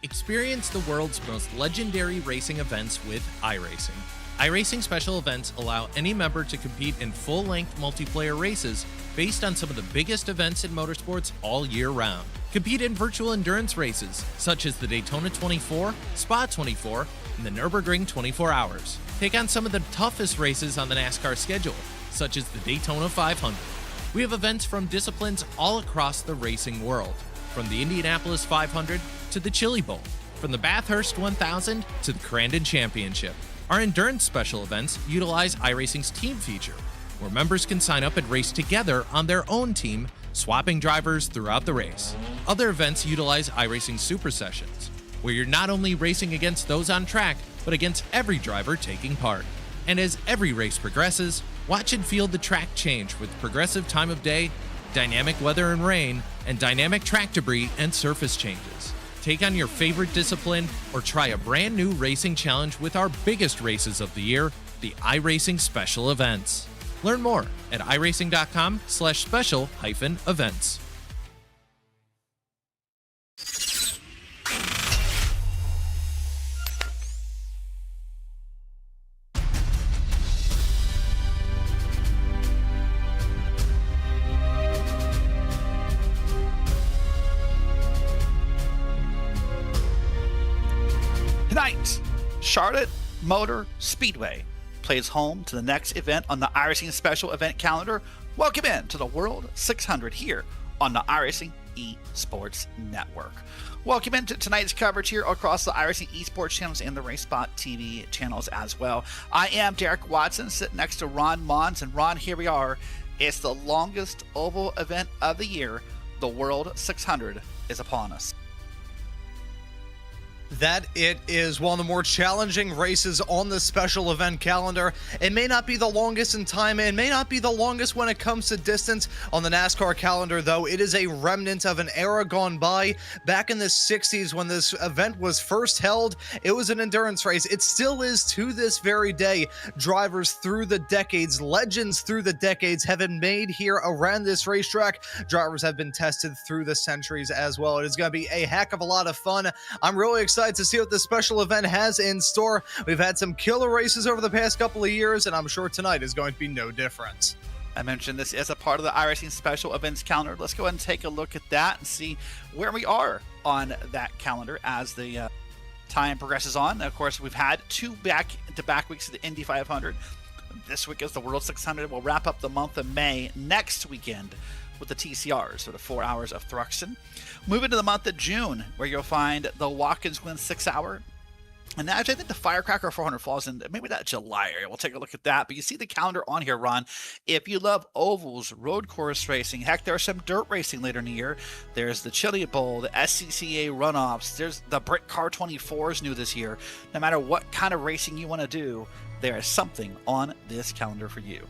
Experience the world's most legendary racing events with iRacing. iRacing special events allow any member to compete in full-length multiplayer races based on some of the biggest events in motorsports all year round. Compete in virtual endurance races, such as the Daytona 24, Spa 24, and the Nürburgring 24 Hours. Take on some of the toughest races on the NASCAR schedule, such as the Daytona 500. We have events from disciplines all across the racing world, from the Indianapolis 500 to the Chili Bowl, from the Bathurst 1000 to the Crandon Championship. Our endurance special events utilize iRacing's team feature, where members can sign up and race together on their own team, swapping drivers throughout the race. Other events utilize iRacing Super Sessions, where you're not only racing against those on track, but against every driver taking part. And as every race progresses, watch and feel the track change with progressive time of day, dynamic weather and rain, and dynamic track debris and surface changes. Take on your favorite discipline or try a brand new racing challenge with our biggest races of the year, the iRacing Special Events. Learn more at iracing.com/special-events. Tonight, Charlotte Motor Speedway plays home to the next event on the iRacing Special Event calendar. Welcome in to the World 600 here on the iRacing Esports Network. Welcome into tonight's coverage here across the iRacing Esports channels and the RaceSpotTV channels as well. I am Derek Watson, sitting next to Ron Mons, and Ron, here we are. It's the longest oval event of the year. The World 600 is upon us. That it is one of the more challenging races on the special event calendar. It may not be the longest in time, and it may not be the longest when it comes to distance on the NASCAR calendar, though. It is a remnant of an era gone by. Back in the 60s when this event was first held, it was an endurance race. It still is to this very day. Drivers through the decades, legends through the decades have been made here around this racetrack. Drivers have been tested through the centuries as well. It is going to be a heck of a lot of fun. I'm really excited to see what this special event has in store. We've had some killer races over the past couple of years, and I'm sure tonight is going to be no different. I mentioned this as a part of the iRacing Special Events calendar. Let's go ahead and take a look at that and see where we are on that calendar as the time progresses on. Of course, we've had two back-to-back weeks of the Indy 500. This week is the World 600. We'll wrap up the month of May next weekend with the TCRs, so the 4 hours of Thruxton. Moving to the month of June, where you'll find the Watkins Glen 6 hour. And actually, I think the Firecracker 400 falls in maybe that July area. We'll take a look at that. But you see the calendar on here, Ron. If you love ovals, road course racing, heck, there's some dirt racing later in the year. There's the Chili Bowl, the SCCA runoffs. There's the Brit Car 24s new this year. No matter what kind of racing you want to do, there is something on this calendar for you.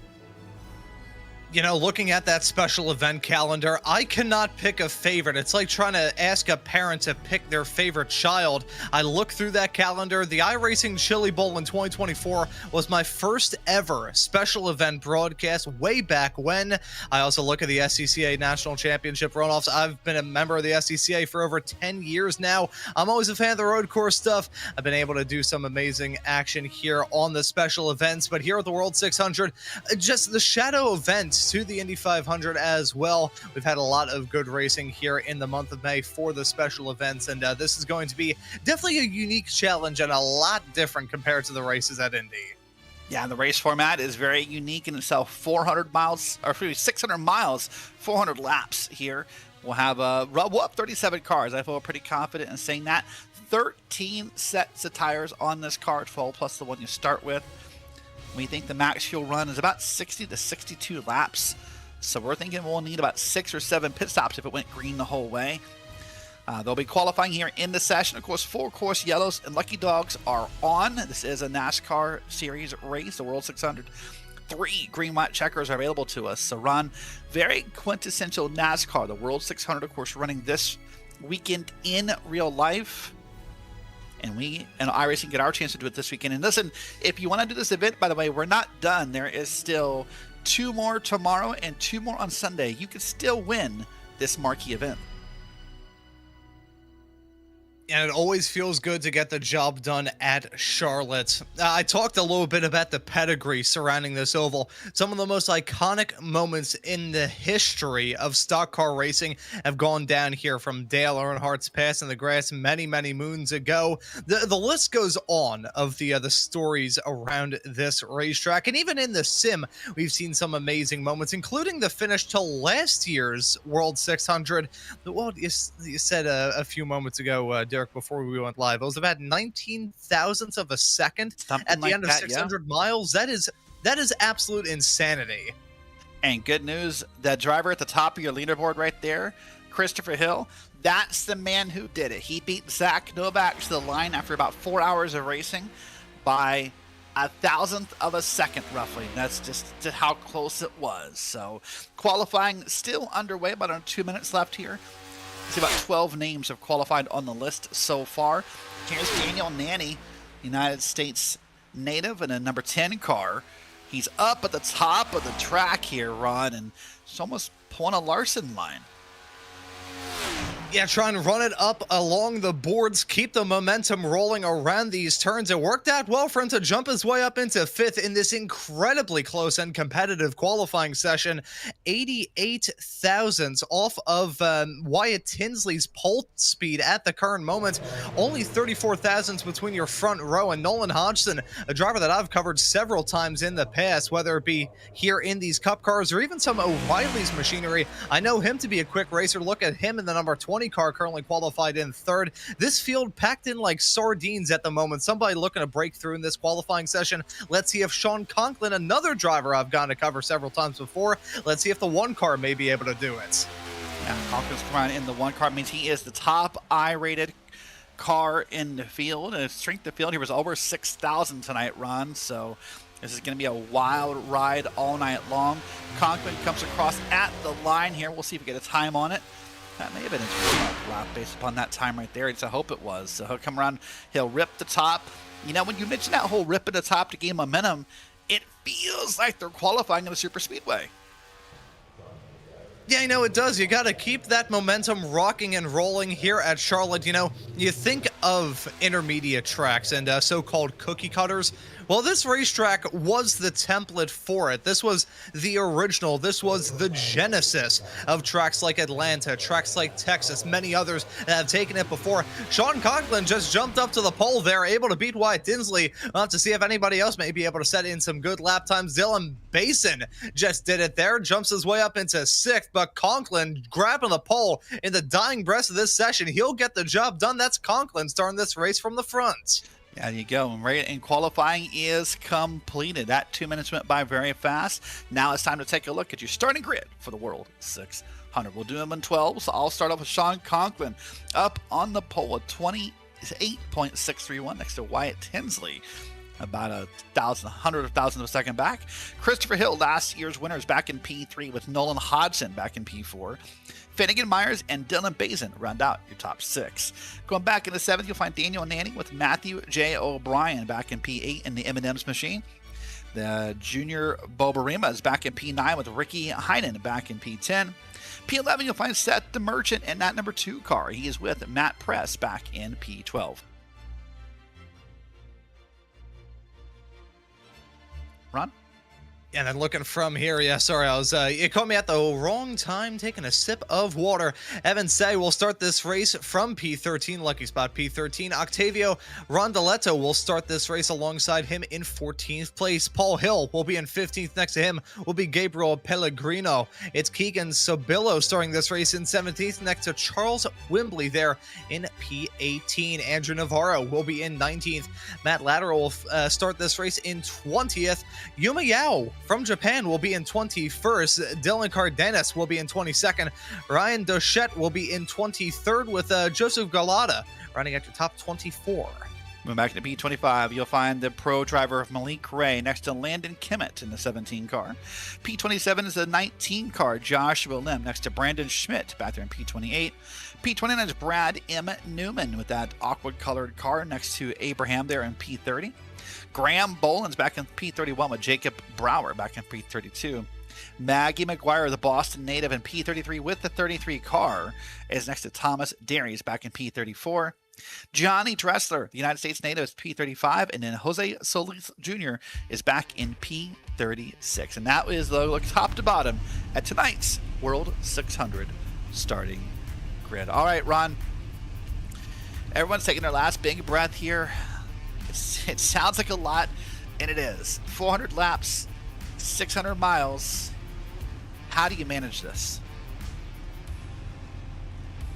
You know, looking at that special event calendar, I cannot pick a favorite. It's like trying to ask a parent to pick their favorite child. I look through that calendar. The iRacing Chili Bowl in 2024 was my first ever special event broadcast way back when. I also look at the SCCA National Championship runoffs. I've been a member of the SCCA for over 10 years now. I'm always a fan of the road course stuff. I've been able to do some amazing action here on the special events, but here at the World 600, just the shadow events to the Indy 500 as well. We've had a lot of good racing here in the month of May for the special events, and this is going to be definitely a unique challenge and a lot different compared to the races at Indy. Yeah, and the race format is very unique in itself. 400 miles, or 600 miles, 400 laps here. We'll have we'll have 37 cars. I feel pretty confident in saying that. 13 sets of tires on this car, 12 plus the one you start with. We think the max fuel run is about 60 to 62 laps. So we're thinking we'll need about 6 or 7 pit stops if it went green the whole way. They'll be qualifying here in the session. Of course, 4 course yellows and lucky dogs are on. This is a NASCAR series race, the World 600. 3 green white checkers are available to us. So Ron, very quintessential NASCAR. The World 600, of course, running this weekend in real life. And we and iRacing get our chance to do it this weekend. And listen, if you want to do this event, by the way, we're not done. There is still 2 more tomorrow and 2 more on Sunday. You can still win this marquee event. And it always feels good to get the job done at Charlotte. I talked a little bit about the pedigree surrounding this oval. Some of the most iconic moments in the history of stock car racing have gone down here, from Dale Earnhardt's pass in the grass many, many moons ago. The list goes on of the stories around this racetrack. And even in the sim, we've seen some amazing moments, including the finish to last year's World 600. Well, you said a few moments ago, Derek, before we went live, it was about 19 thousandths of a second Something at the like end of that, 600 miles. That is absolute insanity. And good news, that driver at the top of your leaderboard right there, Christopher Hill, that's the man who did it. He beat Zach Novak to the line after about 4 hours of racing by a thousandth of a second, roughly. That's just how close it was. So qualifying still underway, about 2 minutes left here. See, about 12 names have qualified on the list so far. Here's Daniel Nanny, United States native, in a number 10 car. He's up at the top of the track here, Ron, and it's almost pulling a Larson line. Yeah, trying to run it up along the boards, keep the momentum rolling around these turns. It worked out well for him to jump his way up into 5th in this incredibly close and competitive qualifying session. 88 thousandths off of Wyatt Tinsley's pole speed at the current moment. Only 34 thousandths between your front row and Nolan Hodgson, a driver that I've covered several times in the past, whether it be here in these Cup cars or even some O'Reilly's machinery. I know him to be a quick racer. Look at him in the number 20 car, currently qualified in 3rd. This field packed in like sardines at the moment. Somebody looking to break through in this qualifying session. Let's see if Sean Conklin, another driver I've gone to cover several times before, let's see if the 1 car may be able to do it. Yeah, Conklin's come around in the 1 car. Means he is the top I-rated car in the field. And strength of field, he was over 6,000 tonight, Ron. So this is going to be a wild ride all night long. Conklin comes across at the line here. We'll see if we get a time on it. That may have been his lap based upon that time right there. I hope it was. So he'll come around, he'll rip the top. You know, when you mention that whole rip at the top to gain momentum, it feels like they're qualifying in a super speedway. Yeah, I know it does. You got to keep that momentum rocking and rolling here at Charlotte. You know, you think of intermediate tracks and so-called cookie cutters. Well, this racetrack was the template for it. This was the original. This was the genesis of tracks like Atlanta, tracks like Texas, many others that have taken it before. Sean Conklin just jumped up to the pole there, able to beat Wyatt Tinsley. We'll have to see if anybody else may be able to set in some good lap times. Dylan Basin just did it there, jumps his way up into 6th, but Conklin grabbing the pole in the dying breath of this session. He'll get the job done. That's Conklin starting this race from the front. There you go. And qualifying is completed. That 2 minutes went by very fast. Now it's time to take a look at your starting grid for the World 600. We'll do them in 12. So I'll start off with Sean Conklin up on the pole at 28.631 next to Wyatt Tinsley. About 100,000 of a second back. Christopher Hill, last year's winner, is back in P3 with Nolan Hodgson back in P4. Finnegan Myers and Dylan Bazin round out your top 6. Going back in the 7th, you'll find Daniel Nanny with Matthew J. O'Brien back in P8 in the M&M's machine. The junior Bobarima is back in P9 with Ricky Heinen back in P10. P11, you'll find Seth the Merchant in that number 2 car. He is with Matt Press back in P12. Ron? And then looking from here, yeah, sorry, it caught me at the wrong time, taking a sip of water. Evan Say will start this race from P13, lucky spot P13. Octavio Rondaletto will start this race alongside him in 14th place. Paul Hill will be in 15th. Next to him will be Gabriel Pellegrino. It's Keegan Sobillo starting this race in 17th, next to Charles Wimbley there in P18. Andrew Navarro will be in 19th. Matt Latterer will start this race in 20th. Yuma Yao from Japan will be in 21st. Dylan Cardenas will be in 22nd. Ryan Dochette will be in 23rd with Joseph Galata running at your top 24. Moving back to P25, you'll find the pro driver Malik Ray next to Landon Kimmett in the 17 car. P27 is the 19 car, Joshua Lim next to Brandon Schmidt back there in P28. P29 is Brad M. Newman with that awkward colored car next to Abraham there in P30. Graham Boland's back in P31 with Jacob Brower back in P32. Maggie McGuire, the Boston native, in P33 with the 33 car, is next to Thomas Darius back in P34. Johnny Dressler, the United States native, is P35, and then Jose Solis Jr. is back in P36. And that is the look top to bottom at tonight's World 600 starting grid. All right, Ron. Everyone's taking their last big breath here. It sounds like a lot, and it is. 400 laps, 600 miles. How do you manage this?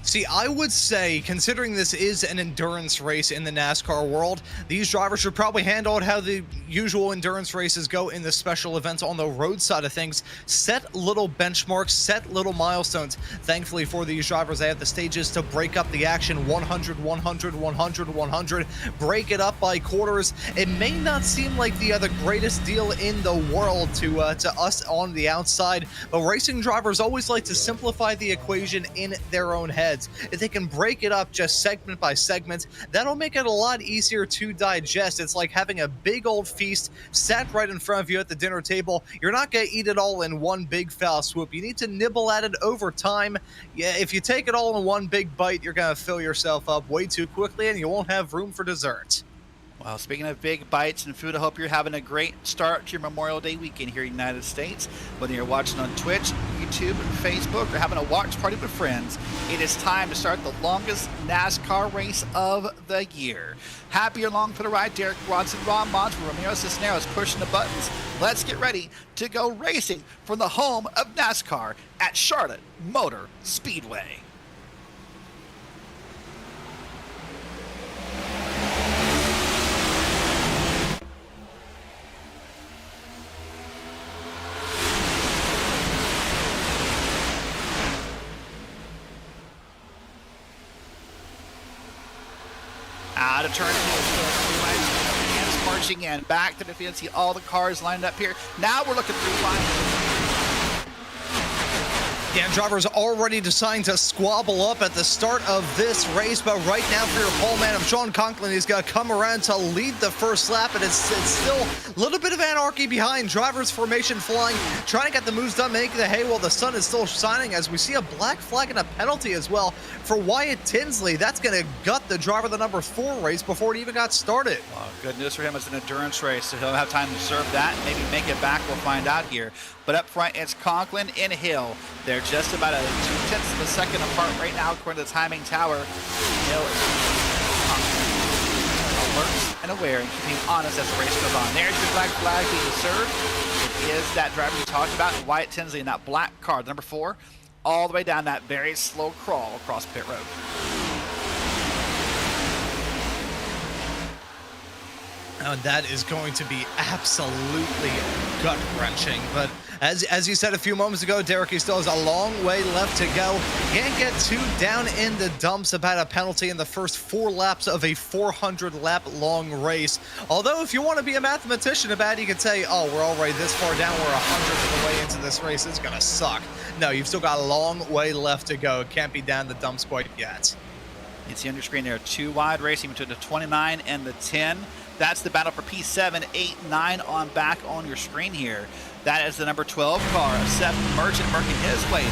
See, I would say, considering this is an endurance race in the NASCAR world, these drivers should probably handle it how the usual endurance races go in the special events on the road side of things. Set little benchmarks, set little milestones. Thankfully for these drivers, they have the stages to break up the action. 100, 100, 100, 100. Break it up by quarters. It may not seem like the greatest deal in the world to us on the outside, but racing drivers always like to simplify the equation in their own heads. If they can break it up just segment by segment, that'll make it a lot easier to digest. It's like having a big old feast sat right in front of you at the dinner table. You're not going to eat it all in one big foul swoop. You need to nibble at it over time. Yeah, if you take it all in one big bite, you're going to fill yourself up way too quickly and you won't have room for dessert. Well, speaking of big bites and food, I hope you're having a great start to your Memorial Day weekend here in the United States. Whether you're watching on Twitch, YouTube, Facebook, or having a watch party with friends, it is time to start the longest NASCAR race of the year. Happy along for the ride, Derek Watson, Ron Mons, Ramiro Cisneros pushing the buttons. Let's get ready to go racing from the home of NASCAR at Charlotte Motor Speedway. Out of turn two, hands marching in, back to the field. See all the cars lined up here. Now we're looking through line. Yeah, drivers already deciding to squabble up at the start of this race, but right now for your pole man, Sean Conklin, he's going to come around to lead the first lap, and it's still a little bit of anarchy behind. Drivers formation flying, trying to get the moves done, making the hay while the sun is still shining, as we see a black flag and a penalty as well for Wyatt Tinsley. That's going to gut the driver of the number 4 race before it even got started. Well, good news for him. It's an endurance race, so he'll have time to serve that and maybe make it back. We'll find out here. But up front, it's Conklin and Hill. They're just about a 0.2 of a second apart right now, according to the timing tower. Hill is alert and aware and keeping honest as the race goes on. There's your black flag being served. It is that driver you talked about, Wyatt Tinsley, in that black car, the number 4, all the way down that very slow crawl across pit road. And that is going to be absolutely gut-wrenching. But as you said a few moments ago, Derek, he still has a long way left to go. Can't get too down in the dumps about a penalty in the first 4 laps of a 400-lap long race. Although, if you want to be a mathematician about it, you could say, oh, we're already this far down, we're 100th of the way into this race, it's going to suck. No, you've still got a long way left to go. Can't be down the dumps quite yet. You see on your screen there, 2 wide racing between the 29 and the 10. That's the battle for P7, 8, 9 on back on your screen here. That is the number 12 car, Seth Merchant, working his way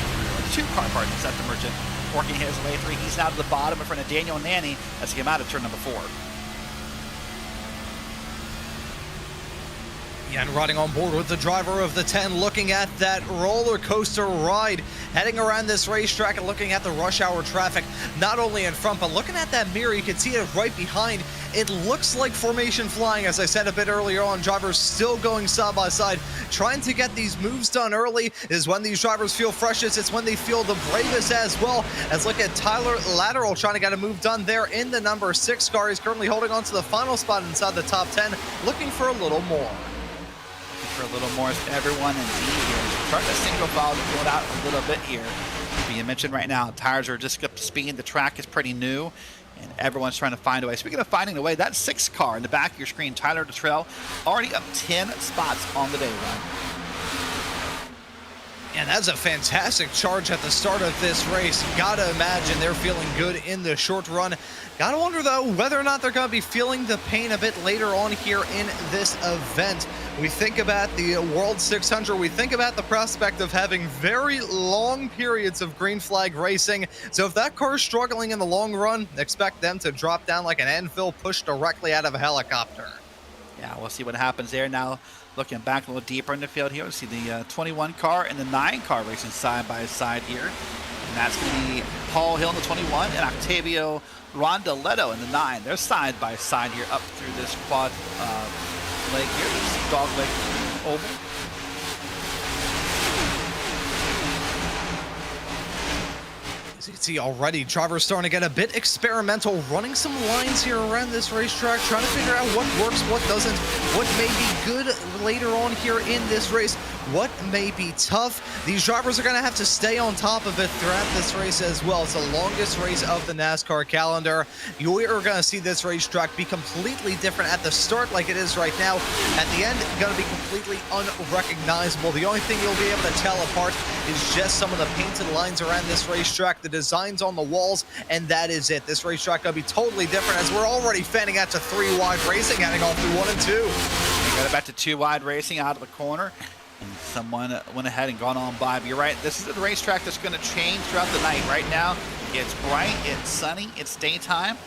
through. 2 car parts, Seth the Merchant working his way through. He's now to the bottom in front of Daniel Nanny as he came out of turn number 4. And riding on board with the driver of the 10, looking at that roller coaster ride, heading around this racetrack and looking at the rush hour traffic, not only in front, but looking at that mirror, you can see it right behind. It looks like formation flying, as I said a bit earlier on. Drivers still going side by side, trying to get these moves done early. Is when these drivers feel freshest. It's when they feel the bravest as well. As look at Tyler Lateral trying to get a move done there in the number 6 car. He's currently holding on to the final spot inside the top 10, looking for a little more. For a little more, everyone indeed here. Starting to single file to pull it out a little bit here. Being mentioned right now, tires are just up to speed. The track is pretty new, and everyone's trying to find a way. Speaking of finding a way, that 6 car in the back of your screen, Tyler Detrell, already up 10 spots on the day run. And that's a fantastic charge at the start of this race. Gotta imagine they're feeling good in the short run. Gotta wonder, though, whether or not they're gonna be feeling the pain a bit later on here in this event. We think about the World 600, we think about the prospect of having very long periods of green flag racing. So if that car is struggling in the long run, expect them to drop down like an anvil pushed directly out of a helicopter. Yeah, we'll see what happens there. Now, looking back a little deeper in the field here, we see the 21 car and the 9 car racing side by side here. And that's going to be Paul Hill in the 21 and Octavio Rondaletto in the 9. They're side by side here up through this quad leg here, this dog leg oval. As you can see already, drivers starting to get a bit experimental, running some lines here around this racetrack, trying to figure out what works, what doesn't, what may be good later on here in this race, what may be tough. These drivers are going to have to stay on top of it throughout this race as well. It's the longest race of the NASCAR calendar. You are going to see this racetrack be completely different at the start like it is right now. At the end, going to be completely unrecognizable. The only thing you'll be able to tell apart is just some of the painted lines around this racetrack, the designs on the walls, and that is it. This racetrack going to be totally different as we're already fanning out to 3 wide racing, heading off through 1 and 2. We got it back to 2 wide racing out of the corner. And someone went ahead and gone on by. But you're right, this is the racetrack that's going to change throughout the night. Right now, it's bright, it's sunny, it's daytime.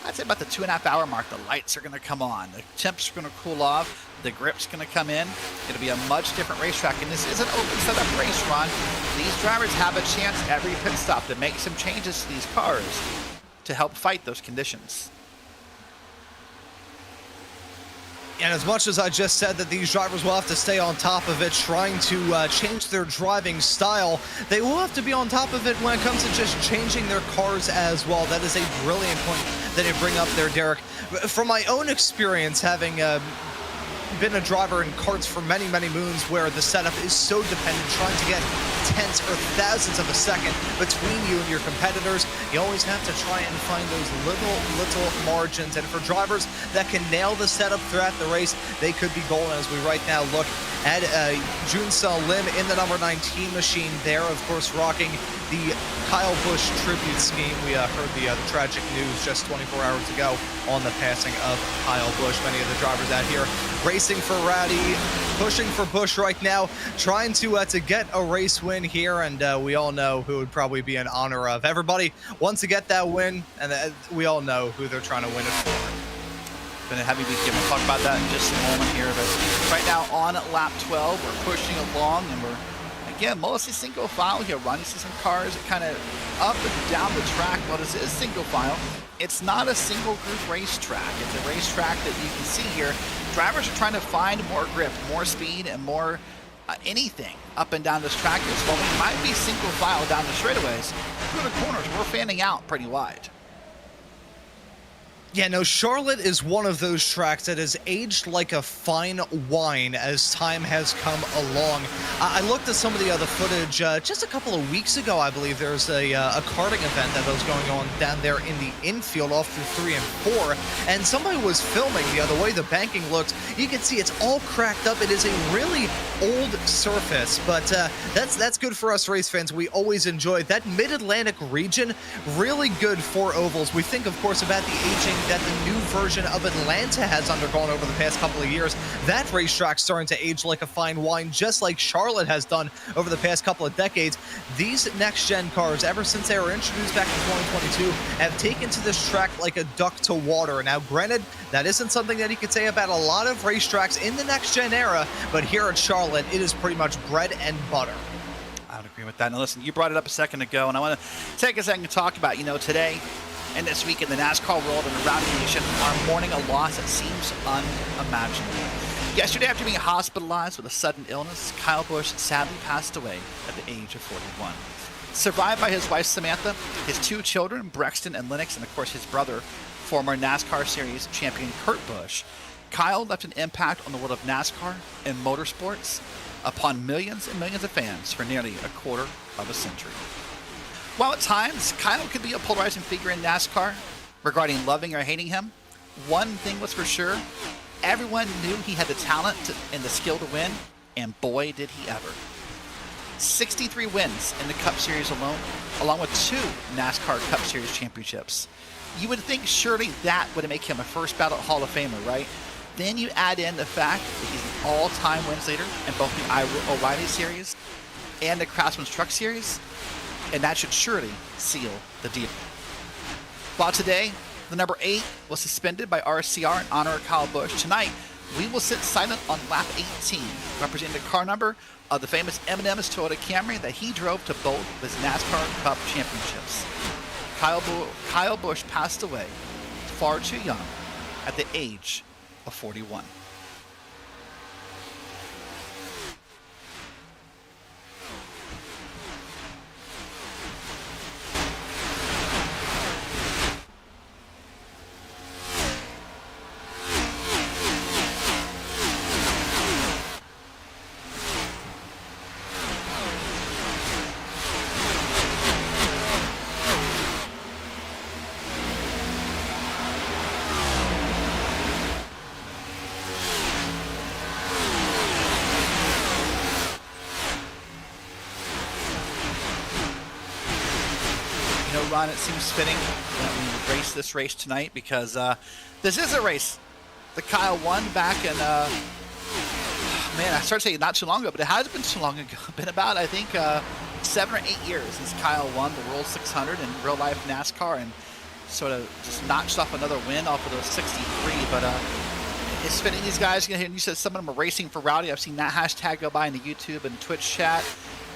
I'd say about the 2.5 hour mark, the lights are going to come on. The temps are going to cool off. The grip's going to come in. It'll be a much different racetrack. And this is an open setup race, Ron. These drivers have a chance every pit stop to make some changes to these cars to help fight those conditions. And as much as I just said that these drivers will have to stay on top of it, trying to change their driving style, they will have to be on top of it when it comes to just changing their cars as well. That is a brilliant point that you bring up there, Derek. From my own experience, having been a driver in karts for many, many moons, where the setup is so dependent, trying to get tenths or thousandths of a second between you and your competitors, you always have to try and find those little margins. And for drivers that can nail the setup throughout the race, they could be golden. As we right now look at Junseo Lim in the number 19 machine there, of course, rocking the Kyle Busch tribute scheme. We heard the tragic news just 24 hours ago on the passing of Kyle Busch. Many of the drivers out here racing for Rowdy, pushing for Busch right now, trying to get a race win here, and we all know who would probably be in honor of. Everybody wants to get that win, and we all know who they're trying to win it for. Been a heavy weekend. We'll talk about that in just a moment here. But right now on lap 12, we're pushing along, and we're, again, mostly single file here. Ron, you see some cars kind of up and down the track. Well, this is single file. It's not a single group racetrack. It's a racetrack that you can see here. Drivers are trying to find more grip, more speed, and more anything up and down this track. While we might be single file down the straightaways, through the corners, we're fanning out pretty wide. Yeah, no, Charlotte is one of those tracks that has aged like a fine wine as time has come along. I looked at some of the other footage just a couple of weeks ago. I believe there's a karting event that was going on down there in the infield off through 3 and 4, and somebody was filming the way the banking looks. You can see it's all cracked up. It is a really old surface, but that's good for us race fans. We always enjoy that Mid-Atlantic region. Really good for ovals. We think, of course, about the aging that the new version of Atlanta has undergone over the past couple of years. That racetrack's starting to age like a fine wine, just like Charlotte has done over the past couple of decades. These next-gen cars, ever since they were introduced back in 2022, have taken to this track like a duck to water. Now, granted, that isn't something that you could say about a lot of racetracks in the next-gen era, but here at Charlotte, it is pretty much bread and butter. I would agree with that. Now, listen, you brought it up a second ago, and I want to take a second to talk about, today and this week in the NASCAR world and around the nation are mourning a loss that seems unimaginable. Yesterday, after being hospitalized with a sudden illness, Kyle Busch sadly passed away at the age of 41. Survived by his wife Samantha, his 2 children, Brexton and Lennox, and of course his brother, former NASCAR Series champion Kurt Busch, Kyle left an impact on the world of NASCAR and motorsports upon millions and millions of fans for nearly a quarter of a century. While at times, Kyle could be a polarizing figure in NASCAR regarding loving or hating him, one thing was for sure, everyone knew he had the talent and the skill to win, and boy did he ever. 63 wins in the Cup Series alone, along with 2 NASCAR Cup Series championships. You would think surely that would make him a first ballot Hall of Famer, right? Then you add in the fact that he's an all-time wins leader in both the O'Reilly Series and the Craftsman's Truck Series, and that should surely seal the deal. While today, the number 8 was suspended by RCR in honor of Kyle Busch, tonight we will sit silent on lap 18, representing the car number of the famous M&M's Toyota Camry that he drove to both of his NASCAR Cup championships. Kyle Busch passed away far too young at the age of 41. Ron, it seems fitting that we race this race tonight because this is a race that Kyle won back in, man, I started saying not too long ago, but it has been too long ago. Been about, I think, 7 or 8 years since Kyle won the World 600 in real life NASCAR and sort of just notched off another win off of those 63. But it's fitting these guys, and you said some of them are racing for Rowdy. I've seen that hashtag go by in the YouTube and Twitch chat.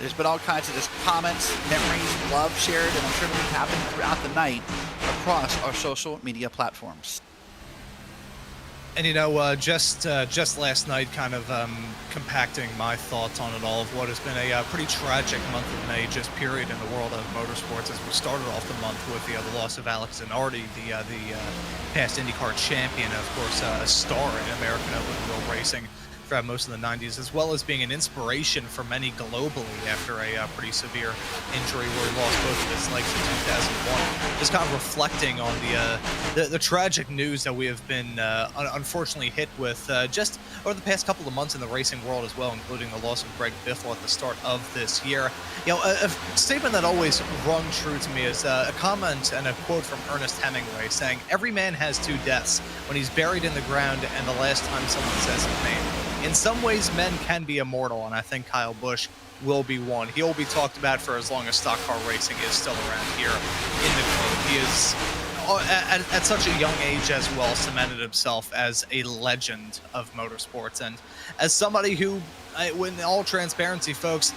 There's been all kinds of just comments, memories, love shared, and I'm sure it'll be happening throughout the night across our social media platforms. And just last night, kind of compacting my thoughts on it all of what has been a pretty tragic month of May, just period in the world of motorsports. As we started off the month with the loss of Alex Zanardi, the past IndyCar champion, of course, a star in American automobile racing throughout most of the 90s, as well as being an inspiration for many globally after a pretty severe injury where he lost both of his legs in 2001. Just kind of reflecting on the tragic news that we have been unfortunately hit with just over the past couple of months in the racing world as well, including the loss of Greg Biffle at the start of this year. A statement that always rung true to me is a comment and a quote from Ernest Hemingway saying, "Every man has 2 deaths, when he's buried in the ground and the last time someone says his name." In some ways, men can be immortal, and I think Kyle Busch will be one. He'll be talked about for as long as stock car racing is still around here in the globe. He is, at such a young age as well, cemented himself as a legend of motorsports. And as somebody who, in all transparency, folks,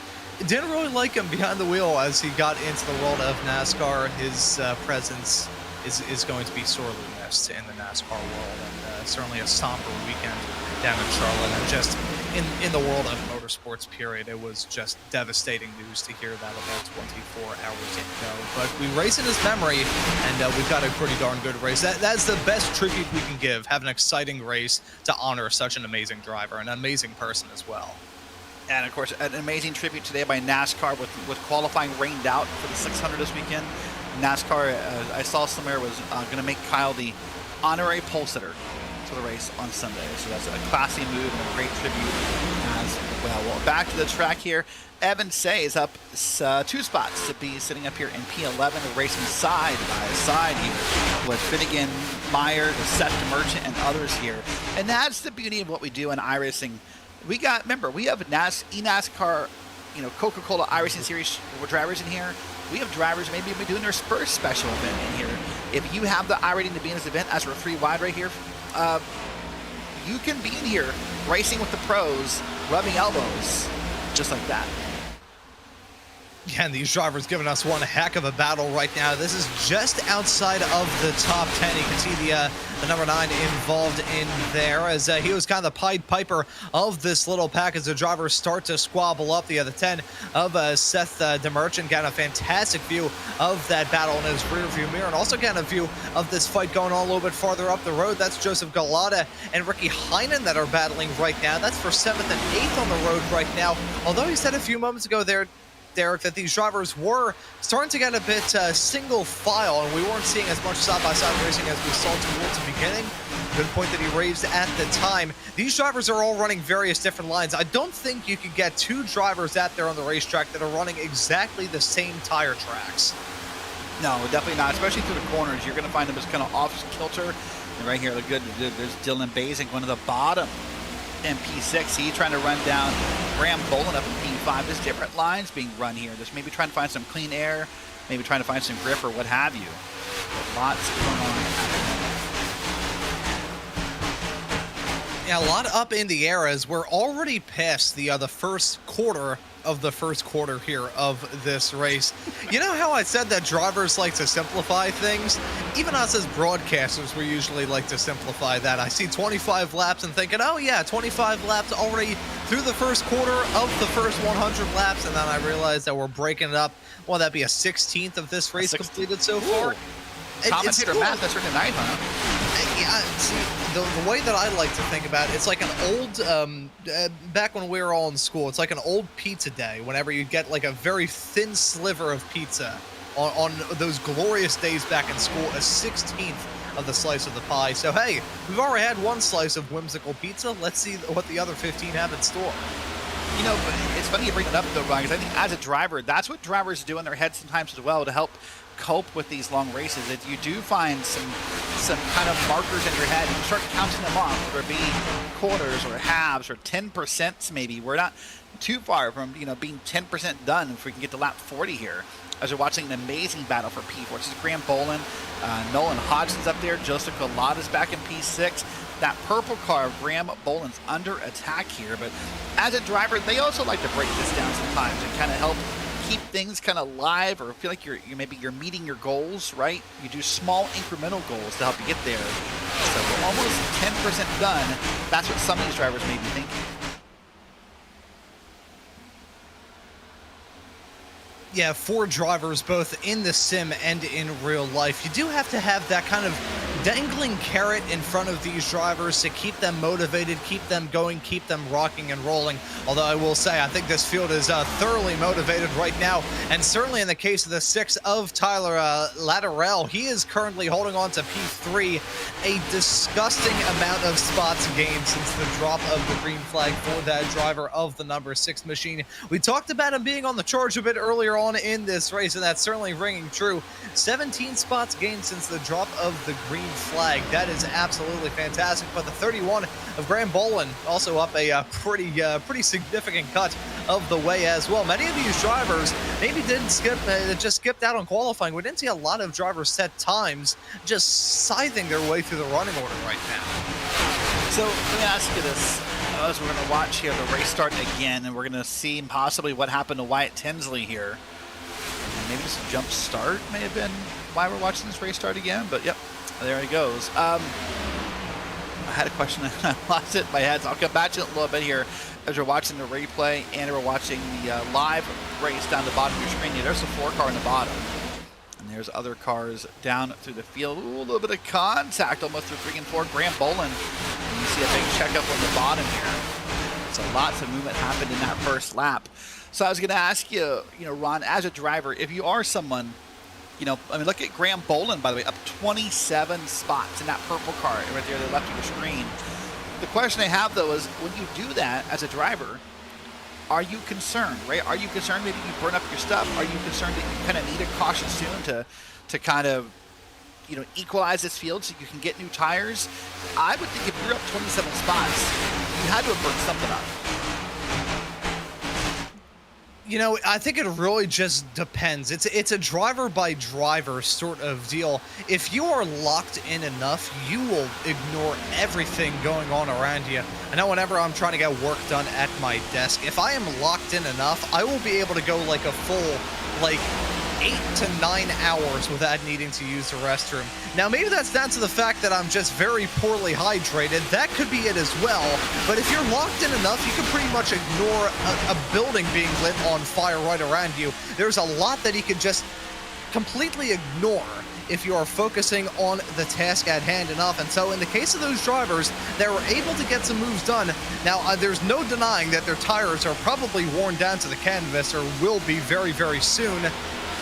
didn't really like him behind the wheel as he got into the world of NASCAR, his presence is going to be sorely missed in the NASCAR world, and certainly a somber weekend down in Charlotte. And just in the world of motorsports, period, it was just devastating news to hear that about 24 hours ago. But we race in his memory, and we've got a pretty darn good race. That's the best tribute we can give, have an exciting race to honor such an amazing driver, an amazing person as well. And of course, an amazing tribute today by NASCAR with qualifying rained out for the 600 this weekend. NASCAR, I saw somewhere, was going to make Kyle the honorary pole sitter to the race on Sunday. So that's a classy move and a great tribute as well. Well, back to the track here. Evan Say is up 2 spots to be sitting up here in P11, racing side by side here with Finnegan, Meyer, Seth Merchant, and others here. And that's the beauty of what we do in iRacing. We have eNASCAR, Coca-Cola iRacing Series drivers in here. We have drivers maybe been doing their Spurs special event in here. If you have the iRating to be in this event, as we're 3 wide right here, you can be in here racing with the pros, rubbing elbows, just like that. Yeah, and these drivers giving us one heck of a battle right now. This is just outside of the top 10. You can see the number 9 involved in there, as he was kind of the Pied Piper of this little pack as the drivers start to squabble up. The other 10 of Seth DeMerchant got a fantastic view of that battle in his rear view mirror, and also got a view of this fight going on a little bit farther up the road. That's Joseph Galata and Ricky Heinen that are battling right now. That's for 7th and 8th on the road right now. Although he said a few moments ago there, Derek, that these drivers were starting to get a bit single file, and we weren't seeing as much side-by-side racing as we saw towards the beginning. Good point that he raised at the time. These drivers are all running various different lines. I don't think you could get two drivers out there on the racetrack that are running exactly the same tire tracks. No, definitely not, especially through the corners. You're going to find them just kind of off kilter. And right here, look good. There's Dylan Basing going to the bottom in P6. He's trying to run down Graham Bolin up in P5. There's different lines being run here. There's maybe trying to find some clean air, maybe trying to find some grip or what have you. But lots going on at the moment. Yeah, a lot up in the air as we're already past the first quarter of the first quarter here of this race. You know how I said that drivers like to simplify things? Even us as broadcasters, we usually like to simplify that. I see 25 laps and thinking, oh yeah, 25 laps already through the first quarter of the first 100 laps, and then I realize that we're breaking it up. Will that be a 16th of this race completed so far? Commentator Matt, that's tonight, huh? Yeah, see, the way that I like to think about it, it's like an old, back when we were all in school, it's like an old pizza day, whenever you get like a very thin sliver of pizza on those glorious days back in school, a 16th of the slice of the pie. So, hey, we've already had one slice of whimsical pizza. Let's see what the other 15 have in store. You know, it's funny you bring it up, though, Ryan, because I think as a driver, that's what drivers do in their head sometimes as well to help cope with these long races. That you do find some kind of markers in your head, and you start counting them off, whether it be quarters or halves or 10% maybe. We're not too far from, you know, being 10% done if we can get to lap 40 here. As we're watching an amazing battle for P4. This is Graham Bolin, Nolan Hodgson's up there, Joseph Collada's back in P6. That purple car of Graham Bolin's under attack here, but as a driver, they also like to break this down sometimes and kind of help keep things kind of live, or feel like you're meeting your goals, right? You do small incremental goals to help you get there. So we're almost 10% done. That's what some of these drivers may be thinking. Yeah, for drivers both in the sim and in real life, you do have to have that kind of dangling carrot in front of these drivers to keep them motivated, keep them going, keep them rocking and rolling. Although I will say, I think this field is thoroughly motivated right now, and certainly in the case of the 6 of Tyler Latterell, he is currently holding on to P3, a disgusting amount of spots gained since the drop of the green flag for that driver of the number 6 machine. We talked about him being on the charge a bit earlier on in this race, and that's certainly ringing true. 17 spots gained since the drop of the green flag. That is absolutely fantastic. But the 31 of Graham Bolin also up a pretty significant cut of the way as well. Many of these drivers maybe didn't just skipped out on qualifying. We didn't see a lot of drivers set times, just scything their way through the running order right now. So let me ask you this. As we're going to watch here the race start again, and we're going to see possibly what happened to Wyatt Tinsley here. And maybe just a jump start may have been why we're watching this race start again, but yep, there he goes. I had a question and I lost it in my head, so I'll come back to it a little bit here as we're watching the replay and we're watching the live race down the bottom of your screen. There's a 4 car in the bottom. And there's other cars down through the field. Ooh, a little bit of contact almost through 3 and 4. Graham Bolin. And you see a big checkup on the bottom here. So lots of movement happened in that first lap. So I was going to ask you, Ron, as a driver, if you are someone, look at Graham Bolin, by the way, up 27 spots in that purple car right there to the left of your screen. The question I have, though, is when you do that as a driver, are you concerned, right? Are you concerned maybe you burn up your stuff? Are you concerned that you kind of need a caution soon to kind of, equalize this field so you can get new tires? I would think if you're up 27 spots, you had to have burned something up. I think it really just depends. It's a driver by driver sort of deal. If you are locked in enough, you will ignore everything going on around you. I know whenever I'm trying to get work done at my desk, if I am locked in enough, I will be able to go like a full 8 to 9 hours without needing to use the restroom. Now, maybe that's down to the fact that I'm just very poorly hydrated. That could be it as well. But if you're locked in enough, you can pretty much ignore a building being lit on fire right around you. There's a lot that you could just completely ignore if you are focusing on the task at hand enough. And so in the case of those drivers that were able to get some moves done, now there's no denying that their tires are probably worn down to the canvas, or will be very, very soon.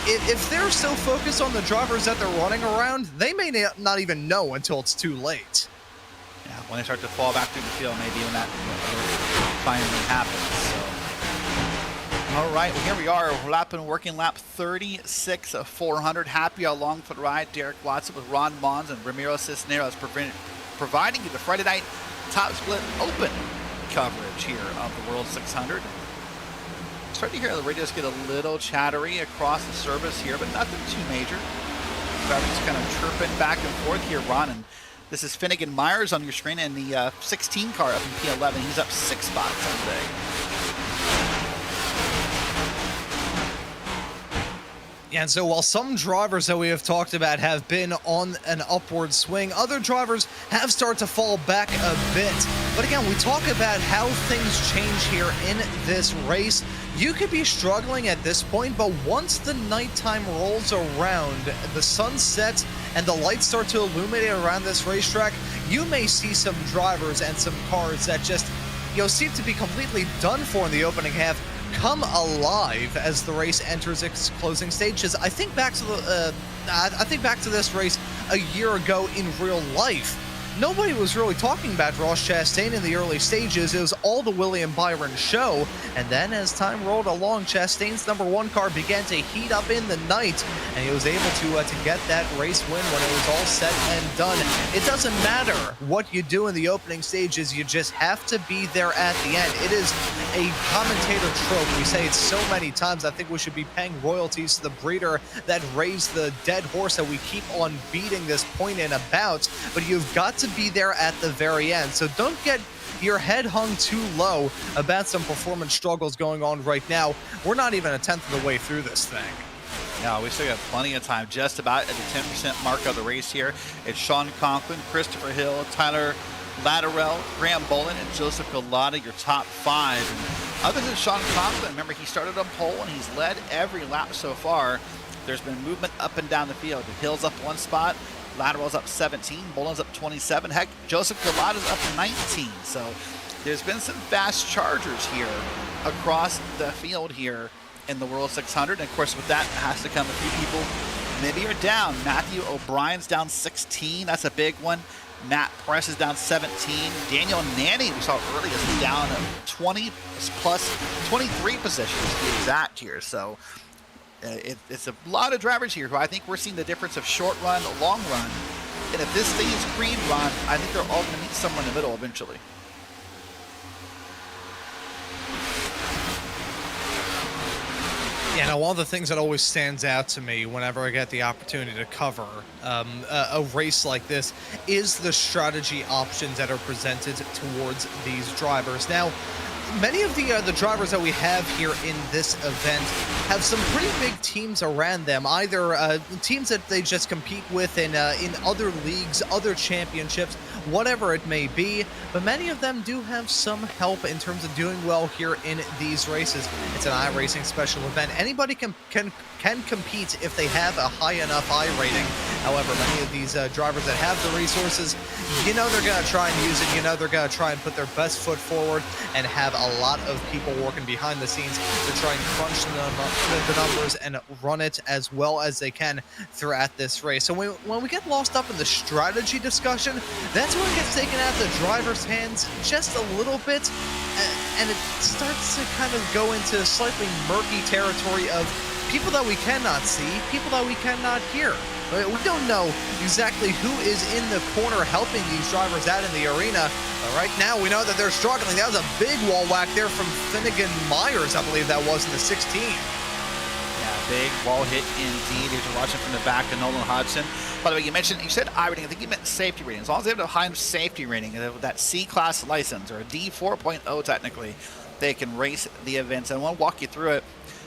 If they're so focused on the drivers that they're running around, they may not even know until it's too late. Yeah, when they start to fall back through the field, maybe when that finally happens. So. All right, well, here we are, working lap 36 of 400. Happy along for the ride. Derek Watson with Ron Mons and Ramiro Cisneros providing you the Friday night top split open coverage here of the World 600. Starting to hear the radios get a little chattery across the service here, but nothing too major. Drivers kind of chirping back and forth here, Ron. And this is Finnegan Myers on your screen in the 16 car up in P11. He's up 6 spots on the day. Yeah, and so while some drivers that we have talked about have been on an upward swing, other drivers have started to fall back a bit. But again, we talk about how things change here in this race. You could be struggling at this point, but once the nighttime rolls around, the sun sets, and the lights start to illuminate around this racetrack, you may see some drivers and some cars that just, seem to be completely done for in the opening half come alive as the race enters its closing stages. I think back to this race a year ago in real life. Nobody was really talking about Ross Chastain in the early stages. It was all the William Byron show. And then as time rolled along, Chastain's number 1 car began to heat up in the night, and he was able to get that race win when it was all said and done. It doesn't matter what you do in the opening stages. You just have to be there at the end. It is a commentator trope. We say it so many times. I think we should be paying royalties to the breeder that raised the dead horse that we keep on beating this point in about. But you've got to be there at the very end. So don't get your head hung too low about some performance struggles going on right now. We're not even a 10th of the way through this thing. No, we still got plenty of time, just about at the 10% mark of the race here. It's Sean Conklin, Christopher Hill, Tyler Latterell, Graham Bolin, and Joseph Galata, your top 5. And other than Sean Conklin, remember he started on pole and he's led every lap so far. There's been movement up and down the field. Hill's up 1 spot. Latterell's up 17, Bolin's up 27. Heck, Joseph Galata's up 19. So there's been some fast chargers here across the field here in the World 600. And of course, with that has to come a few people maybe are down. Matthew O'Brien's down 16. That's a big one. Matt Press is down 17. Daniel Nanny, we saw earlier, is down 20 plus 23 positions to be exact here. So it's a lot of drivers here who I think we're seeing the difference of short run, long run. And if this stays green run, I think they're all going to meet somewhere in the middle eventually. Yeah, now one of the things that always stands out to me whenever I get the opportunity to cover a race like this is the strategy options that are presented towards these drivers. Now, many of the drivers that we have here in this event have some pretty big teams around them, either teams that they just compete with in other leagues, other championships, whatever it may be, but many of them do have some help in terms of doing well here in these races. It's an iRacing special event. Anybody can compete if they have a high enough I rating. However, many of these drivers that have the resources, they're going to try and use it. They're going to try and put their best foot forward and have a lot of people working behind the scenes to try and crunch the numbers and run it as well as they can throughout this race. So when we get lost up in the strategy discussion, that's when it gets taken out of the driver's hands just a little bit, and it starts to kind of go into slightly murky territory of people that we cannot see, people that we cannot hear. We don't know exactly who is in the corner helping these drivers out in the arena. But right now, we know that they're struggling. That was a big wall whack there from Finnegan Myers, I believe that was, in the 16. Yeah, big wall hit indeed. Here's watching from the back of Nolan Hodgson. By the way, you said I rating. I think you meant safety rating. As long as they have a high safety rating, that C-class license, or a D 4.0 technically, they can race the events. And I want to walk you through it.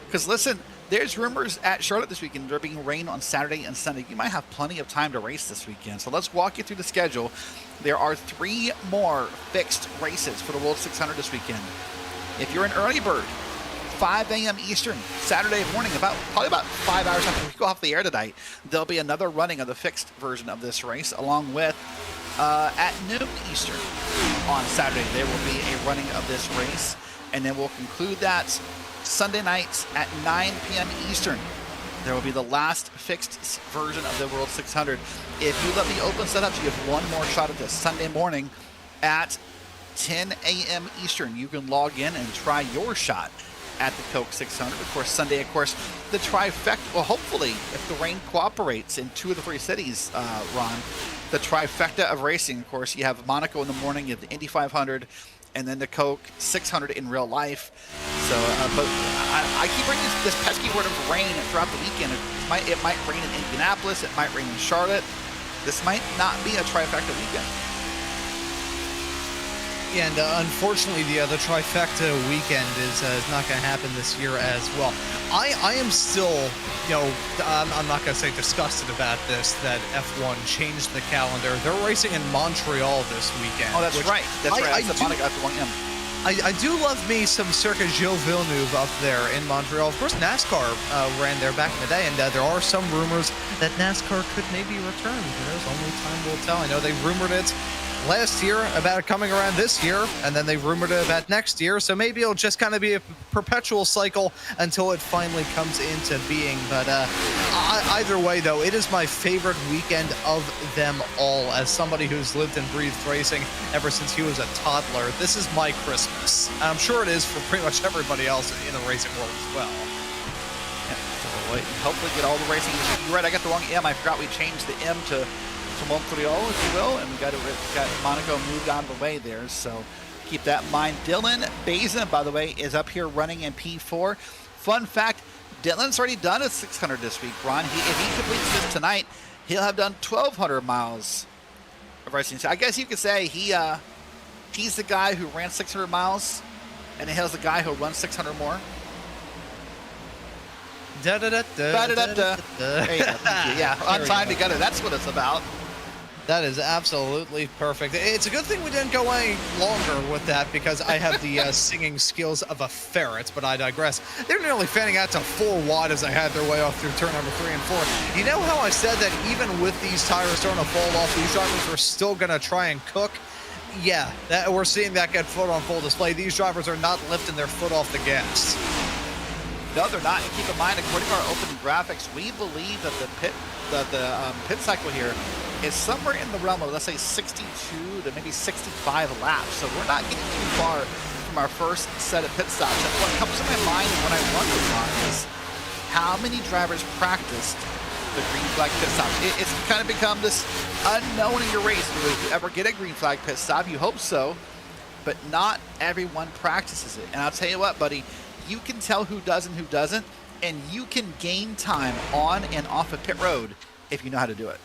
Because listen, there's rumors at Charlotte this weekend there being rain on Saturday and Sunday. You might have plenty of time to race this weekend. So let's walk you through the schedule. There are 3 more fixed races for the World 600 this weekend. If you're an early bird, 5 a.m. Eastern, Saturday morning, probably about 5 hours after we go off the air tonight, there'll be another running of the fixed version of this race, along with at noon Eastern on Saturday, there will be a running of this race. And then we'll conclude that Sunday nights at 9 p.m. Eastern. There will be the last fixed version of the World 600. If you let the open setups, you have one more shot at this. Sunday morning, at 10 a.m. Eastern. You can log in and try your shot at the Coke 600. Of course, Sunday, of course, the trifecta. Well, hopefully, if the rain cooperates in 2 of the 3 cities, Ron, the trifecta of racing. Of course, you have Monaco in the morning, you have the Indy 500, and then the Coke 600 in real life. So, but I keep bringing this pesky word of rain throughout the weekend. It might rain in Indianapolis. It might rain in Charlotte. This might not be a trifecta weekend. Yeah, and unfortunately, the trifecta weekend is not going to happen this year as well. I am still, I'm not going to say disgusted about this, that F1 changed the calendar. They're racing in Montreal this weekend. Oh, that's right. That's right. That's Monaco F1. I do love me some circa Gilles Villeneuve up there in Montreal. Of course, NASCAR ran there back in the day, and there are some rumors that NASCAR could maybe return. Who knows? Only time will tell. I know they rumored it last year about it coming around this year, and then they rumored it about next year, so maybe it'll just kind of be a perpetual cycle until it finally comes into being. But either way, though, it is my favorite weekend of them all. As somebody who's lived and breathed racing ever since he was a toddler, this is my Christmas. I'm sure it is for pretty much everybody else in the racing world as well. Yeah, so hopefully get all the racing. You're right, I got the wrong M. I forgot we changed the M to Montreal, if you will, and we got Monaco moved out of the way there, so keep that in mind. Dylan Bazin, by the way, is up here running in P4. Fun fact, Dylan's already done a 600 this week, Ron. If he completes this tonight, he'll have done 1,200 miles of racing. So I guess you could say he's the guy who ran 600 miles, and he's the guy who runs 600 more. There you go. Yeah, on time together. That's what it's about. That is absolutely perfect. It's a good thing we didn't go any longer with that, because I have the singing skills of a ferret, but I digress. They're nearly fanning out to 4 wide as I had their way off through turn number 3 and 4. You know how I said that even with these tires starting to fall off, these drivers were still going to try and cook? Yeah, we're seeing that get put on full display. These drivers are not lifting their foot off the gas. No, they're not. And keep in mind, according to our opening graphics, we believe that the pit cycle here is somewhere in the realm of, let's say, 62 to maybe 65 laps. So we're not getting too far from our first set of pit stops. And what comes to my mind when I wonder is how many drivers practiced the green flag pit stops. It's kind of become this unknown in your race. Do you ever get a green flag pit stop? You hope so, but not everyone practices it. And I'll tell you what, buddy, you can tell who does and who doesn't, and you can gain time on and off a pit road if you know how to do it.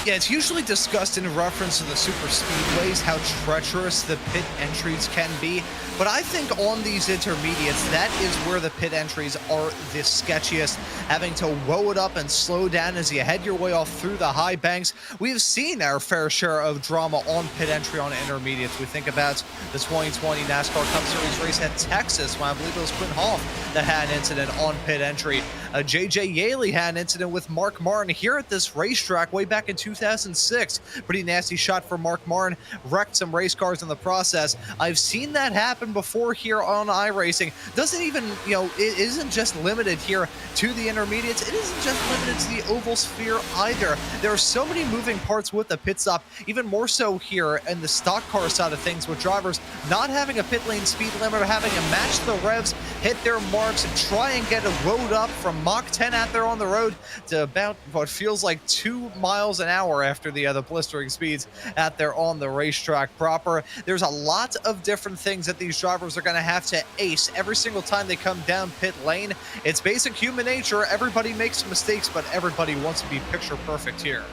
Yeah, it's usually discussed in reference to the super speedways, how treacherous the pit entries can be. But I think on these intermediates, that is where the pit entries are the sketchiest. Having to woe it up and slow down as you head your way off through the high banks. We've seen our fair share of drama on pit entry on intermediates. We think about the 2020 NASCAR Cup Series race at Texas, when I believe it was Quinn Hoff that had an incident on pit entry. JJ Yaley had an incident with Mark Martin here at this racetrack way back in 2006. Pretty nasty shot for Mark Martin, wrecked some race cars in the process. I've seen that happen before here on iRacing. Doesn't even, it isn't just limited here to the intermediates. It isn't just limited to the oval sphere either. There are so many moving parts with the pit stop, even more so here in the stock car side of things, with drivers not having a pit lane speed limit or having to match the revs, hit their marks, and try and get a load up from Mach 10 out there on the road to about what feels like 2 miles an hour after the blistering speeds out there on the racetrack proper. There's a lot of different things that these drivers are going to have to ace every single time they come down pit lane. It's basic human nature. Everybody makes mistakes, but everybody wants to be picture perfect here.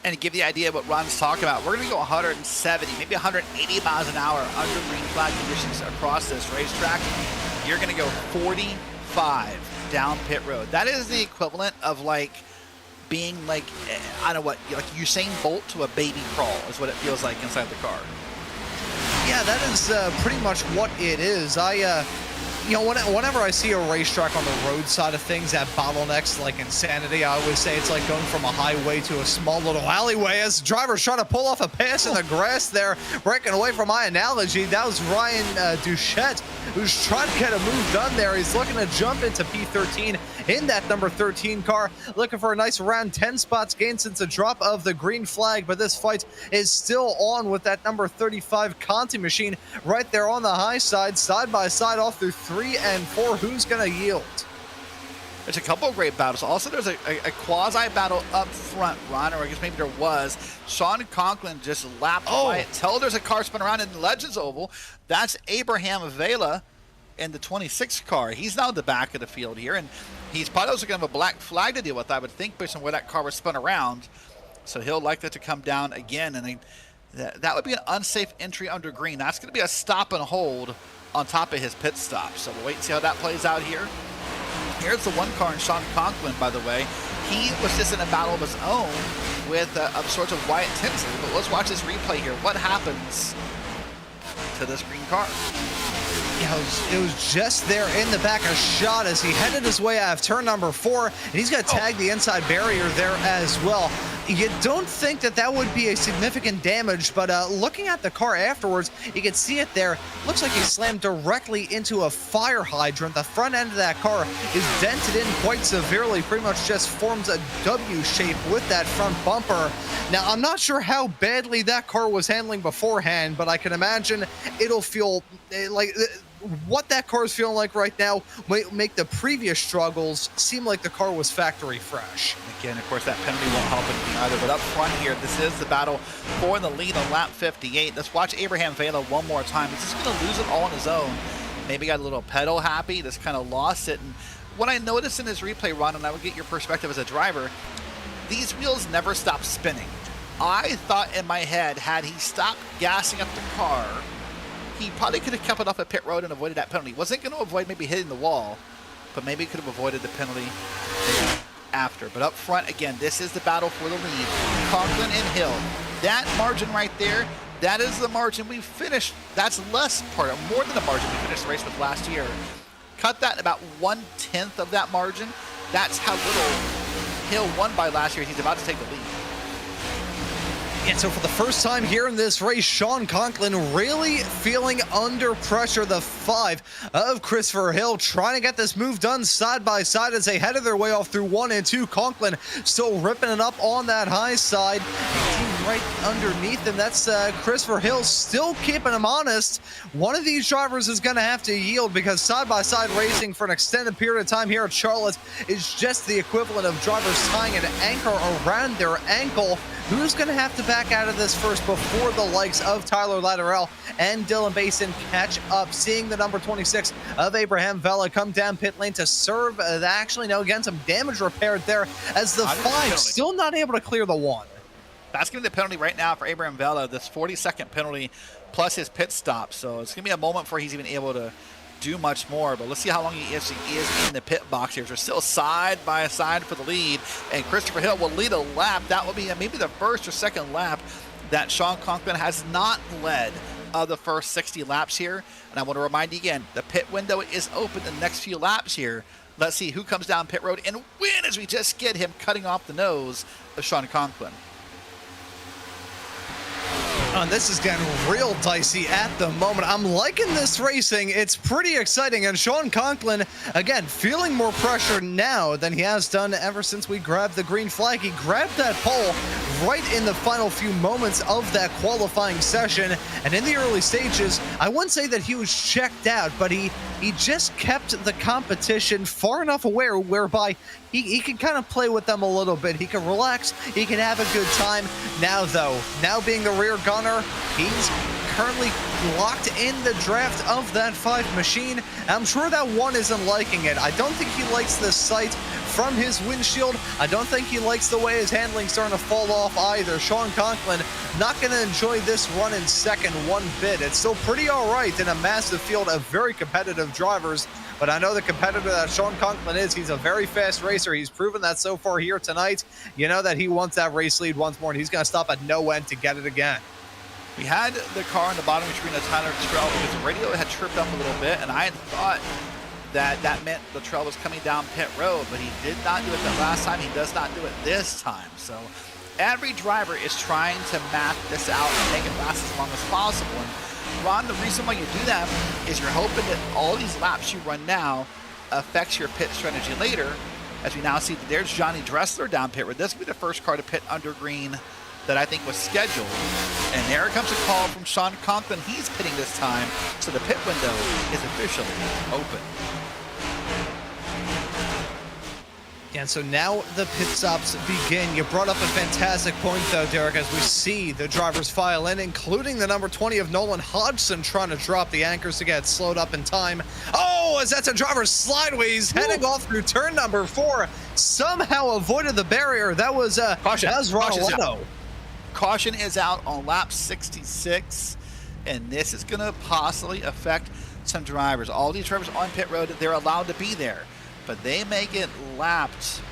And to give the idea of what Ron's talking about, we're going to go 170, maybe 180 miles an hour under green flag conditions across this racetrack. You're going to go 45 down pit road. That is the equivalent of being I don't know what, like Usain Bolt to a baby crawl is what it feels like inside the car. Yeah, that is pretty much what it is. You know, whenever I see a racetrack on the road side of things that bottlenecks like insanity, I always say it's like going from a highway to a small little alleyway as drivers trying to pull off a pass in the grass there, breaking away from my analogy. That was Ryan Duchette, who's trying to get a move done there. He's looking to jump into P13 in that number 13 car, looking for a nice around 10 spots gain since the drop of the green flag, but this fight is still on with that number 35 Conti machine right there on the high side by side off through 3 and 4. Who's going to yield? There's a couple of great battles. Also, there's a quasi battle up front, Ron, or I guess maybe there was. Sean Conklin just lapped by it till there's a car spin around in the Legends Oval. That's Abraham Vela in the 26 car. He's now at the back of the field here, and he's probably also going to have a black flag to deal with, I would think, based on where that car was spun around. So he'll like that to come down again, and that would be an unsafe entry under green. That's going to be a stop and hold on top of his pit stop. So we'll wait and see how that plays out here. Here's the one car in Sean Conklin, by the way. He was just in a battle of his own with of sorts of Wyatt Tinsley. But let's watch this replay here. What happens to this green car? Yeah, it was just there in the back, a shot as he headed his way out of turn number 4, and he's going to tag the inside barrier there as well. You don't think that would be a significant damage, but looking at the car afterwards, you can see it there. Looks like he slammed directly into a fire hydrant. The front end of that car is dented in quite severely, pretty much just forms a W shape with that front bumper. Now, I'm not sure how badly that car was handling beforehand, but I can imagine it'll feel like what that car is feeling like right now might make the previous struggles seem like the car was factory fresh. Again, of course, that penalty won't help anything either. But up front here, this is the battle for the lead on lap 58. Let's watch Abraham Vela one more time. He's just going to lose it all on his own. Maybe got a little pedal happy, just kind of lost it. And what I noticed in his replay, Ron, and I would get your perspective as a driver, these wheels never stop spinning. I thought in my head, had he stopped gassing up the car, he probably could have kept it off at pit road and avoided that penalty. Wasn't going to avoid maybe hitting the wall, but maybe could have avoided the penalty after. But up front, again, this is the battle for the lead. Conklin and Hill. That margin right there, that is the margin we finished. That's more than the margin we finished the race with last year. Cut that in about 1/10 of that margin. That's how little Hill won by last year. He's about to take the lead. And so for the first time here in this race, Sean Conklin really feeling under pressure. The 5 of Christopher Hill trying to get this move done side by side as they headed their way off through 1 and 2. Conklin still ripping it up on that high side. Right underneath him, that's Christopher Hill still keeping him honest. One of these drivers is going to have to yield because side-by-side racing for an extended period of time here at Charlotte is just the equivalent of drivers tying an anchor around their ankle. Who's going to have to back out of this first before the likes of Tyler Latterell and Dylan Basin catch up? Seeing the number 26 of Abraham Vela come down pit lane to serve. Again, some damage repaired there as the 5 still not able to clear the 1. That's going to be the penalty right now for Abraham Vela, this 40-second penalty plus his pit stop. So it's going to be a moment before he's even able to do much more. But let's see how long he is in the pit box here. They're still side by side for the lead, and Christopher Hill will lead a lap. That will be maybe the first or second lap that Sean Conklin has not led of the first 60 laps here. And I want to remind you again, the pit window is open the next few laps here. Let's see who comes down pit road and win as we just get him cutting off the nose of Sean Conklin. And this is getting real dicey at the moment. I'm liking this racing. It's pretty exciting. And Sean Conklin, again, feeling more pressure now than he has done ever since we grabbed the green flag. He grabbed that pole right in the final few moments of that qualifying session. And in the early stages, I wouldn't say that he was checked out, but he just kept the competition far enough away whereby he can kind of play with them a little bit. He can relax. He can have a good time. Now, though, being the rear gunner, he's currently locked in the draft of that 5 machine. I'm sure that 1 isn't liking it. I don't think he likes the sight from his windshield. I don't think he likes the way his handling's starting to fall off either. Sean Conklin not going to enjoy this run in second one bit. It's still pretty all right in a massive field of very competitive drivers. But I know the competitor that Sean Conklin is, he's a very fast racer. He's proven that so far here tonight. You know that he wants that race lead once more, and he's going to stop at no end to get it again. We had the car on the bottom screen of Tyler Terrell because the radio had tripped up a little bit, and I had thought that meant the trail was coming down pit road, but he did not do it the last time. He does not do it this time. So every driver is trying to map this out and make it last as long as possible. And Ron, the reason why you do that is you're hoping that all these laps you run now affects your pit strategy later. As we now see that there's Johnny Dressler down pit road. This will be the first car to pit under green that I think was scheduled. And there comes a call from Sean Compton. He's pitting this time, so the pit window is officially open. And so now the pit stops begin. You brought up a fantastic point, though, Derek, as we see the drivers file in, including the number 20 of Nolan Hodgson trying to drop the anchors to get slowed up in time. Oh, as that's a driver slideways heading off through turn number 4. Somehow avoided the barrier. That was Caution. Ronaldo. Caution is out on lap 66, and this is going to possibly affect some drivers. All these drivers on pit road, they're allowed to be there, but they may get lapped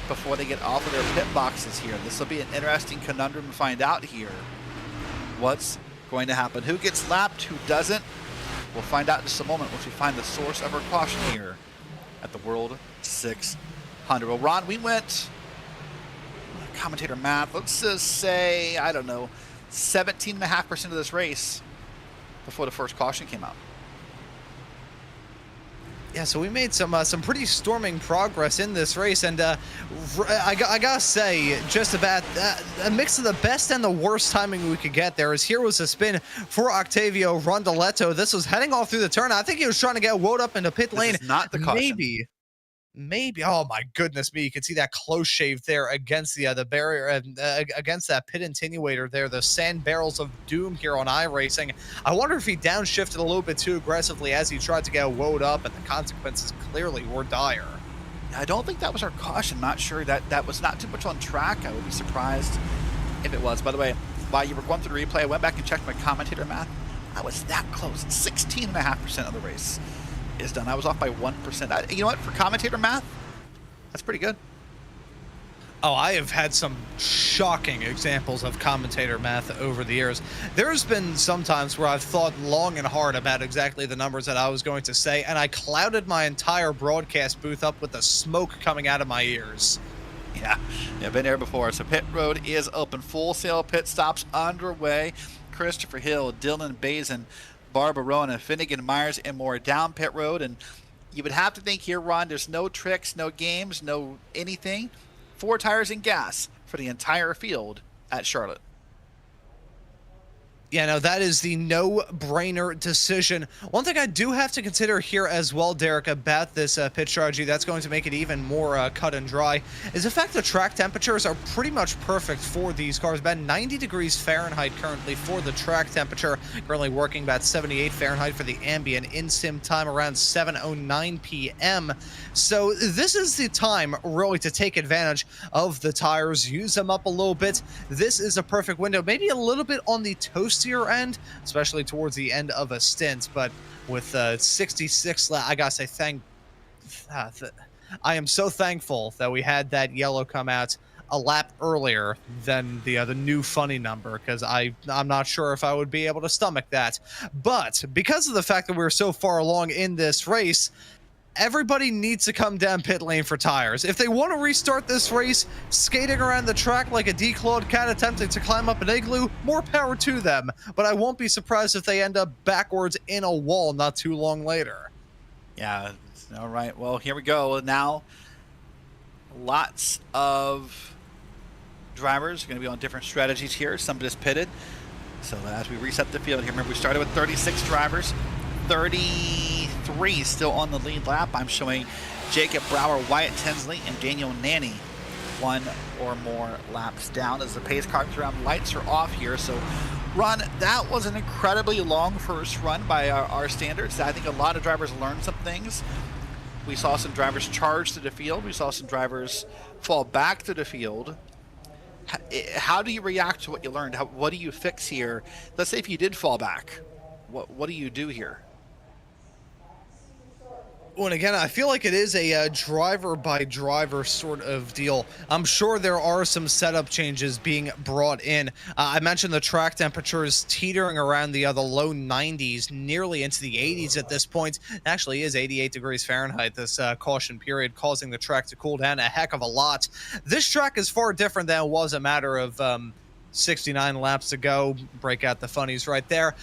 before they get off of their pit boxes here. This will be an interesting conundrum to find out here. What's going to happen? Who gets lapped? Who doesn't? We'll find out in just a moment once we find the source of her caution here at the World 600. Well, Ron, we went commentator math. Let's just say, I don't know, 17.5% of this race before the first caution came out. Yeah, so we made some pretty storming progress in this race, and I gotta say, just about a mix of the best and the worst timing we could get there. As here was a spin for Octavio Rondaletto. This was heading off through the turn. I think he was trying to get woed up into pit lane. This is not the caution. Maybe. Oh my goodness me! You can see that close shave there against the barrier, against that pit attenuator there. The sand barrels of doom here on iRacing. I wonder if he downshifted a little bit too aggressively as he tried to get woed up, and the consequences clearly were dire. I don't think that was our caution. Not sure that was not too much on track. I would be surprised if it was. By the way, while you were going through the replay, I went back and checked my commentator math. I was that close. 16.5% of the race is done. I was off by 1%. You know what? For commentator math, that's pretty good. Oh, I have had some shocking examples of commentator math over the years. There's been some times where I've thought long and hard about exactly the numbers that I was going to say, and I clouded my entire broadcast booth up with the smoke coming out of my ears. Yeah, I've been there before. So pit road is open. Full sail pit stops underway. Christopher Hill, Dylan Bazin, Barbarona, Finnegan, Myers, and more down pit road. And you would have to think here, Ron, there's no tricks, no games, no anything. 4 tires and gas for the entire field at Charlotte. Yeah, no, that is the no-brainer decision. One thing I do have to consider here as well, Derek, about this pit strategy that's going to make it even more cut and dry is the fact that track temperatures are pretty much perfect for these cars. About 90 degrees Fahrenheit currently for the track temperature. Currently working about 78 Fahrenheit for the ambient in-sim time, around 7:09 p.m. So this is the time really to take advantage of the tires, use them up a little bit. This is a perfect window, maybe a little bit on the toastier end, especially towards the end of a stint, but with 66 I gotta say I am so thankful that we had that yellow come out a lap earlier than the new funny number, because I'm not sure if I would be able to stomach that. But because of the fact that we're so far along in this race, everybody needs to come down pit lane for tires. If they want to restart this race, skating around the track like a declawed cat attempting to climb up an igloo, more power to them. But I won't be surprised if they end up backwards in a wall not too long later. Yeah, all right. Well, here we go. Now, lots of drivers are going to be on different strategies here. Some just pitted. So as we reset the field here, remember we started with 36 drivers. 33 still on the lead lap. I'm showing Jacob Brower, Wyatt Tinsley, and Daniel Nanny 1 or more laps down as the pace car comes around. Lights are off here. So, Ron, that was an incredibly long first run by our standards. I think a lot of drivers learned some things. We saw some drivers charge to the field. We saw some drivers fall back to the field. How do you react to what you learned? What do you fix here? Let's say if you did fall back, what do you do here? Well, and again, I feel like it is a driver by driver sort of deal. I'm sure there are some setup changes being brought in. I mentioned the track temperatures teetering around the low 90s, nearly into the 80s at this point. It actually is 88 degrees Fahrenheit, this caution period, causing the track to cool down a heck of a lot. This track is far different than it was a matter of 69 laps ago. Break out the funnies right there.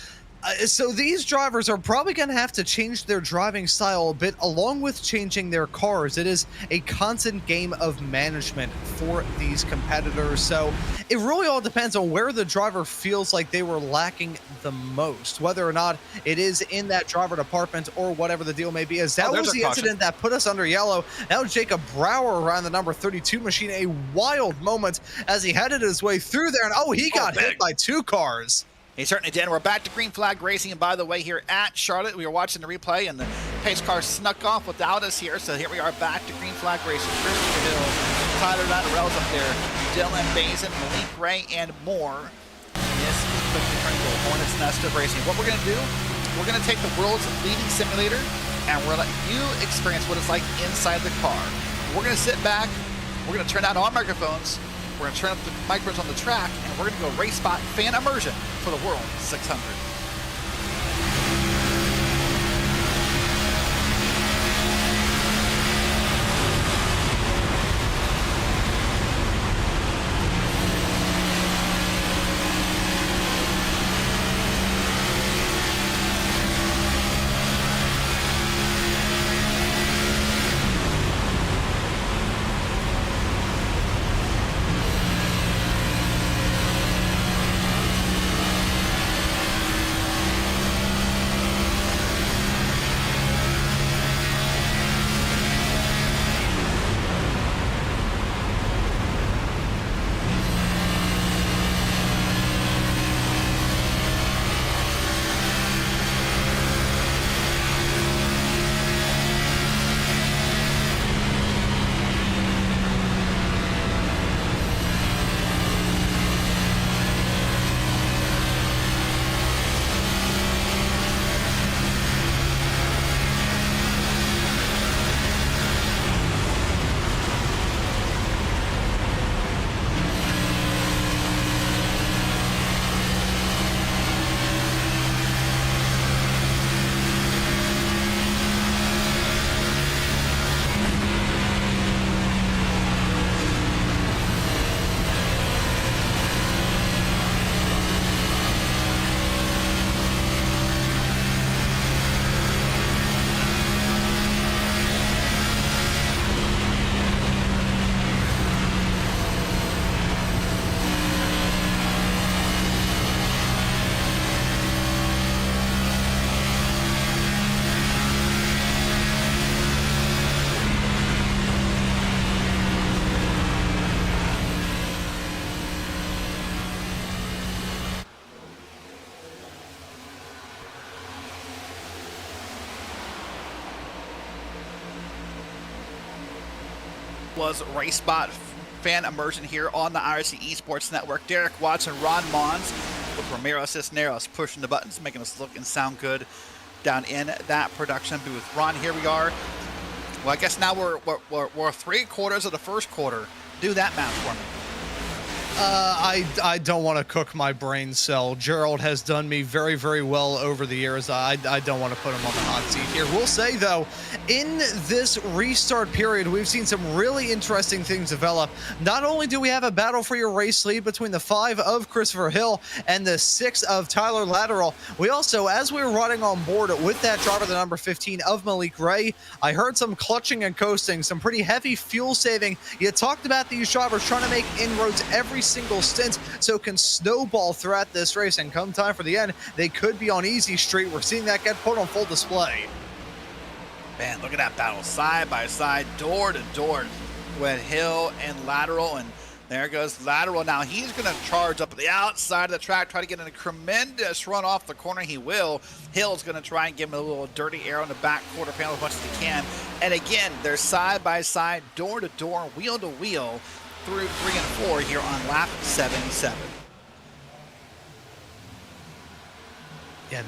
So these drivers are probably going to have to change their driving style a bit, along with changing their cars. It is a constant game of management for these competitors. So it really all depends on where the driver feels like they were lacking the most, whether or not it is in that driver department or whatever the deal may be. As that was the incident that put us under yellow. Now Jacob Brower around the number 32 machine, a wild moment as he headed his way through there. And he got hit by 2 cars. He certainly did. We're back to green flag racing, and by the way, here at Charlotte, we were watching the replay, and the pace car snuck off without us here. So here we are back to green flag racing. Christopher Hill, Tyler Latterell's up there, Dylan Bazin, Malik Ray, and more. This is quickly turning to a hornet's nest of racing. What we're going to do, we're going to take the world's leading simulator, and we're going to let you experience what it's like inside the car. We're going to sit back. We're going to turn out our microphones. We're going to turn up the microphones on the track, and we're going to go Racespot fan immersion for the World 600. Was Racespot fan immersion here on the iRacing Esports Network. Derek Watson, Ron Mons with Ramiro Cisneros pushing the buttons, making us look and sound good down in that production booth. Ron, here we are. Well, I guess now we're 3/4 of the first quarter. Do that math for me. I don't want to cook my brain cell. Gerald has done me very, very well over the years. I don't want to put him on the hot seat here. We'll say, though, in this restart period, we've seen some really interesting things develop. Not only do we have a battle for your race lead between the 5 of Christopher Hill and the 6 of Tyler Latterell, we also, as we were running on board with that driver, the number 15 of Malik Ray, I heard some clutching and coasting, some pretty heavy fuel saving. You talked about these drivers trying to make inroads every single stint, so can snowball throughout this race, and come time for the end, they could be on easy street. We're seeing that get put on full display. Man, look at that battle, side by side, door to door with Hill and Latterell, and there goes Latterell. Now he's going to charge up the outside of the track, try to get in a tremendous run off the corner. He will. Hill's going to try and give him a little dirty arrow in the back quarter panel as much as he can. And again, they're side by side, door to door, wheel to wheel, through 3 and 4 here on lap 77. Yeah,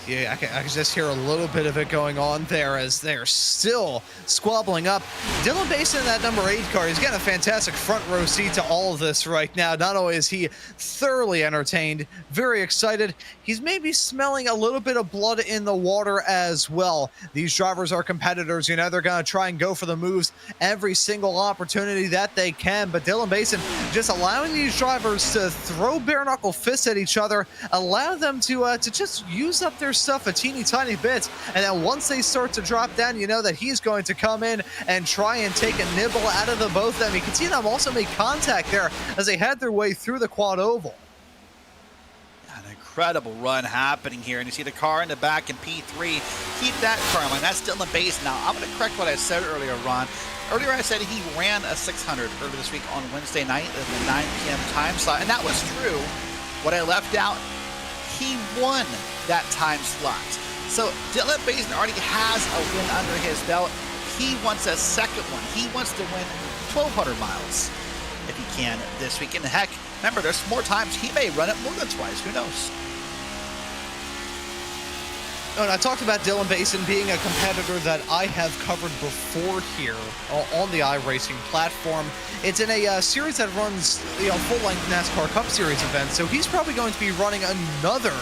Yeah, I can just hear a little bit of it going on there as they're still squabbling up. Dylan Basin in that number 8 car, he's getting a fantastic front row seat to all of this right now. Not only is he thoroughly entertained, very excited, he's maybe smelling a little bit of blood in the water as well. These drivers are competitors, you know, they're going to try and go for the moves every single opportunity that they can, but Dylan Basin just allowing these drivers to throw bare knuckle fists at each other, allow them to just use up their stuff a teeny tiny bit, and then once they start to drop down, you know that he's going to come in and try and take a nibble out of the both of them. You can see them also make contact there as they head their way through the quad oval. An incredible run happening here, and you see the car in the back in P3. Keep that car in mind. That's Dylan Basin. Now, I'm going to correct what I said earlier, Ron. Earlier I said he ran a 600 earlier this week on Wednesday night in the 9 p.m. time slot, and that was true. What I left out, he won that time slot. So Dylan Basin already has a win under his belt. He wants a second one. He wants to win 1,200 miles if he can this week. And heck, remember, there's more times he may run it more than twice. Who knows? And I talked about Dylan Basin being a competitor that I have covered before here on the iRacing platform. It's in a series that runs, you know, full-length NASCAR Cup Series events, so he's probably going to be running another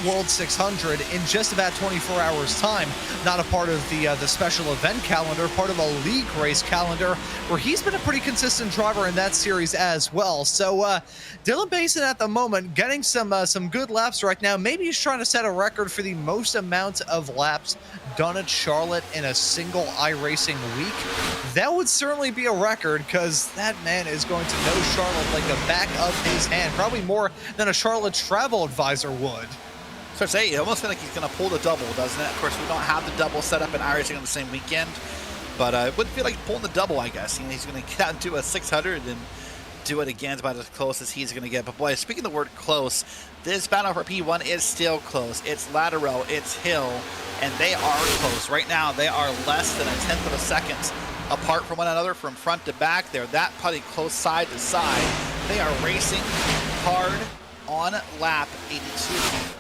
World 600 in just about 24 hours time. Not a part of the special event calendar, part of a league race calendar where he's been a pretty consistent driver in that series as well. So Dylan Basin at the moment getting some good laps right now. Maybe he's trying to set a record for the most amount of laps done at Charlotte in a single iRacing week. That would certainly be a record, because that man is going to know Charlotte like the back of his hand, probably more than a Charlotte travel advisor would. So I'd say it almost feels like he's going to pull the double, doesn't it? Of course, we don't have the double set up in iRacing on the same weekend, but it wouldn't feel like pulling the double, I guess. You know, he's going to get out and do a 600 and do it again. It's about as close as he's going to get. But boy, speaking of the word close, this battle for P1 is still close. It's lateral, it's hill, and they are close. Right now, they are less than a tenth of a second apart from one another from front to back. They're that putty close side to side. They are racing hard on lap 82.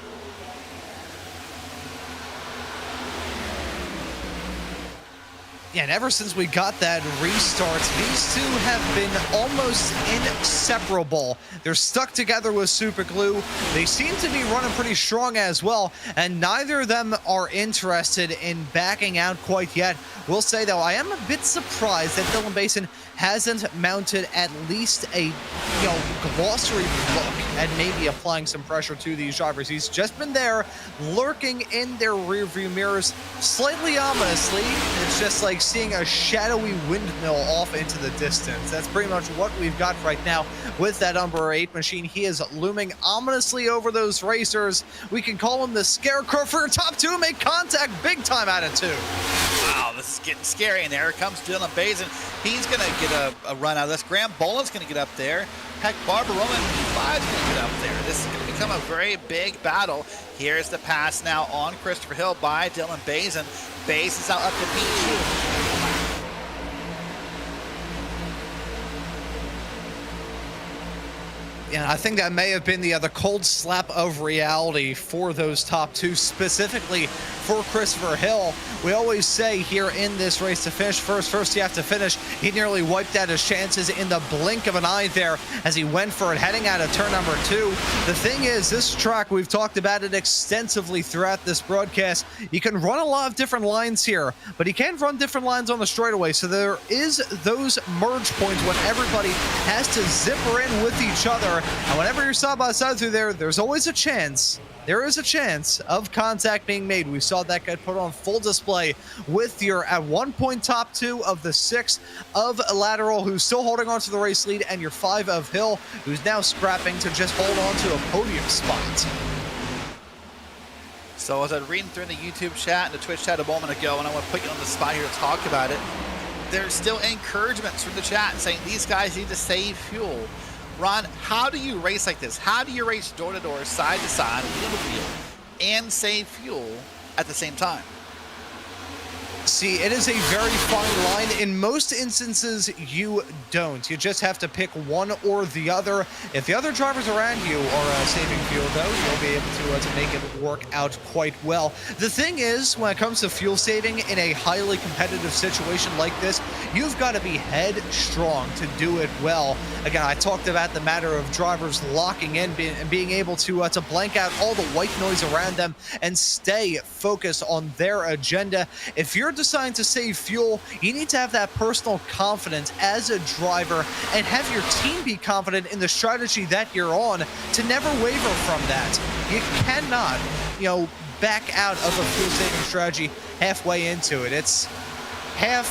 Yeah, and ever since we got that restart, these two have been almost inseparable. They're stuck together with super glue. They seem to be running pretty strong as well, and neither of them are interested in backing out quite yet. We'll say, though, I am a bit surprised that Dylan Basin hasn't mounted at least a, glossary look at maybe applying some pressure to these drivers. He's just been there, lurking in their rearview mirrors, slightly ominously. It's just like seeing a shadowy windmill off into the distance. That's pretty much what we've got right now with that number 8 machine. He is looming ominously over those racers. We can call him the Scarecrow for top 2. Make contact, big time attitude. Wow, this is getting scary, and there comes Dylan Basin. He's going to get a run out of this. Graham Boland's going to get up there. Heck, Barbara Roman P5's going to get up there. This is going to become a very big battle. Here's the pass now on Christopher Hill by Dylan Basin. Basin's out up to P2. Yeah, I think that may have been the cold slap of reality for those top 2, specifically for Christopher Hill. We always say here in this race to finish first you have to finish. He nearly wiped out his chances in the blink of an eye there as he went for it heading out of turn number 2. The thing is, this track, we've talked about it extensively throughout this broadcast. You can run a lot of different lines here, but you can't run different lines on the straightaway. So there is those merge points when everybody has to zipper in with each other. And whenever you're side by side through there, there's always a chance. There is a chance of contact being made. We saw that get put on full display with your, at one point, top 2 of the 6 of Lateral, who's still holding on to the race lead, and your 5 of Hill, who's now scrapping to just hold on to a podium spot. So as I was reading through the YouTube chat and the Twitch chat a moment ago, and I want to put you on the spot here to talk about it, there's still encouragements from the chat saying these guys need to save fuel. Ron, how do you race like this? How do you race door-to-door, side-to-side, wheel-to-wheel, and save fuel at the same time? See, it is a very fine line. In most instances, you don't. You just have to pick one or the other. If the other drivers around you are saving fuel, though, you'll be able to make it work out quite well. The thing is, when it comes to fuel saving in a highly competitive situation like this, you've got to be headstrong to do it well. Again, I talked about the matter of drivers locking in and being able to blank out all the white noise around them and stay focused on their agenda. If you're deciding to save fuel, you need to have that personal confidence as a driver and have your team be confident in the strategy that you're on to never waver from that. You cannot, back out of a fuel saving strategy halfway into it. It's half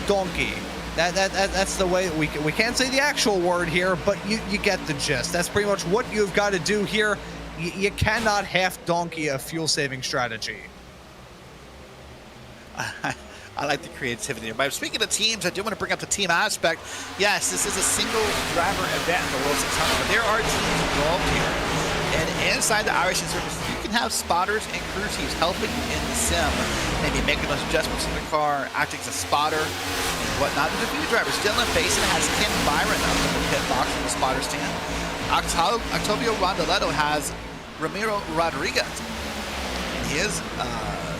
donkey. That's the way we can't say the actual word here, but you get the gist. That's pretty much what you've got to do here. You cannot half donkey a fuel saving strategy. I like the creativity there. But speaking of teams, I do want to bring up the team aspect. Yes, this is a single driver event in the World 600, but there are teams involved here. And inside the iRacing service, you can have spotters and crew teams helping you in the sim, maybe making those adjustments in the car, acting as a spotter and whatnot. There's a few drivers. Dylan Basin has Ken Byron up in the pit box in the spotter stand. Octavio Rondaletto has Ramiro Rodriguez in his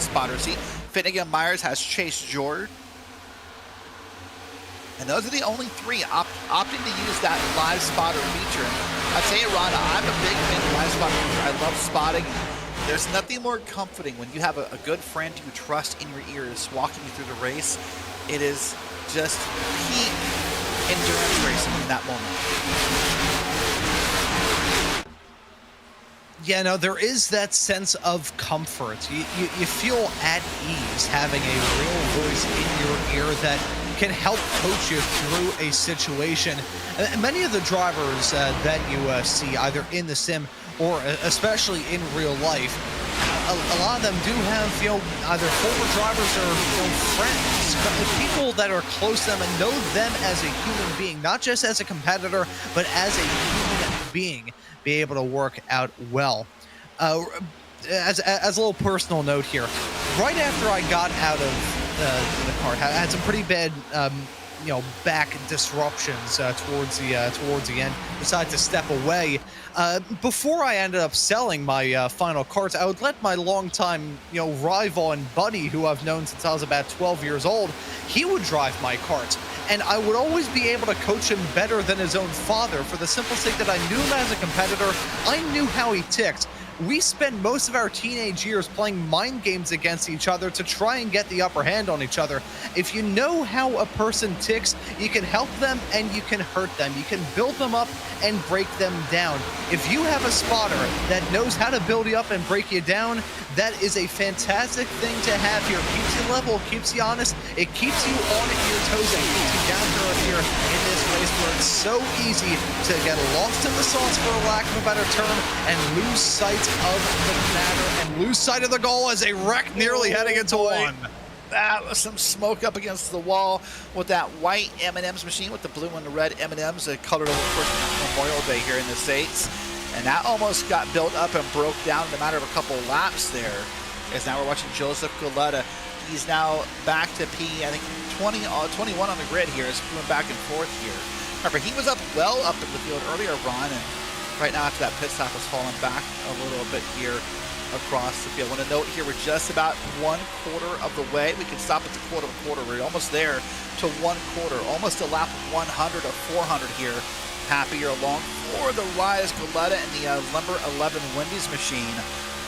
spotter seat. Finnegan Myers has Chase Jordan. And those are the only three opting to use that live spotter feature. And I'll tell you, Rhonda, I'm a big fan of live spotter feature. I love spotting. There's nothing more comforting when you have a good friend you trust in your ears walking you through the race. It is just peak endurance racing in that moment. Yeah, no, there is that sense of comfort. You feel at ease having a real voice in your ear that can help coach you through a situation. Many of the drivers that you see either in the sim or especially in real life, a lot of them do have, either former drivers or friends, people that are close to them and know them as a human being, not just as a competitor, but as a human being, be able to work out well. As a little personal note here, right after I got out of the car, I had some pretty bad back disruptions towards the end. Decided to step away. Before I ended up selling my final carts, I would let my longtime rival and buddy, who I've known since I was about 12 years old, he would drive my carts. And I would always be able to coach him better than his own father for the simple sake that I knew him as a competitor. I knew how he ticked. We spend most of our teenage years playing mind games against each other to try and get the upper hand on each other. If you know how a person ticks, you can help them and you can hurt them. You can build them up and break them down. If you have a spotter that knows how to build you up and break you down, that is a fantastic thing to have here. It keeps you level, keeps you honest, it keeps you on your toes and keeps you down to earth here in this race where it's so easy to get lost in the sauce, for a lack of a better term, and lose sight of the matter and lose sight of the goal as a wreck nearly heading into one. That was some smoke up against the wall with that white M&M's machine with the blue and the red M&M's colored over, of course, Memorial Day here in the States. And that almost got built up and broke down in a matter of a couple laps there. As now we're watching Joseph Goleta. He's now back to I think 21 on the grid here. Is going back and forth here. Remember, he was well up in the field earlier, Ron, and right now after that pit stop was falling back a little bit here across the field. I want to note here we're just about 1/4 of the way. We can stop at the quarter. We're almost there to 1/4, almost a lap 100 or 400 here. Happier along for the rise. Goleta and the number 11 Wendy's machine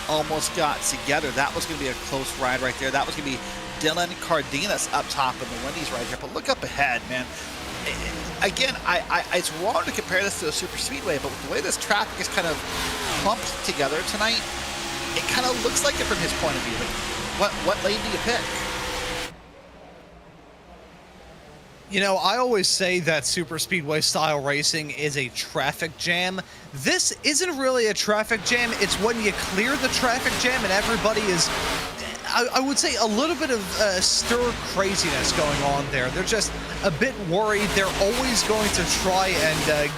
almost got together. That was going to be a close ride right there. That was going to be Dylan Cardenas up top in the Wendy's right here. But look up ahead, man. Again, it's wrong to compare this to a super speedway, but with the way this traffic is kind of clumped together tonight, it kind of looks like it from his point of view. Like, what lane do you pick? I always say that super speedway style racing is a traffic jam. This isn't really a traffic jam. It's when you clear the traffic jam and everybody is, I would say, a little bit of stir craziness going on there. They're just a bit worried. They're always going to try and,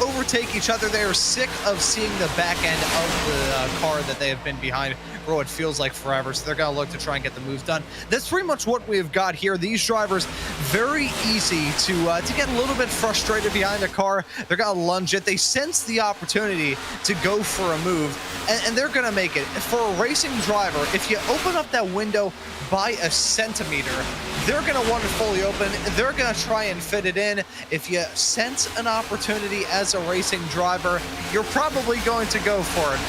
overtake each other. They are sick of seeing the back end of the car that they have been behind for what feels like forever. So they're going to look to try and get the move done. That's pretty much what we've got here. These drivers, very easy to get a little bit frustrated behind a car. They're going to lunge it. They sense the opportunity to go for a move, and they're going to make it. For a racing driver, if you open up that window by a centimeter, they're going to want it fully open. They're going to try and fit it in. If you sense an opportunity as a racing driver, you're probably going to go for it.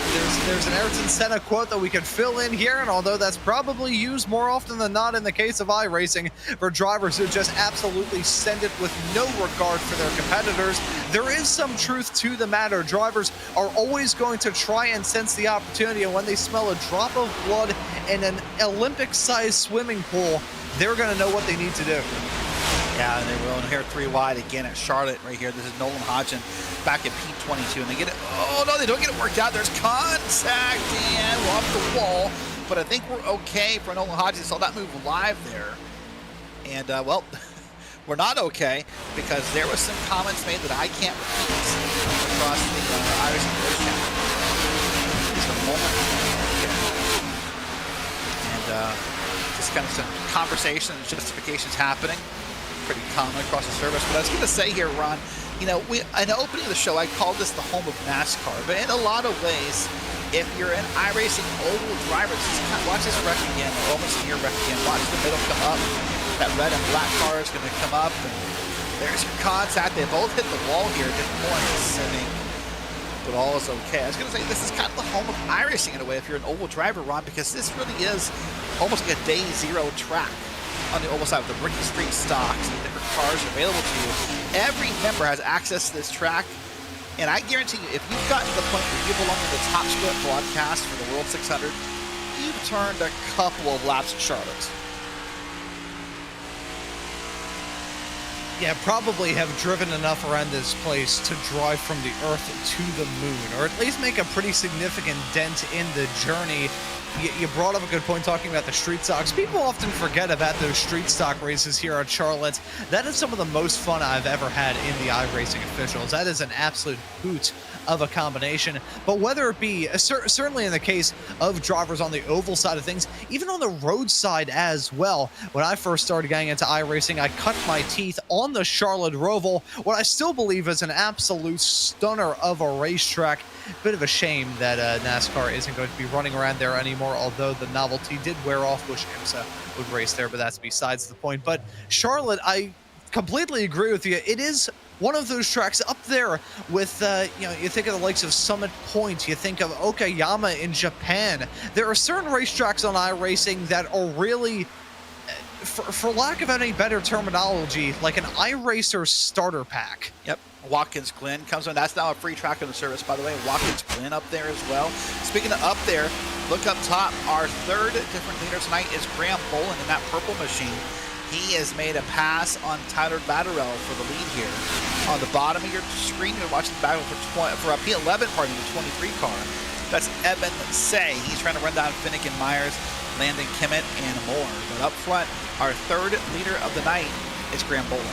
There's an Ayrton Senna quote that we could fill in here, and although that's probably used more often than not in the case of iRacing, for drivers who just absolutely send it with no regard for their competitors, there is some truth to the matter. Drivers are always going to try and sense the opportunity, and when they smell a drop of blood in an Olympic-sized swimming pool, they're going to know what they need to do. Yeah, and they're rolling here 3 wide again at Charlotte right here. This is Nolan Hodgson back at P22, and they get it. Oh, no, they don't get it worked out. There's contact, and we're off the wall. But I think we're okay for Nolan Hodgson. Saw that move live there. And, well, we're not okay because there was some comments made that I can't repeat across the iRacing Busch channel. Just a moment. And just kind of some conversation and justifications happening. Pretty common across the service. But I was going to say here, Ron, in the opening of the show, I called this the home of NASCAR. But in a lot of ways, if you're an iRacing oval driver, just kind of watch this wreck again, almost near wreck again. Watch the middle come up. That red and black car is going to come up. And there's your contact. They both hit the wall here. Didn't more sitting. But all is okay. I was going to say, this is kind of the home of iRacing in a way if you're an oval driver, Ron, because this really is almost like a day zero track on the oval side with the Ricky Street stocks and different cars available to you. Every member has access to this track, and I guarantee you, if you've gotten to the point where you belong in the Top Split broadcast for the World 600, you've turned a couple of laps at Charlotte. Yeah, probably have driven enough around this place to drive from the Earth to the moon, or at least make a pretty significant dent in the journey. You brought up a good point talking about the street stocks. People often forget about those street stock races here at Charlotte. That is some of the most fun I've ever had in the iRacing officials. That is an absolute hoot of a combination. But whether it be, certainly in the case of drivers on the oval side of things, even on the road side as well, when I first started getting into iRacing, I cut my teeth on the Charlotte Roval, what I still believe is an absolute stunner of a racetrack. Bit of a shame that NASCAR isn't going to be running around there anymore, although the novelty did wear off. Busch IMSA would race there, but that's besides the point. But Charlotte, I completely agree with you. It is one of those tracks up there with, you think of the likes of Summit Point, you think of Okayama in Japan. There are certain racetracks on iRacing that are really, for lack of any better terminology, like an iRacer starter pack. Yep. Watkins Glen comes on. That's now a free track on the service, by the way. Watkins Glen up there as well. Speaking of up there, look up top. Our third different leader tonight is Graham Boland in that purple machine. He has made a pass on Tyler Latterell for the lead here. On the bottom of your screen, you're watching the battle for a P11 party, the 23 car. That's Evan Say. He's trying to run down Finnegan Myers, Landon Kimmett, and more. But up front, our third leader of the night is Graham Boland.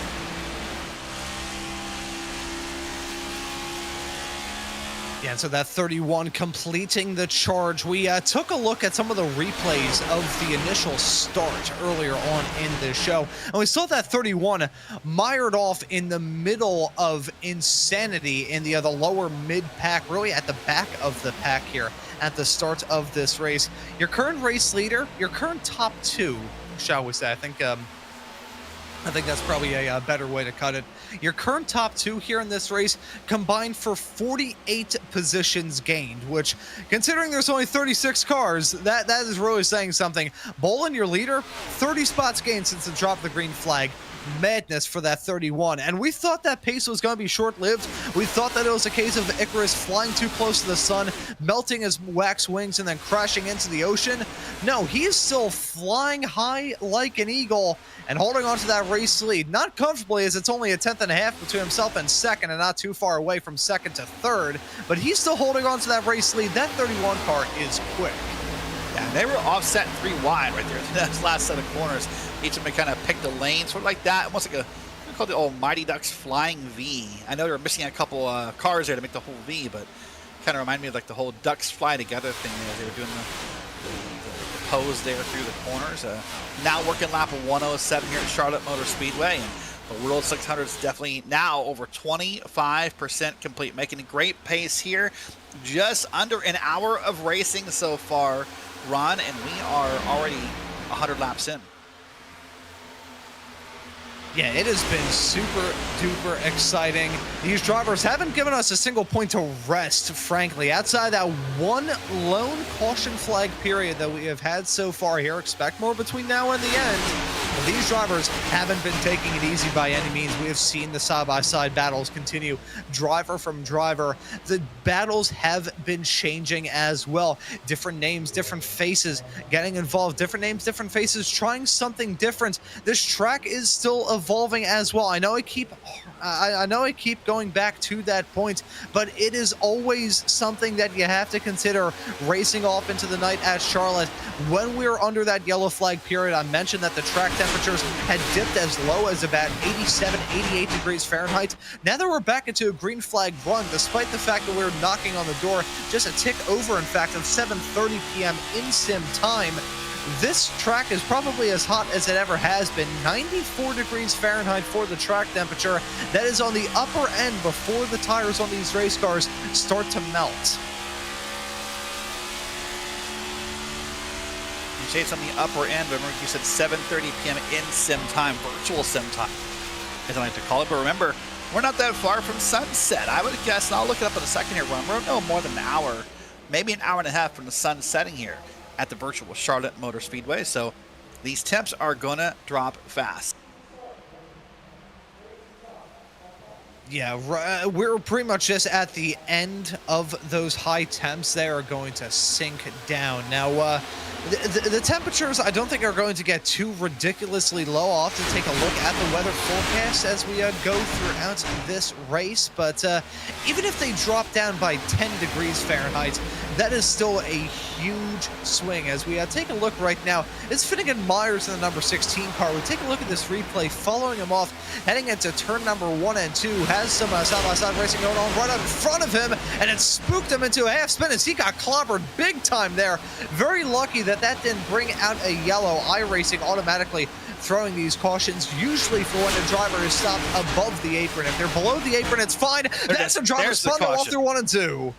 Yeah, and so that 31 completing the charge. We took a look at some of the replays of the initial start earlier on in the show, and we saw that 31 mired off in the middle of insanity in the lower mid-pack, really at the back of the pack here at the start of this race. Your current race leader, your current top two, shall we say, I think that's probably a better way to cut it. Your current top two here in this race combined for 48 positions gained, which, considering there's only 36 cars, that is really saying something. Boland, your leader, 30 spots gained since the drop of the green flag. Madness for that 31, and we thought that pace was going to be short-lived. We thought that it was a case of Icarus flying too close to the sun, melting his wax wings, and then crashing into the ocean. No, he is still flying high like an eagle and holding on to that race lead. Not comfortably, as it's only a 10th and a half between himself and second, and not too far away from second to third, but he's still holding on to that race lead. That 31 car is quick. Yeah, they were offset 3 wide right there. That last set of corners. Each of them kind of picked a lane, sort of like that. Almost like we call it the old Mighty Ducks flying V. I know they were missing a couple cars there to make the whole V, but kind of reminded me of like the whole Ducks fly together thing there. They were doing the pose there through the corners. Now working lap of 107 here at Charlotte Motor Speedway. And the World 600 is definitely now over 25% complete, making a great pace here. Just under an hour of racing so far, Ron, and we are already 100 laps in. Yeah, it has been super duper exciting. These drivers haven't given us a single point to rest, frankly. Outside that one lone caution flag period that we have had so far here, expect more between now and the end. But these drivers haven't been taking it easy by any means. We have seen the side-by-side battles continue, driver from driver. The battles have been changing as well. Different names, different faces getting involved. Different names, different faces, trying something different. This track is still evolving as well. I know I keep going back to that point, but it is always something that you have to consider racing off into the night at Charlotte. When we're under that yellow flag period, I mentioned that the track temperatures had dipped as low as about 87, 88 degrees Fahrenheit. Now that we're back into a green flag run, despite the fact that we're knocking on the door just a tick over, in fact, of 7:30 p.m. in sim time, this track is probably as hot as it ever has been. 94 degrees Fahrenheit for the track temperature. That is on the upper end before the tires on these race cars start to melt. You say it's on the upper end, but remember you said 7:30 p.m. in sim time, virtual sim time, as I like to call it. But remember, we're not that far from sunset. I would guess, and I'll look it up in a second here, Ron. We're no more than an hour, maybe an hour and a half from the sun setting here at the virtual Charlotte Motor Speedway. So these temps are gonna drop fast. Yeah, we're pretty much just at the end of those high temps. They are going to sink down. Now, the temperatures, I don't think, are going to get too ridiculously low. I'll have to take a look at the weather forecast as we go throughout this race. But even if they drop down by 10 degrees Fahrenheit, that is still a huge swing. As we take a look right now, it's Finnegan Myers in the number 16 car. We take a look at this replay, following him off, heading into turn number 1 and 2. Has some side-by-side racing going on right up in front of him, and it spooked him into a half spin as he got clobbered big time there. Very lucky that didn't bring out a yellow. iRacing automatically throwing these cautions, usually for when the driver is stopped above the apron. If they're below the apron, it's fine. That's a driver spun off through 1 and 2.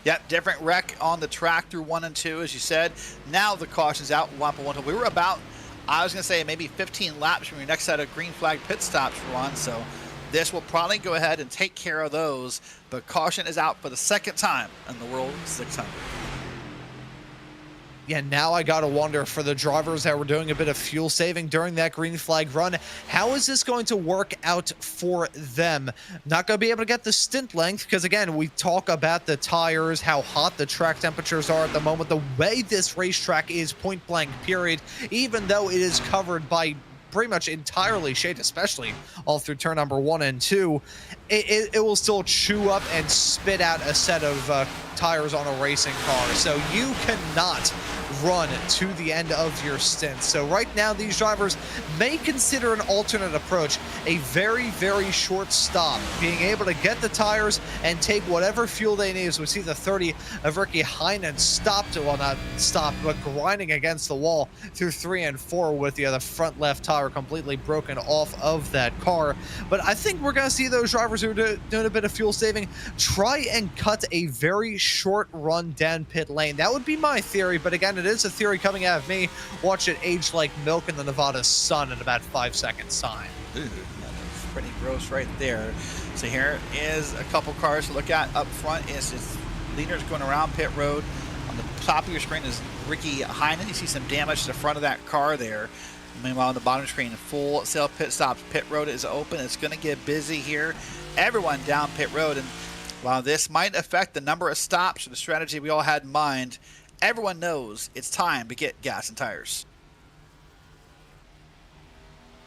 Yep, different wreck on the track through 1 and 2, as you said. Now the caution's out, lap of 1. We were about, I was going to say, maybe 15 laps from your next set of green flag pit stops, Ron. So this will probably go ahead and take care of those. But caution is out for the second time in the World 600. Yeah, now I gotta wonder, for the drivers that were doing a bit of fuel saving during that green flag run, how is this going to work out for them? Not gonna be able to get the stint length, because again, we talk about the tires, how hot the track temperatures are at the moment, the way this racetrack is point blank period, even though it is covered by pretty much entirely shade, especially all through turn number 1 and 2, it will still chew up and spit out a set of tires on a racing car. So you cannot run to the end of your stint. So right now, these drivers may consider an alternate approach, a very, very short stop, being able to get the tires and take whatever fuel they need. As we see the 30 of Ricky Heinen stopped, well, not stopped, but grinding against the wall through 3 and 4 with the front left tire completely broken off of that car. But I think we're going to see those drivers who are doing a bit of fuel saving try and cut a very short run down pit lane. That would be my theory, but again, it is a theory coming out of me. Watch it age like milk in the Nevada sun in about 5 seconds time. Ooh, that's pretty gross right there. So here is a couple cars to look at. Up front is leaders going around pit road. On the top of your screen is Ricky Heinen. You see some damage to the front of that car there. Meanwhile, on the bottom screen, full sail pit stops. Pit road is open. It's going to get busy here. Everyone down pit road. And while this might affect the number of stops or the strategy we all had in mind, everyone knows it's time to get gas and tires.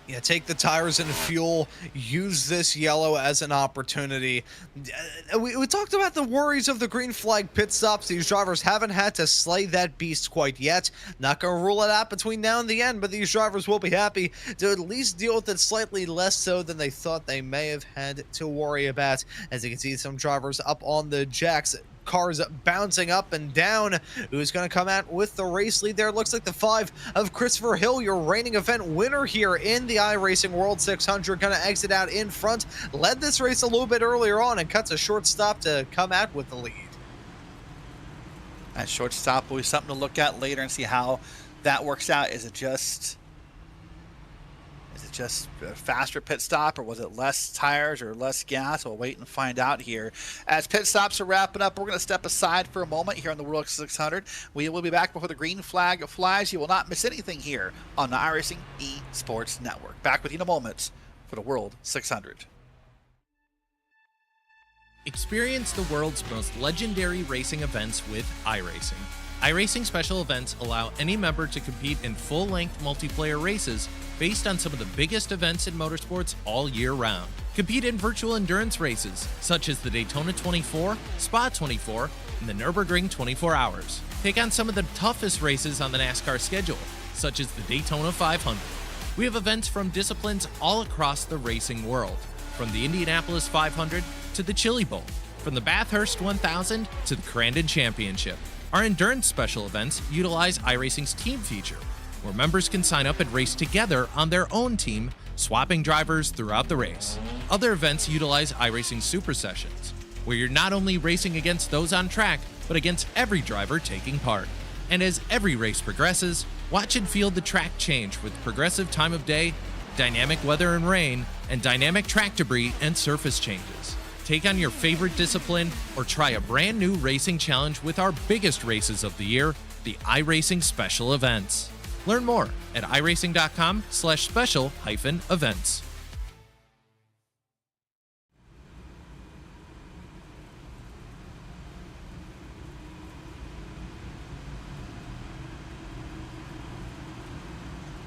Yeah, take the tires and fuel, use this yellow as an opportunity. We talked about the worries of the green flag pit stops. These drivers haven't had to slay that beast quite yet. Not going to rule it out between now and the end, but these drivers will be happy to at least deal with it slightly less so than they thought they may have had to worry about. As you can see, some drivers up on the jacks, cars bouncing up and down. Who's going to come out with the race lead there? Looks like the 5 of Christopher Hill, your reigning event winner here in the iRacing World 600, going to exit out in front. Led this race a little bit earlier on and cuts a short stop to come out with the lead. That short stop will be something to look at later and see how that works out. Is it just a faster pit stop, or was it less tires or less gas? We'll wait and find out here. As pit stops are wrapping up, we're going to step aside for a moment here on the World 600. We will be back before the green flag flies. You will not miss anything here on the iRacing Esports Network. Back with you in a moment for the World 600. Experience the world's most legendary racing events with iRacing. iRacing special events allow any member to compete in full-length multiplayer races based on some of the biggest events in motorsports all year round. Compete in virtual endurance races, such as the Daytona 24, Spa 24, and the Nürburgring 24 Hours. Take on some of the toughest races on the NASCAR schedule, such as the Daytona 500. We have events from disciplines all across the racing world, from the Indianapolis 500 to the Chili Bowl, from the Bathurst 1000 to the Crandon Championship. Our endurance special events utilize iRacing's team feature, where members can sign up and race together on their own team, swapping drivers throughout the race. Other events utilize iRacing Super Sessions, where you're not only racing against those on track, but against every driver taking part. And as every race progresses, watch and feel the track change with progressive time of day, dynamic weather and rain, and dynamic track debris and surface changes. Take on your favorite discipline or try a brand new racing challenge with our biggest races of the year, the iRacing Special Events. Learn more at iracing.com/special-events.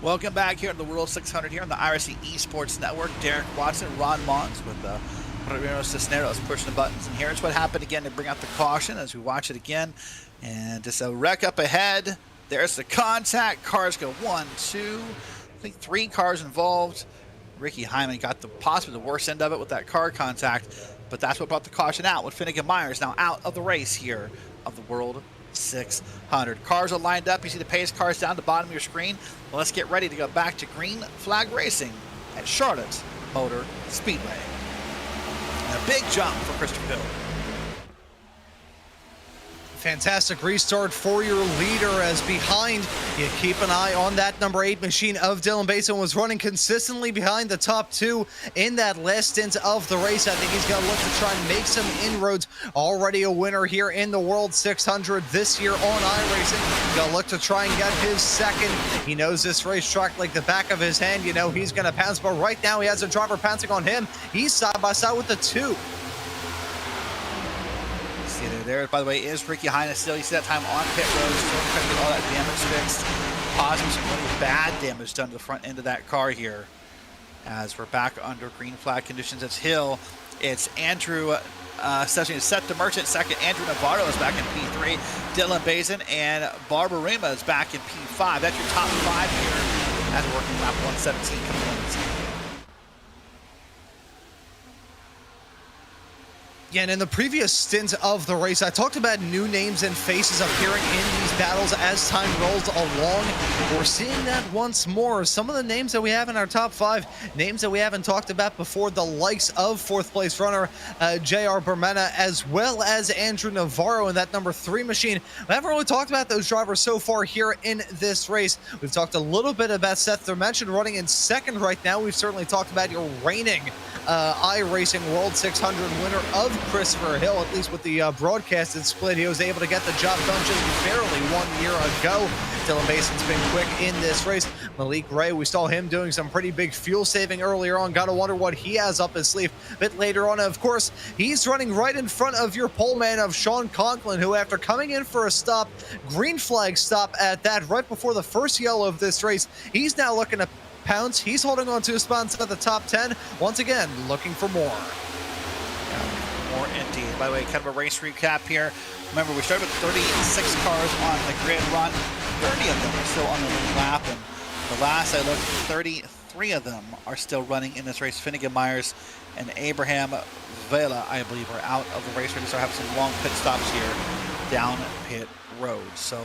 Welcome back here on the World 600 here on the iRacing Esports Network. Derek Watson, Ron Mons with Ramiro Cisneros pushing the buttons. And here's what happened again to bring out the caution as we watch it again. And just a wreck up ahead. There's the contact. Cars go 1, 2, I think 3 cars involved. Ricky Hyman got possibly the worst end of it with that car contact, but that's what brought the caution out, with Finnegan Myers now out of the race here of the World 600. Cars are lined up. You see the pace cars down the bottom of your screen. Well, let's get ready to go back to green flag racing at Charlotte Motor Speedway. And a big jump for Christopher Hill. Fantastic restart for your leader, as behind you keep an eye on that number 8 machine of Dylan Basin. Was running consistently behind the top 2 in that last stint of the race. I think he's going to look to try and make some inroads. Already a winner here in the World 600 this year on iRacing. Going to look to try and get his second. He knows this racetrack like the back of his hand. You know he's going to pounce, but right now he has a driver pouncing on him. He's side by side with the 2. There, by the way, is Ricky Hines still. You see that time on pit road, still trying to get all that damage fixed. Possibly some really bad damage done to the front end of that car here. As we're back under green flag conditions, it's Hill. It's Andrew, Seth the Merchant second. Andrew Navarro is back in P3. Dylan Bazin and Barbarima is back in P5. That's your top 5 here as we're working lap 117 components. Yeah, and in the previous stint of the race, I talked about new names and faces appearing in these battles as time rolls along. We're seeing that once more. Some of the names that we have in our top 5, names that we haven't talked about before, the likes of 4th place runner J.R. Bermena, as well as Andrew Navarro in that number 3 machine. We haven't really talked about those drivers so far here in this race. We've talked a little bit about Seth Dimension running in 2nd right now. We've certainly talked about your reigning iRacing World 600 winner of Christopher Hill, at least with the broadcasted split. He was able to get the job done just barely 1 year ago. Dylan Basin's been quick in this race. Malik Ray, we saw him doing some pretty big fuel saving earlier on. Gotta wonder what he has up his sleeve a bit later on. Of course, he's running right in front of your pole man of Sean Conklin, who after coming in for a stop, green flag stop at that, right before the first yellow of this race, he's now looking to pounds. He's holding on to his spot inside the top 10. Once again, looking for more. More indeed. By the way, kind of a race recap here. Remember, we started with 36 cars on the grid run. 30 of them are still on the lead lap, and the last I looked, 33 of them are still running in this race. Finnegan Myers and Abraham Vela, I believe, are out of the race. We're going to start having some long pit stops here down pit road. So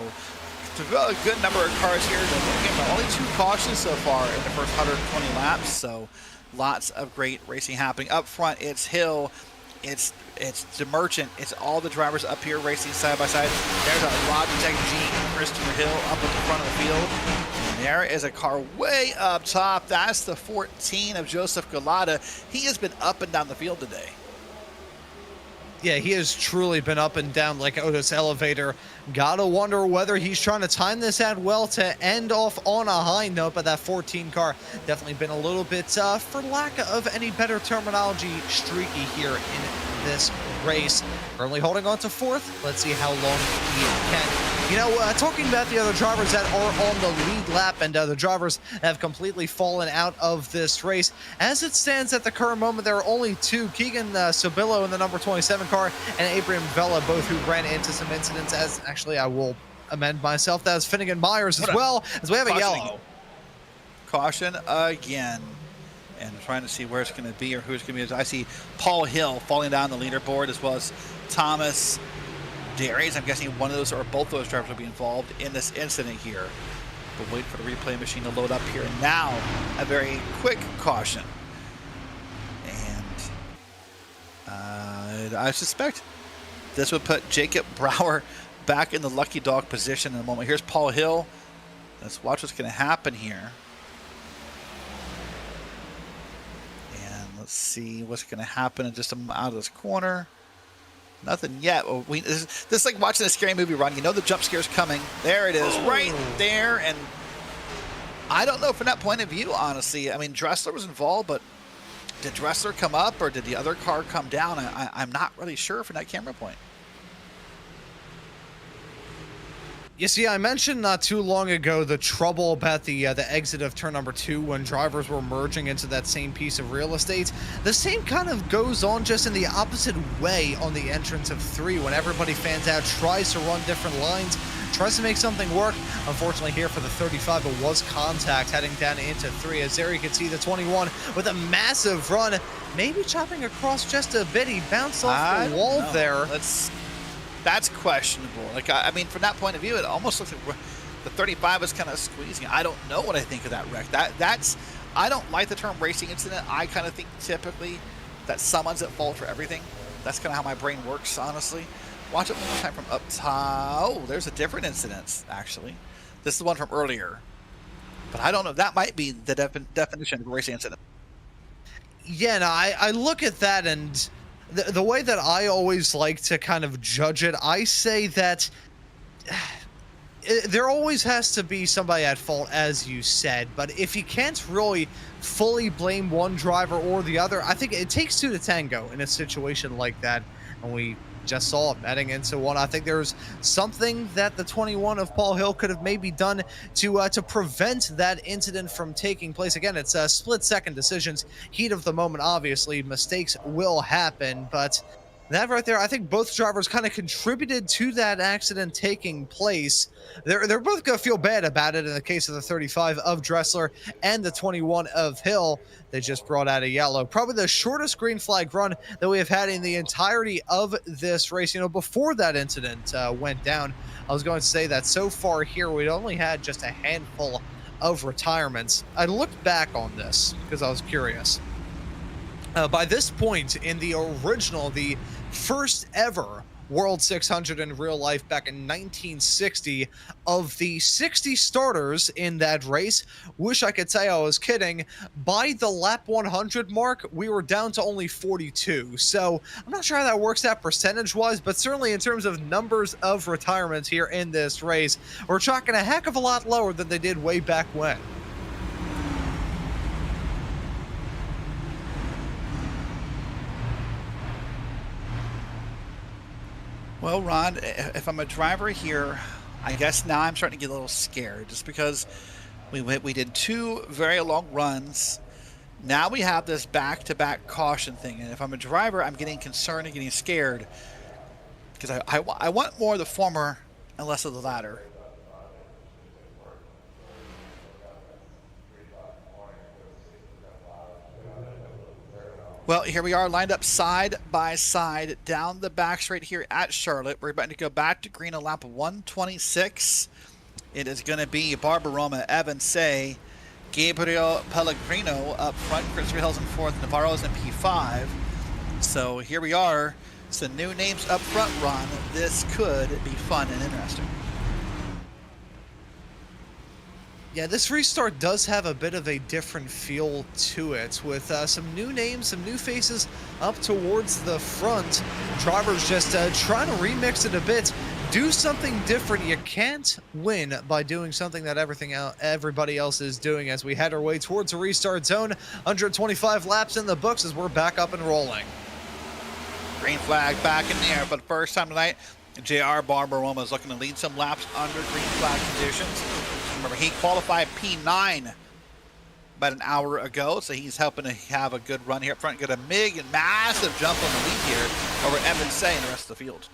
a good number of cars here. Again, only 2 cautions so far in the first 120 laps. So lots of great racing happening. Up front, it's Hill. It's the Merchant. It's all the drivers up here racing side by side. There's a Logitech G, Christopher Hill up at the front of the field. And there is a car way up top. That's the 14 of Joseph Galata. He has been up and down the field today. Yeah, he has truly been up and down like Otis Elevator. Gotta wonder whether he's trying to time this out well to end off on a high note, but that 14 car definitely been a little bit, for lack of any better terminology, streaky here in this race. Currently holding on to 4th. Let's see how long he can. You know, talking about the other drivers that are on the lead lap and the drivers have completely fallen out of this race. As it stands at the current moment, there are only 2, Keegan Sobillo in the number 27 car and Abraham Vela, both who ran into some incidents. As actually, I will amend myself. That was Finnegan Myers as well, as we have a yellow. Caution again. And trying to see where it's going to be or who's going to be. I see Paul Hill falling down the leaderboard, as well as Thomas Darius. I'm guessing one of those or both those drivers will be involved in this incident here. But wait for the replay machine to load up here. And now, a very quick caution. And I suspect this would put Jacob Brower back in the lucky dog position in a moment. Here's Paul Hill. Let's watch what's going to happen here. Let's see what's going to happen in just out of this corner. Nothing yet. Well, this is like watching a scary movie run. You know the jump scare's coming. There it is, right there. And I don't know from that point of view, honestly. I mean, Dressler was involved, but did Dressler come up or did the other car come down? I'm not really sure from that camera point. You see, I mentioned not too long ago the trouble about the exit of turn number 2 when drivers were merging into that same piece of real estate. The same kind of goes on just in the opposite way on the entrance of 3 when everybody fans out, tries to run different lines, tries to make something work. Unfortunately here for the 35, it was contact heading down into 3. As there you can see the 21 with a massive run, maybe chopping across just a bit. He bounced off the wall there. That's questionable. Like, I mean, from that point of view, it almost looks like the 35 is kind of squeezing. I don't know what I think of that wreck. I don't like the term racing incident. I kind of think typically that someone's at fault for everything. That's kind of how my brain works, honestly. Watch it one more time from up top. Oh, there's a different incident, actually. This is the one from earlier. But I don't know. That might be the definition of a racing incident. Yeah, no, I look at that and the way that I always like to kind of judge it, I say that there always has to be somebody at fault, as you said. But if you can't really fully blame one driver or the other, I think it takes 2 to tango in a situation like that. And we just saw it heading into 1. I think there's something that the 21 of Paul Hill could have maybe done to prevent that incident from taking place. Again, it's split-second decisions, heat of the moment. Obviously, mistakes will happen, but that right there, I think both drivers kind of contributed to that accident taking place. They're both going to feel bad about it in the case of the 35 of Dressler and the 21 of Hill. They just brought out a yellow. Probably the shortest green flag run that we have had in the entirety of this race. You know, before that incident went down, I was going to say that so far here, we'd only had just a handful of retirements. I looked back on this because I was curious. By this point in the original, the first ever World 600 in real life back in 1960, of the 60 starters in that race, wish I could say I was kidding, by the lap 100 mark, we were down to only 42. So I'm not sure how that works out percentage-wise, but certainly in terms of numbers of retirements here in this race, we're tracking a heck of a lot lower than they did way back when. Well, Ron, if I'm a driver here, I guess now I'm starting to get a little scared just because We did 2 very long runs. Now we have this back-to-back caution thing, and if I'm a driver, I'm getting concerned and getting scared because I want more of the former and less of the latter. Well, here we are lined up side by side down the back straight here at Charlotte. We're about to go back to green on lap 126. It is going to be Barbaroma, Evan Say, Gabriel Pellegrino up front, Christopher Hills in 4th, Navarro's in P5. So here we are. Some new names up front, Ron. This could be fun and interesting. Yeah, this restart does have a bit of a different feel to it, with some new names, some new faces up towards the front. Drivers just trying to remix it a bit, do something different. You can't win by doing something that everybody else is doing as we head our way towards a restart zone. 125 laps in the books as we're back up and rolling. Green flag back in the air for the first time tonight. JR Barbaroma is looking to lead some laps under green flag conditions. Remember, he qualified P9 about an hour ago, so he's helping to have a good run here up front. Got a big and massive jump on the lead here over Evan Say and the rest of the field.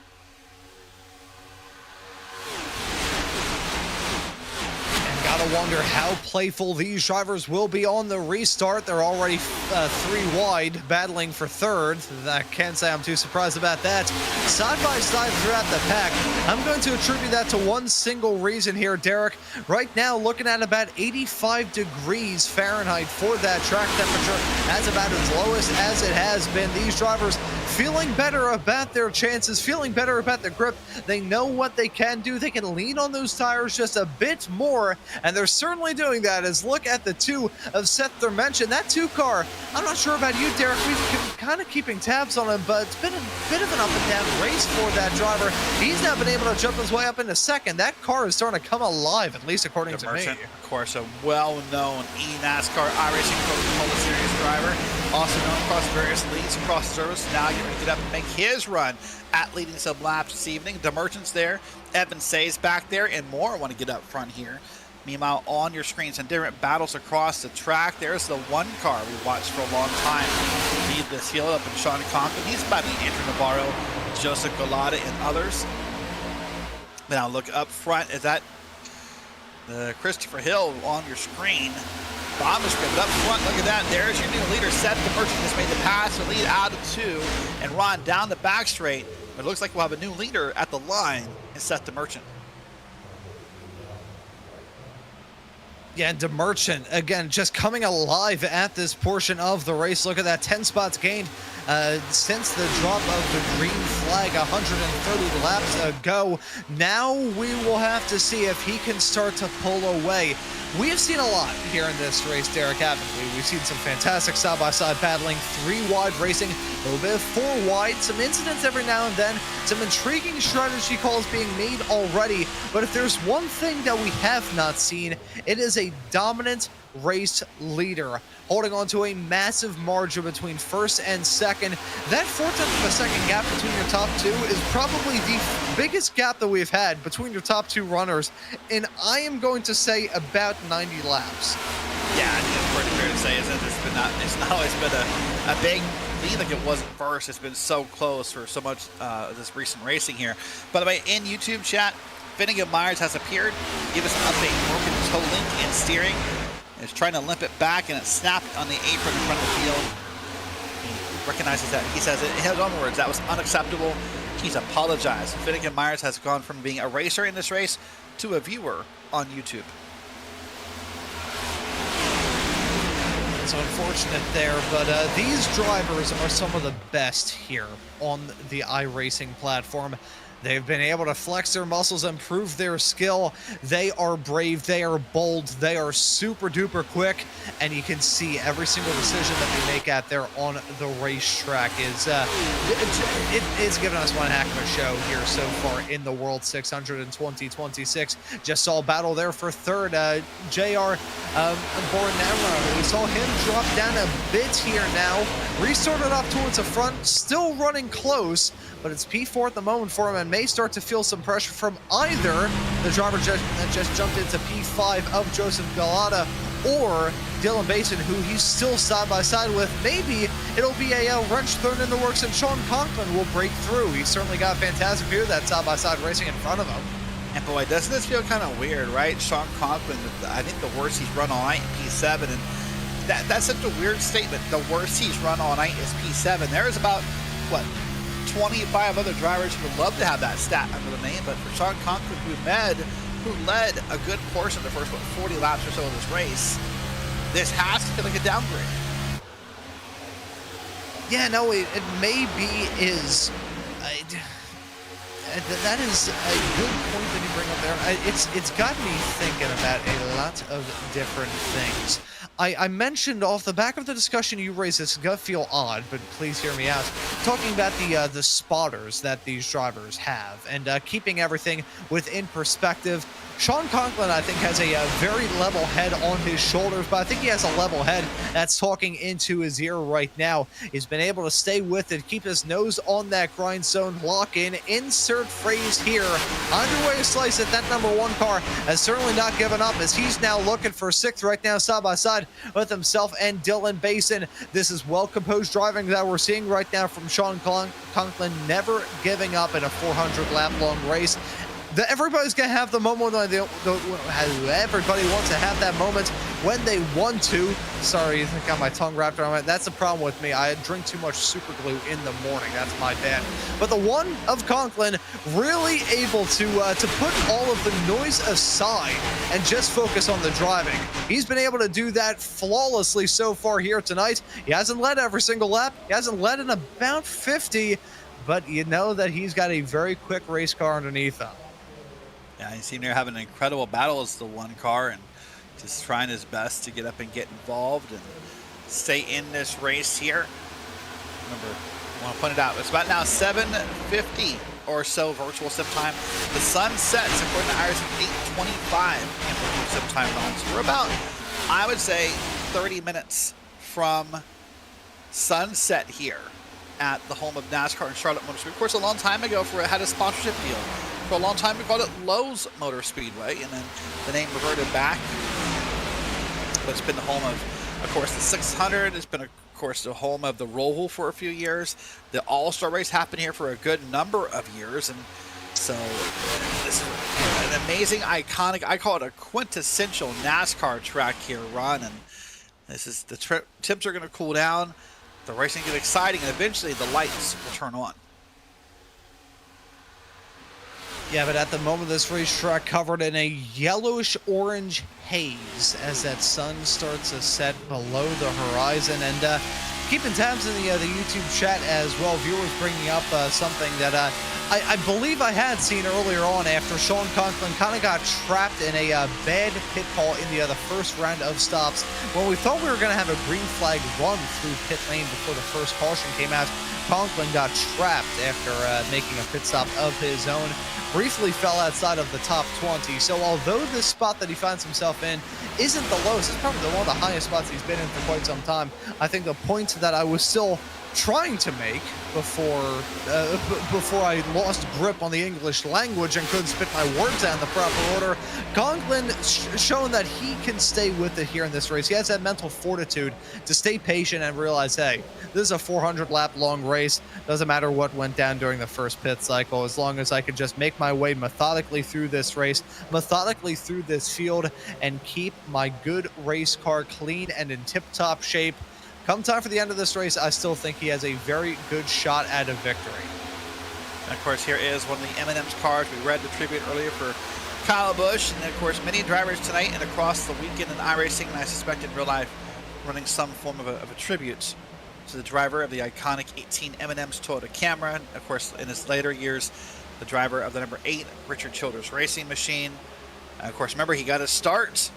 Gotta wonder how playful these drivers will be on the restart. They're already 3 wide, battling for 3rd. I can't say I'm too surprised about that. Side by side throughout the pack. I'm going to attribute that to one single reason here, Derek. Right now, looking at about 85 degrees Fahrenheit for that track temperature. That's about as lowest as it has been. These drivers feeling better about their chances, feeling better about their grip. They know what they can do. They can lean on those tires just a bit more, and they're certainly doing that. As look at the 2 of Seth Dimension. That 2 car, I'm not sure about you, Derek. We've been kind of keeping tabs on him, but it's been a bit of an up and down race for that driver. He's now been able to jump his way up into 2nd. That car is starting to come alive, at least according to me. Of course, a well-known eNASCAR iRacing Coca-Cola Series driver, also known across various leagues across the service. Now getting ready to get up and make his run at leading some laps this evening. Demerchant's there, Evan Say's back there, and more want to get up front here. Meanwhile, on your screen, some different battles across the track. There's the 1 car we watched for a long time lead this field up in Sean Conklin. He's about to be Andrew Navarro, Joseph Galata, and others. Now look up front. Is that Christopher Hill on your screen? Bomb is scripted up front. Look at that. There's your new leader, Seth Dimerchant, just made the pass to lead out of 2. And Ron down the back straight. It looks like we'll have a new leader at the line in Seth Dimerchant. Yeah, and Dimerchant, again, just coming alive at this portion of the race. Look at that, 10 spots gained since the drop of the green flag 130 laps ago. Now we will have to see if he can start to pull away. We have seen a lot here in this race, Derek, haven't we? We've seen some fantastic side-by-side battling, 3 wide racing, a little bit of 4 wide, some incidents every now and then, some intriguing strategy calls being made already. But if there's one thing that we have not seen, it is a dominant race leader, holding on to a massive margin between 1st and 2nd. That 4/10 of a second gap between your top 2 is probably the biggest gap that we've had between your top 2 runners, and I am going to say about 90 laps. Yeah, I think it's pretty fair to say is that it's not always been a big lead like it was at first. It's been so close for so much of this recent racing here. By the way, in YouTube chat, Finnegan Myers has appeared. Give us an update. Working toe link and steering. Is trying to limp it back, and it snapped on the apron in front of the field. He recognizes that. He says it in his own words, that was unacceptable. He's apologized. Finnegan Myers has gone from being a racer in this race to a viewer on YouTube. It's unfortunate there, but these drivers are some of the best here on the iRacing platform. They've been able to flex their muscles and prove their skill. They are brave, they are bold, they are super duper quick, and you can see every single decision that they make out there on the racetrack is it's given us one heck of a show here so far in the World 600 in 2026. Just saw a battle there for 3rd. JR Bornera, we saw him drop down a bit here now. Restarted off towards the front, still running close, but it's P4 at the moment for him and may start to feel some pressure from either the driver that just jumped into P5 of Joseph Galata or Dylan Basin, who he's still side by side with. Maybe it'll be a wrench thrown in the works and Sean Conklin will break through. He's certainly got a fantastic view of that side by side racing in front of him. And boy, doesn't this feel kind of weird, right? Sean Conklin, I think the worst he's run all night in P7, and that's such a weird statement. The worst he's run all night is P7. There's about, what, 25 other drivers who would love to have that stat under the name, but for Sean Conklin, who led a good portion of the first, 40 laps or so of this race, this has to feel like a downgrade. Yeah, no, it maybe is. That is a good point that you bring up there. It's got me thinking about a lot of different things. I mentioned off the back of the discussion you raised, this is gonna feel odd, but please hear me out. Talking about the spotters that these drivers have and keeping everything within perspective. Sean Conklin, I think, has a very level head on his shoulders, but I think he has a level head that's talking into his ear right now. He's been able to stay with it, keep his nose on that grindstone, lock in, insert phrase here. Underway to slice it, that number 1 car has certainly not given up as he's now looking for 6th right now, side by side with himself and Dylan Basin. This is well-composed driving that we're seeing right now from Sean Conklin, never giving up in a 400-lap-long race. Everybody's going to have the moment when everybody wants to have that moment when they want to. Sorry, I got my tongue wrapped around it. That's the problem with me. I drink too much super glue in the morning. That's my bad. But the one of Conklin really able to put all of the noise aside and just focus on the driving. He's been able to do that flawlessly so far here tonight. He hasn't led every single lap. He hasn't led in about 50, but you know that he's got a very quick race car underneath him. Yeah, he seemed to have an incredible battle as the 1 car and just trying his best to get up and get involved and stay in this race here. Remember, I want to point it out, it's about now 7:50 or so virtual sim time. The sun sets according to iRacing 8:25 in virtual sim time on. So we're about, I would say, 30 minutes from sunset here at the home of NASCAR and Charlotte Motor Speedway. Of course, a long time ago, it had a sponsorship deal. For a long time, we called it Lowe's Motor Speedway, and then the name reverted back. But it's been the home of course, the 600. It's been, of course, the home of the Roval for a few years. The All-Star Race happened here for a good number of years, and so this is an amazing, iconic, I call it a quintessential NASCAR track here, Ron. And this is the temps are going to cool down, the racing get exciting, and eventually the lights will turn on. Yeah, but at the moment, this racetrack covered in a yellowish-orange haze as that sun starts to set below the horizon. And keeping tabs in the YouTube chat as well, viewers bringing up something that I believe I had seen earlier on after Sean Conklin kind of got trapped in a bad pit call in the first round of stops. When we thought we were going to have a green flag run through pit lane before the first caution came out, Conklin got trapped after making a pit stop of his own. Briefly fell outside of the top 20. So although this spot that he finds himself in isn't the lowest, it's probably one of the highest spots he's been in for quite some time. I think the point that I was still trying to make before I lost grip on the English language and couldn't spit my words out in the proper order, Conklin shown that he can stay with it here in this race. He has that mental fortitude to stay patient and realize, hey, this is a 400-lap long race. Doesn't matter what went down during the first pit cycle, as long as I could just make my way methodically through this race, methodically through this field, and keep my good race car clean and in tip-top shape. Come time for the end of this race, I still think he has a very good shot at a victory. And of course, here is one of the M&M's cars. We read the tribute earlier for Kyle Busch, and of course, many drivers tonight and across the weekend in iRacing, and I suspect in real life, running some form of a tribute to the driver of the iconic 18 M&M's Toyota Camry. And of course, in his later years, the driver of the number 8 Richard Childress racing machine. And of course, remember, he got his start,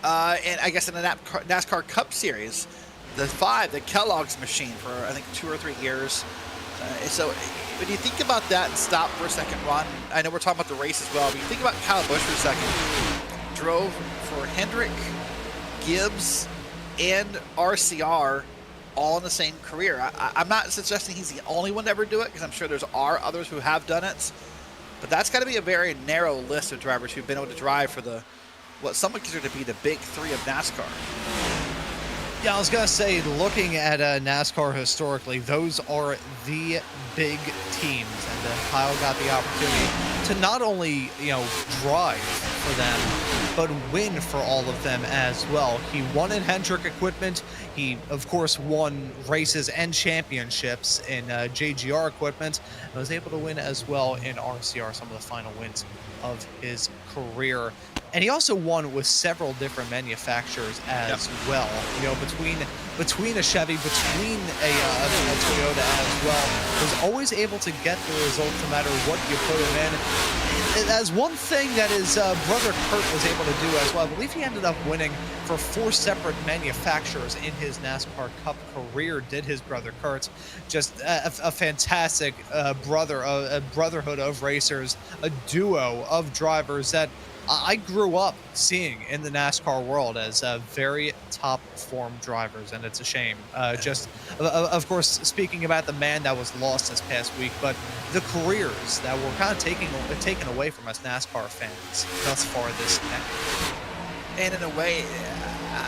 and I guess in the NASCAR Cup Series. The 5, the Kellogg's machine for, I think, 2 or 3 years. So when you think about that and stop for a second, Ron, I know we're talking about the race as well, but you think about Kyle Busch for a second. Drove for Hendrick, Gibbs, and RCR all in the same career. I'm not suggesting he's the only one to ever do it, because I'm sure are others who have done it. But that's got to be a very narrow list of drivers who've been able to drive for what some would consider to be the big three of NASCAR. Yeah, I was going to say, looking at NASCAR historically, those are the big teams. And Kyle got the opportunity to not only, drive for them, but win for all of them as well. He won in Hendrick equipment. He, of course, won races and championships in JGR equipment, and was able to win as well in RCR, some of the final wins of his career. And he also won with several different manufacturers as well. Between a Chevy, between a Toyota as well, was always able to get the result no matter what you put him in. As one thing that his brother Kurt was able to do as well, I believe he ended up winning for 4 separate manufacturers in his NASCAR Cup career, did his brother Kurt. Just a fantastic brotherhood of racers, a duo of drivers that I grew up seeing in the NASCAR world as very top form drivers, and it's a shame. Of course, speaking about the man that was lost this past week, but the careers that were kind of taken away from us NASCAR fans thus far this decade. And in a way,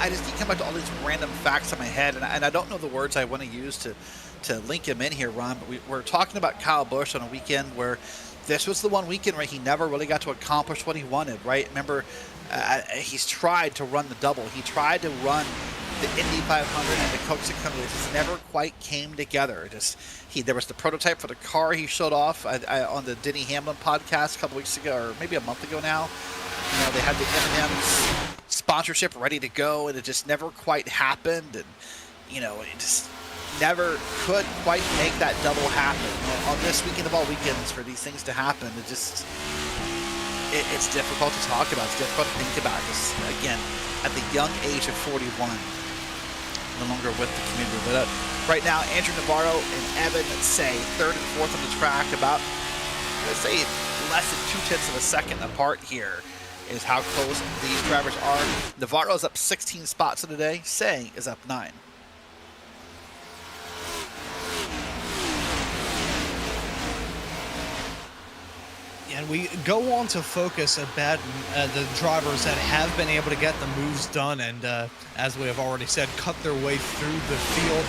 I just keep coming back to all these random facts in my head, and I don't know the words I want to use to link him in here, Ron, but we're talking about Kyle Busch on a weekend where this was the one weekend where he never really got to accomplish what he wanted, right? Remember, he's tried to run the double. He tried to run the Indy 500 and the Coke 600. It just never quite came together. There was the prototype for the car he showed off on the Denny Hamlin podcast a couple weeks ago, or maybe a month ago now. They had the M&M's sponsorship ready to go, and it just never quite happened. And, it just never could quite make that double happen. On this weekend of all weekends, for these things to happen, it's difficult to talk about. It's difficult to think about. Just again, at the young age of 41, no longer with the community. But right now, Andrew Navarro and Evan Say, 3rd and 4th on the track, about, let's say, less than 0.2 of a second apart here, is how close these drivers are. Navarro's up 16 spots in the day. Say is up 9. And we go on to focus about the drivers that have been able to get the moves done and, as we have already said, cut their way through the field.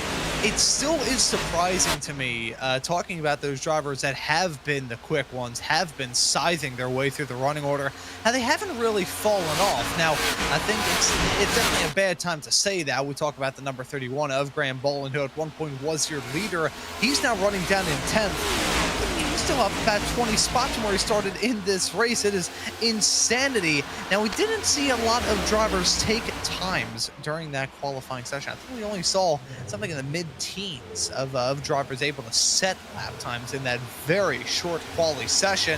It still is surprising to me, talking about those drivers that have been the quick ones, have been scything their way through the running order, how they haven't really fallen off. Now, I think it's definitely a bad time to say that. We talk about the number 31 of Graham Boland, who at one point was your leader. He's now running down in 10th. Still up about 20 spots from where he started in this race. It is insanity. Now, we didn't see a lot of drivers take times during that qualifying session. I think we only saw something in the mid-teens of drivers able to set lap times in that very short quali session.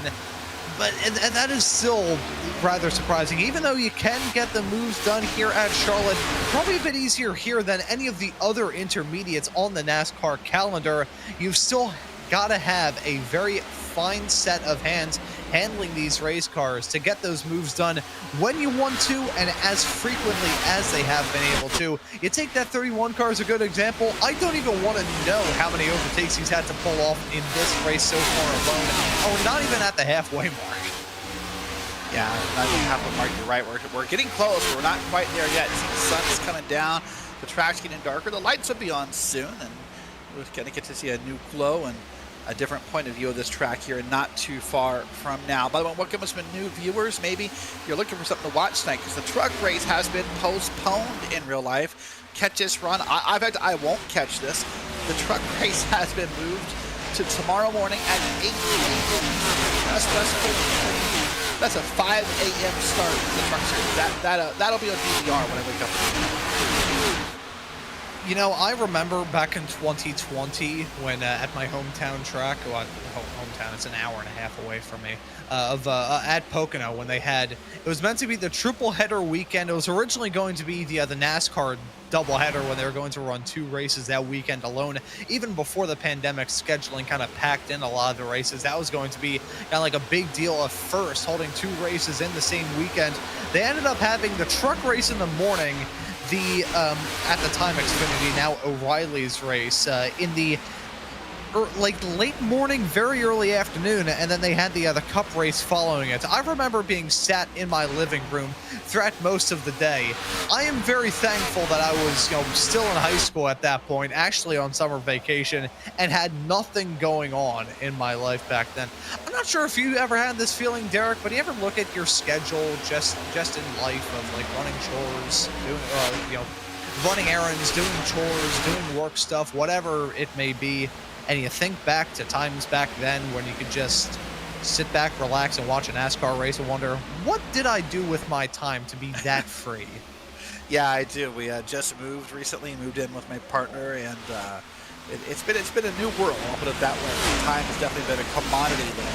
But and that is still rather surprising. Even though you can get the moves done here at Charlotte, probably a bit easier here than any of the other intermediates on the NASCAR calendar, you've still got to have a very fine set of hands handling these race cars to get those moves done when you want to and as frequently as they have been able to. You take that 31 car as a good example. I don't even want to know how many overtakes he's had to pull off in this race so far alone. Oh, we're not even at the halfway mark. Yeah, not even halfway mark. You're right. We're getting close. We're not quite there yet. See, the sun's coming down. The track's getting darker. The lights will be on soon, and we're going to get to see a new glow and a different point of view of this track here, and not too far from now. By the way, welcome some new viewers. Maybe you're looking for something to watch tonight, because the truck race has been postponed in real life. Catch this run. I won't catch this. The truck race has been moved to tomorrow morning at 8 a.m. That's a 5 a.m. start for the truck series. That'll be on DVR when I wake up. I remember back in 2020 when at my hometown track, hometown, it's an hour and a half away from me, at Pocono, when they had, it was meant to be the triple header weekend. It was originally going to be the NASCAR doubleheader when they were going to run 2 races that weekend alone. Even before the pandemic, scheduling kind of packed in a lot of the races. That was going to be kind of like a big deal at first, holding 2 races in the same weekend. They ended up having the truck race in the morning, the at the time Xfinity, now O'Reilly's race in the like late morning, very early afternoon, and then they had the Cup race following it. I remember being sat in my living room throughout most of the day. I am very thankful that I was, still in high school at that point, actually on summer vacation, and had nothing going on in my life back then. I'm not sure if you ever had this feeling, Derek, but you ever look at your schedule just in life of like running chores, doing, running errands, doing chores, doing work stuff, whatever it may be, and you think back to times back then when you could just sit back, relax, and watch a NASCAR race and wonder, what did I do with my time to be that free? Yeah, I do. We just moved recently, moved in with my partner, and it's been a new world. I'll put it that way. Time has definitely been a commodity that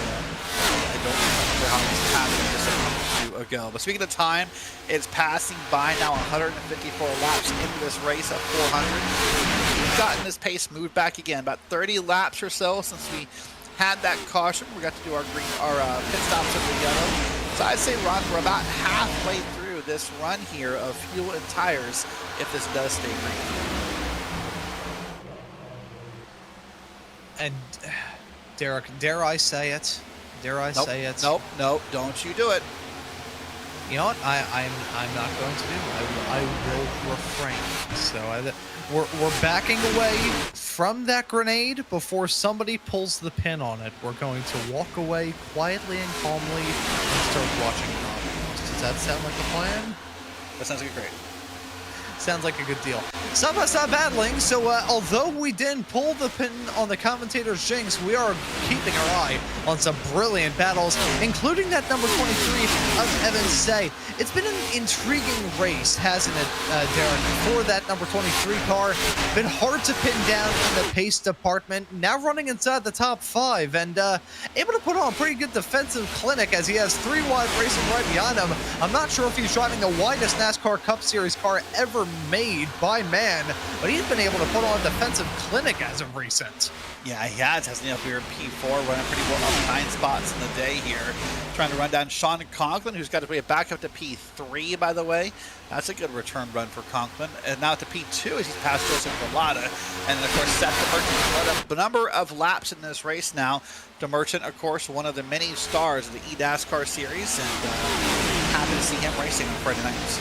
I don't remember how much time just a month or two ago. But speaking of time, it's passing by now 154 laps into this race at 400. We've gotten this pace moved back again, about 30 laps or so since we had that caution. We got to do our pit stops in the yellow. So I'd say, Ron, we're about halfway through this run here of fuel and tires if this does stay green. And Derek, dare I say it? Dare I say it? Nope, don't you do it. You know what? I'm not going to do. I will refrain. So we're backing away from that grenade before somebody pulls the pin on it. We're going to walk away quietly and calmly and start watching problems. Does that sound like a plan? That sounds like a great. Sounds like a good deal. Side-by-side battling, so although we didn't pull the pin on the commentator's jinx, we are keeping our eye on some brilliant battles, including that number 23 of Evan Say. It's been an intriguing race, hasn't it, Derek, for that number 23 car. Been hard to pin down in the pace department, now running inside the top 5, and able to put on a pretty good defensive clinic as he has 3 wide racing right behind him. I'm not sure if he's driving the widest NASCAR Cup Series car ever made by man, but he's been able to put on a defensive clinic as of recent. Yeah, he has, hasn't he? Up here in P4, running pretty well up 9 spots in the day here. Trying to run down Sean Conklin, who's got to bring it back up to P3, by the way. That's a good return run for Conklin. And now to P2 as he's passed Joseph Galata. And then, of course, Seth DeMerchant. A number of laps in this race now. DeMerchant, of course, one of the many stars of the eNASCAR series. And happy to see him racing on Friday nights.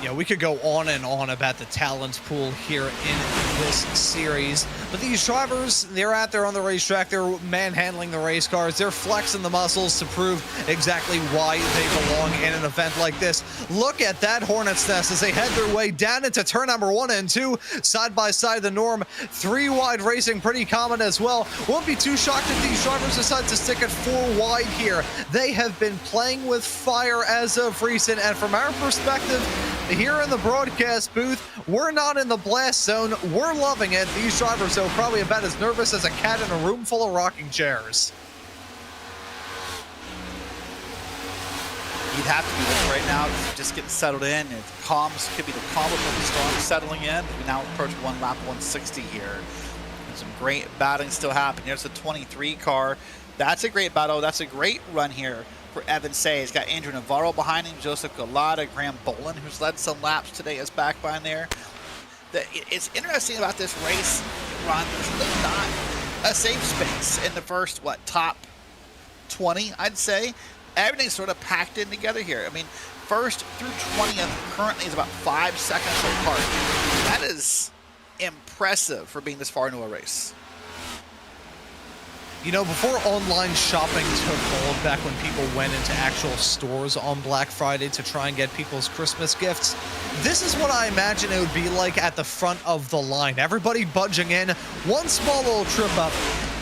Yeah, we could go on and on about the talent pool here in this series, but these drivers, they're out there on the racetrack, they're manhandling the race cars, they're flexing the muscles to prove exactly why they belong in an event like this. Look at that hornet's nest as they head their way down into turn number 1 and 2, side by side the norm. 3 wide racing, pretty common as well. Won't be too shocked if these drivers decide to stick at 4 wide here. They have been playing with fire as of recent, and from our perspective, here in the broadcast booth, we're not in the blast zone. We're loving it. These drivers are probably about as nervous as a cat in a room full of rocking chairs. You'd have to be this right now, just getting settled in. It's calm, could be the calm before the storm settling in. We now approach 1 lap 160 here. And some great battling still happening. Here's the 23 car. That's a great battle. That's a great run here for Evan Say. He's got Andrew Navarro behind him, Joseph Galata, Graham Bolin, who's led some laps today, is back behind there. It's interesting about this race, Ron, there's really not a safe space in the first, top 20, I'd say. Everything's sort of packed in together here. I mean, first through 20th currently is about 5 seconds apart. That is impressive for being this far into a race. You know, before online shopping took hold, back when people went into actual stores on Black Friday to try and get people's Christmas gifts, this is what I imagine it would be like at the front of the line. Everybody budging in, one small little trip up,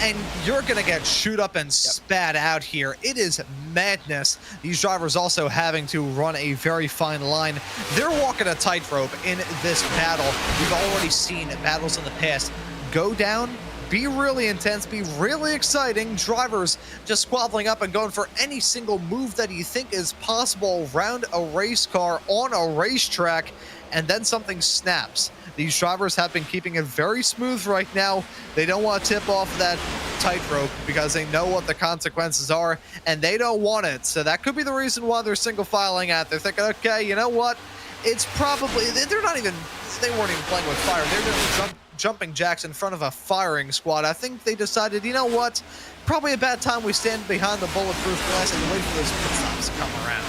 and you're going to get shoot up and spat out here. It is madness. These drivers also having to run a very fine line. They're walking a tightrope in this battle. We've already seen battles in the past go down, be really intense, be really exciting. Drivers just squabbling up and going for any single move that you think is possible around a race car on a racetrack, and then something snaps. These drivers have been keeping it very smooth right now. They don't want to tip off that tightrope because they know what the consequences are, and they don't want it. So that could be the reason why they're single filing out. They're thinking, okay, you know what? It's probably, they weren't even playing with fire. They're doing jumping jacks in front of a firing squad. I think they decided, you know what? Probably a bad time we stand behind the bulletproof glass and wait for those pit stops to come around.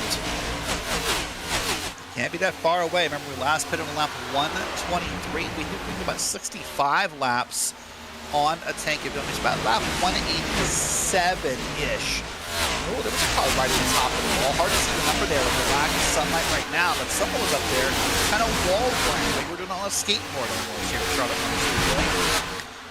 Can't be that far away. Remember, we last pitted on lap 123. We did about 65 laps on a tank of it's about lap 187-ish. Oh, there was a car right at the top of the wall. Hard to see the number there with the lack of sunlight right now, but someone was up there kind of wall running like we're doing on a skateboard almost here at Charlotte.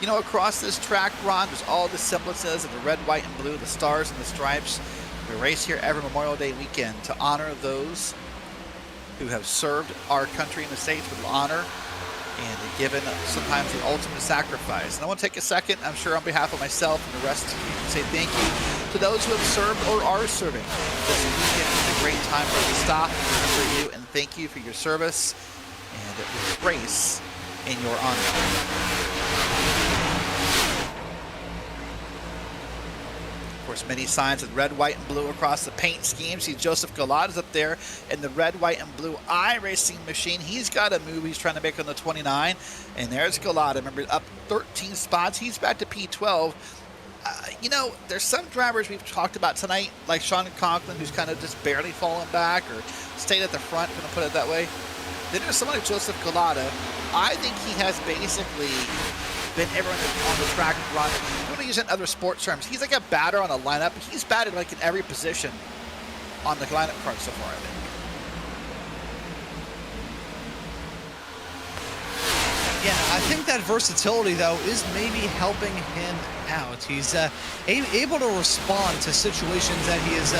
You know, across this track, Ron, there's all the semblances of the red, white, and blue, the stars and the stripes. We race here every Memorial Day weekend to honor those who have served our country and the States with honor and given sometimes the ultimate sacrifice. And I want to take a second, I'm sure on behalf of myself and the rest of you, to say thank you to those who have served or are serving. This weekend is a great time for us to stop and remember you and thank you for your service and race in your honor. Of course, many signs of red, white, and blue across the paint scheme. See Joseph Galata's up there in the red, white, and blue iRacing machine. He's got a move he's trying to make on the 29. And there's Galata. Remember, up 13 spots. He's back to P12. You know, there's some drivers we've talked about tonight, like Sean Conklin, who's kind of just barely fallen back or stayed at the front, going to put it that way. Then there's someone like Joseph Galata. I think he has basically been everyone on the track run. I'm going to use it in other sports terms. He's like a batter on a lineup. He's batted like in every position on the lineup card so far, I think. Yeah, I think that versatility, though, is maybe helping him out. He's able to respond to situations that he is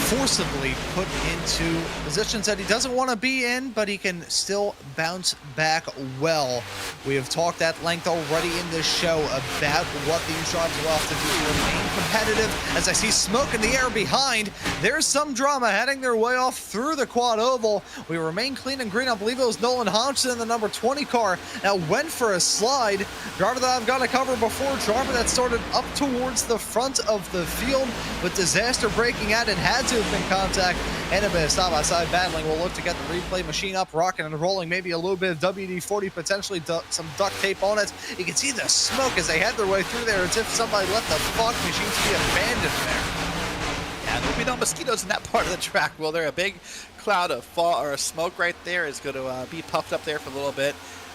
forcibly put into positions that he doesn't want to be in, but he can still bounce back well. We have talked at length already in this show about what these drivers will have to do to remain competitive. As I see smoke in the air behind, there's some drama heading their way off through the quad oval. We remain clean and green. I believe it was Nolan Hodgson in the number 20 car. Now went for a slide. Driver that I've got to cover before, driver that started up towards the front of the field with disaster breaking out and had to have been contact and a bit of side-by-side battling. We'll look to get the replay machine up, rocking and rolling, maybe a little bit of WD-40, potentially some duct tape on it. You can see the smoke as they head their way through there as if somebody let the fog machines be abandoned there. Yeah, there'll be no mosquitoes in that part of the track. Well, there a big cloud of fog or smoke right there is going to be puffed up there for a little bit.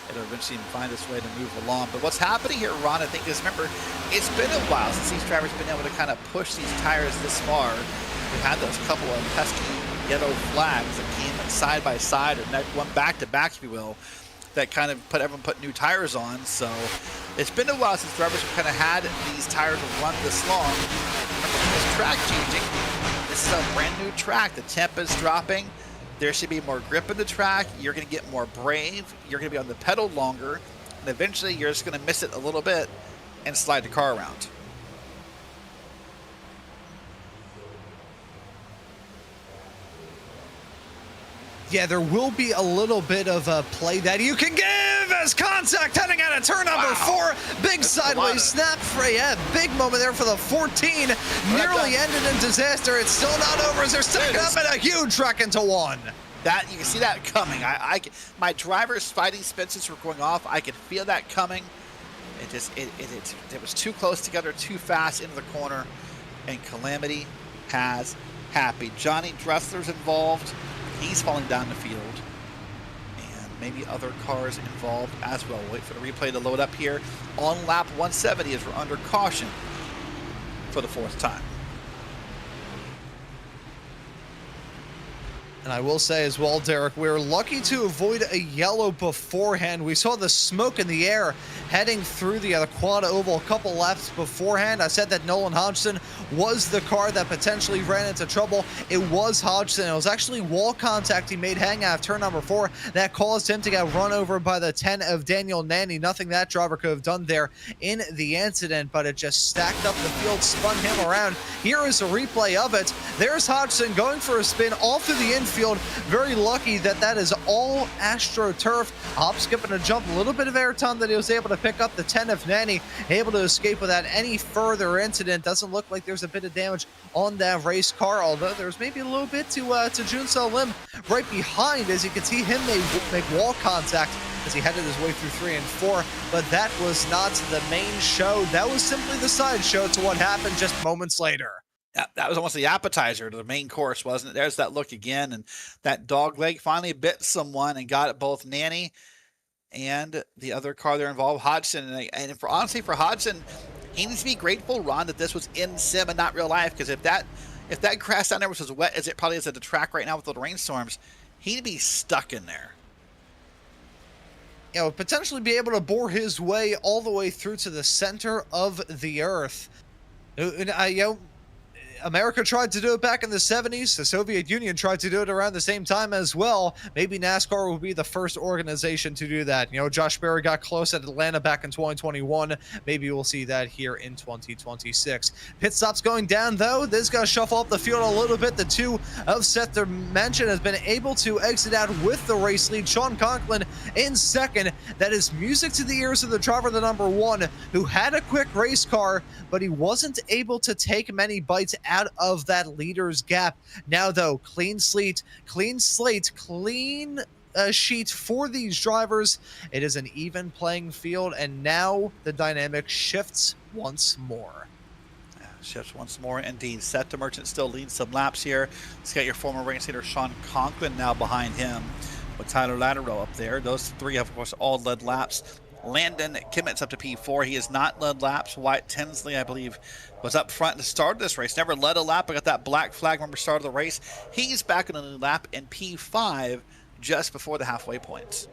It'll eventually find its way to move along. But what's happening here, Ron, I think is, remember, it's been a while since these drivers have been able to kind of push these tires this far. We've had those couple of pesky yellow flags that came side by side, or one back to back, if you will, that kind of everyone put new tires on. So it's been a while since drivers have kind of had these tires run this long. Remember, this track changing. This is a brand new track. The temp is dropping. There should be more grip in the track. You're going to get more brave. You're going to be on the pedal longer. And eventually, you're just going to miss it a little bit and slide the car around. Yeah, there will be a little bit of a play that you can give as contact heading out of turn number 4. Big That's sideways snap for big moment there for the 14. Nearly ended in disaster. It's still not over as they're stacking up in a huge wreck into one. That you can see that coming. My driver's fighting spinses were going off. I could feel that coming. It was too close together, too fast into the corner, and calamity has happened. Johnny Dressler's involved. He's falling down the field, and maybe other cars involved as well. Wait for the replay to load up here on lap 170 as we're under caution for the 4th time. And I will say as well, Derek, we're lucky to avoid a yellow beforehand. We saw the smoke in the air heading through the quad oval a couple laps beforehand. I said that Nolan Hodgson was the car that potentially ran into trouble. It was Hodgson. It was actually wall contact he made hang out of turn number 4 that caused him to get run over by the 10 of Daniel Nanny. Nothing that driver could have done there in the incident, but it just stacked up the field, spun him around. Here is a replay of it. There's Hodgson going for a spin all through the infield. Very lucky that that is all AstroTurf. Hop, skip, and a jump. A little bit of air time that he was able to pick up. The 10 of Nanny able to escape without any further incident. Doesn't look like there's a bit of damage on that race car, although there's maybe a little bit to Junseo Lim right behind. As you can see him make wall contact as he headed his way through 3 and 4, but that was not the main show. That was simply the sideshow to what happened just moments later. Yeah, that was almost the appetizer to the main course, wasn't it? There's that look again, and that dog leg finally bit someone and got it, both Nanny and the other car there involved, Hodgson. And for honestly, for Hodgson, he needs to be grateful, Ron, that this was in sim and not real life, because if that grass down there was as wet as it probably is at the track right now with the rainstorms, he'd be stuck in there. You know, potentially be able to bore his way all the way through to the center of the earth. America tried to do it back in the 70s. The Soviet Union tried to do it around the same time as well. Maybe NASCAR will be the first organization to do that. You know, Josh Berry got close at Atlanta back in 2021. Maybe we'll see that here in 2026. Pit stops going down, though. This is going to shuffle up the field a little bit. The 2 of Seth Dimension has been able to exit out with the race lead. Sean Conklin in second. That is music to the ears of the driver, the number 1, who had a quick race car, but he wasn't able to take many bites out of that leader's gap. Now, though, clean sheet for these drivers. It is an even playing field, and now the dynamic shifts once more. Shifts once more, indeed. Seth Dimension still leads some laps here. Let's get your former race leader Sean Conklin now behind him with Tyler Latero up there. Those 3 have, of course, all led laps. Landon Kimmett's up to P4. He has not led laps. Wyatt Tinsley, I believe, was up front at the start of this race. Never led a lap, but got that black flag when we started the race. He's back in a new lap in P5 just before the halfway points.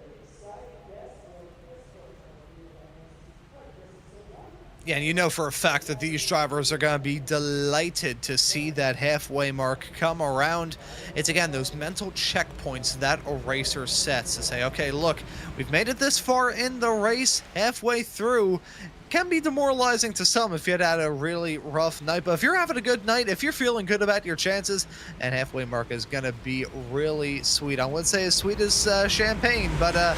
Yeah, and you know for a fact that these drivers are going to be delighted to see that halfway mark come around. It's, again, those mental checkpoints that a racer sets to say, okay, look, we've made it this far in the race, halfway through. Can be demoralizing to some if you had a really rough night, but if you're having a good night, if you're feeling good about your chances, and halfway mark is going to be really sweet. I wouldn't say as sweet as champagne, but it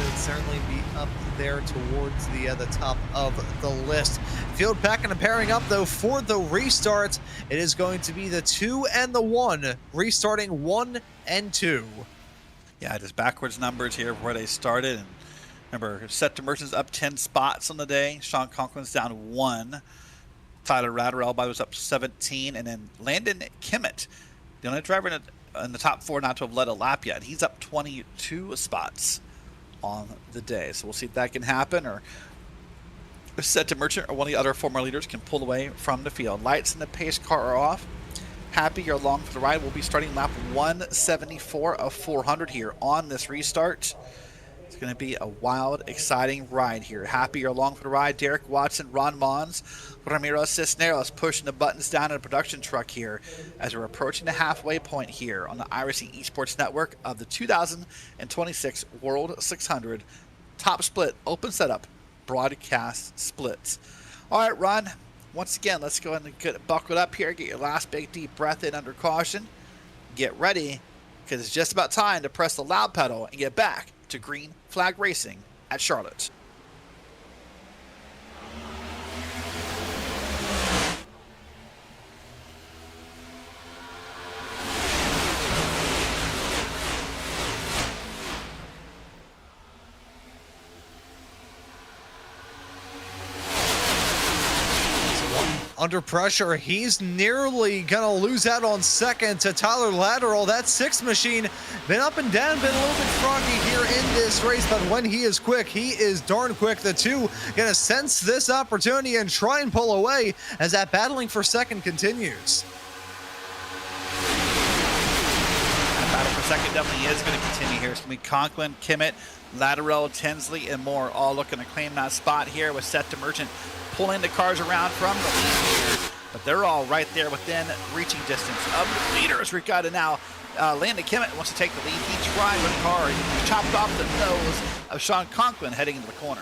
would certainly be up there towards the top of the list. Field packing and pairing up, though, for the restart. It is going to be the 2 and the 1, restarting 1 and 2. Yeah, just backwards numbers here where they started. And remember, Seth Dimension's up 10 spots on the day. Sean Conklin's down 1. Tyler Latero was up 17. And then Landon Kimmett, the only driver in the top 4 not to have led a lap yet. He's up 22 spots on the day. So we'll see if that can happen, or if Seth Dimension or one of the other former leaders can pull away from the field. Lights in the pace car are off. Happy you're along for the ride. We'll be starting lap 174 of 400 here on this restart. It's going to be a wild, exciting ride here. Happy you're along for the ride. Derek Watson, Ron Mons, Ramiro Cisneros pushing the buttons down in a production truck here as we're approaching the halfway point here on the iRacing Esports Network of the 2026 World 600 Top Split Open Setup Broadcast Splits. All right, Ron, once again, let's go ahead and get buckled up here. Get your last big deep breath in under caution. Get ready, because it's just about time to press the loud pedal and get back to Green Flag Racing at Charlotte. Under pressure, he's nearly gonna lose out on second to Tyler Latero. That 6 machine been up and down, been a little bit froggy here in this race, but when he is quick, he is darn quick. The 2 gonna sense this opportunity and try and pull away as that battling for second continues. Battle for second definitely is going to continue here. It's going to be Conklin, Kimmett, Lateral, Tinsley, and more all looking to claim that spot here with Seth Demergent pulling the cars around from the lead here. But they're all right there within reaching distance of the leaders. We've got to now Landon Kimmett wants to take the lead. He tried with the car. He chopped off the nose of Sean Conklin heading into the corner.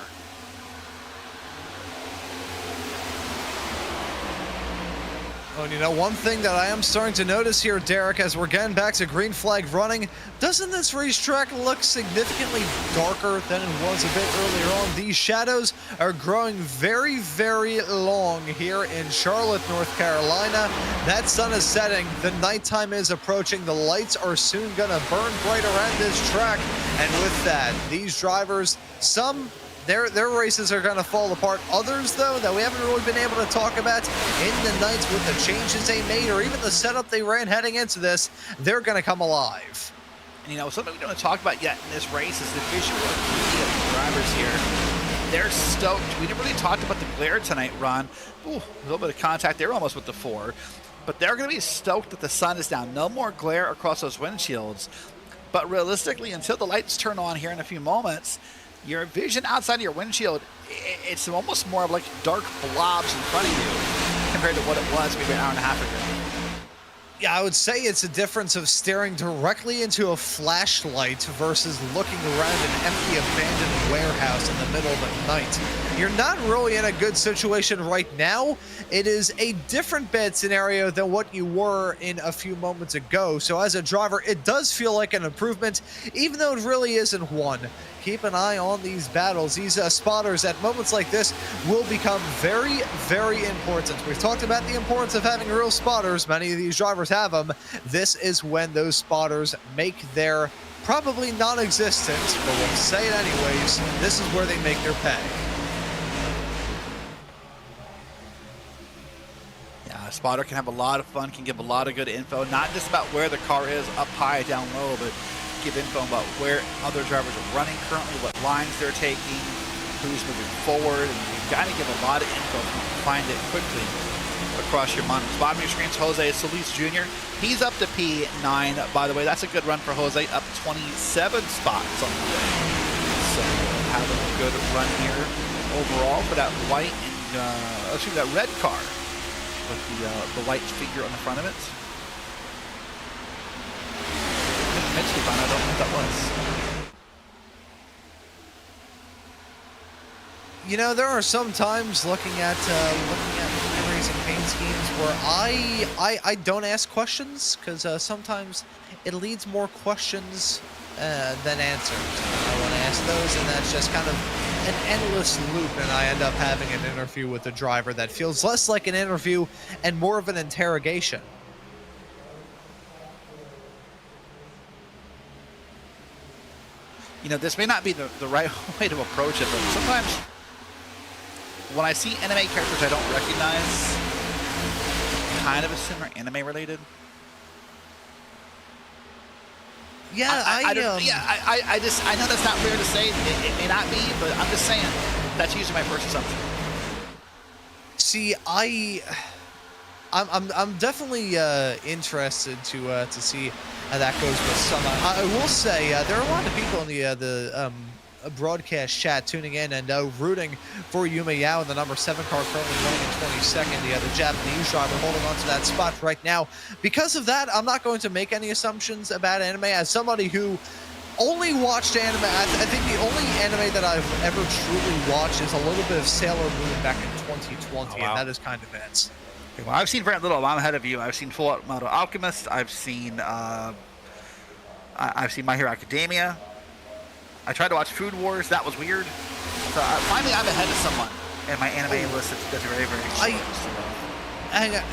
Oh, and you know, one thing that I am starting to notice here, Derek, as we're getting back to green flag running, doesn't this racetrack look significantly darker than it was a bit earlier on? These shadows are growing very, very long here in Charlotte, North Carolina. That sun is setting. The nighttime is approaching. The lights are soon going to burn bright around this track. And with that, these drivers, some Their races are going to fall apart. Others, though, that we haven't really been able to talk about in the nights with the changes they made or even the setup they ran heading into this, they're going to come alive. And, you know, something we don't talk about yet in this race is the visual acuity of the drivers here. They're stoked. We never really talked about the glare tonight, Ron. Ooh, a little bit of contact there, almost with the 4. But they're going to be stoked that the sun is down. No more glare across those windshields. But realistically, until the lights turn on here in a few moments, your vision outside of your windshield, it's almost more of like dark blobs in front of you compared to what it was maybe an hour and a half ago. Yeah, I would say it's a difference of staring directly into a flashlight versus looking around an empty, abandoned warehouse in the middle of the night. You're not really in a good situation right now. It is a different bad scenario than what you were in a few moments ago. So as a driver, it does feel like an improvement, even though it really isn't one. Keep an eye on these battles. These spotters at moments like this will become very, very important. We've talked about the importance of having real spotters. Many of these drivers have them. This is when those spotters make their probably non-existent, but we'll say it anyways, this is where they make their pay. Yeah, a spotter can have a lot of fun, can give a lot of good info, not just about where the car is up high, down low, but give info about where other drivers are running currently, what lines they're taking, who's moving forward, and you've got to give a lot of info if you can find it quickly across your monitors. Bottom of your screens, Jose Solis Jr. He's up to P9, by the way. That's a good run for Jose, up 27 spots on the way. So having a good run here overall for that white and, that red car with the white figure on the front of it. I don't know what that was. You know, there are some times looking at iRacing paint schemes where I don't ask questions because sometimes it leads more questions than answers. I want to ask those, and that's just kind of an endless loop, and I end up having an interview with the driver that feels less like an interview and more of an interrogation. You know, this may not be the right way to approach it, but sometimes when I see anime characters I don't recognize, kind of assume are anime related. Yeah, I know that's not fair to say. It may not be, but I'm just saying that's usually my first assumption. See, I'm definitely interested to see how that goes with some. I will say there are a lot of people in the broadcast chat tuning in and rooting for Yuma Yao in the number 7 car currently running in 22nd. The Japanese driver holding on to that spot right now. Because of that, I'm not going to make any assumptions about anime. As somebody who only watched anime, I think the only anime that I've ever truly watched is a little bit of Sailor Moon back in 2020, and that is kind of it. Well, I've seen very little. I'm ahead of you. I've seen Full Metal Alchemist. I've seen My Hero Academia. I tried to watch Food Wars. That was weird. So finally, I'm ahead of someone in my anime list. That's very, very short.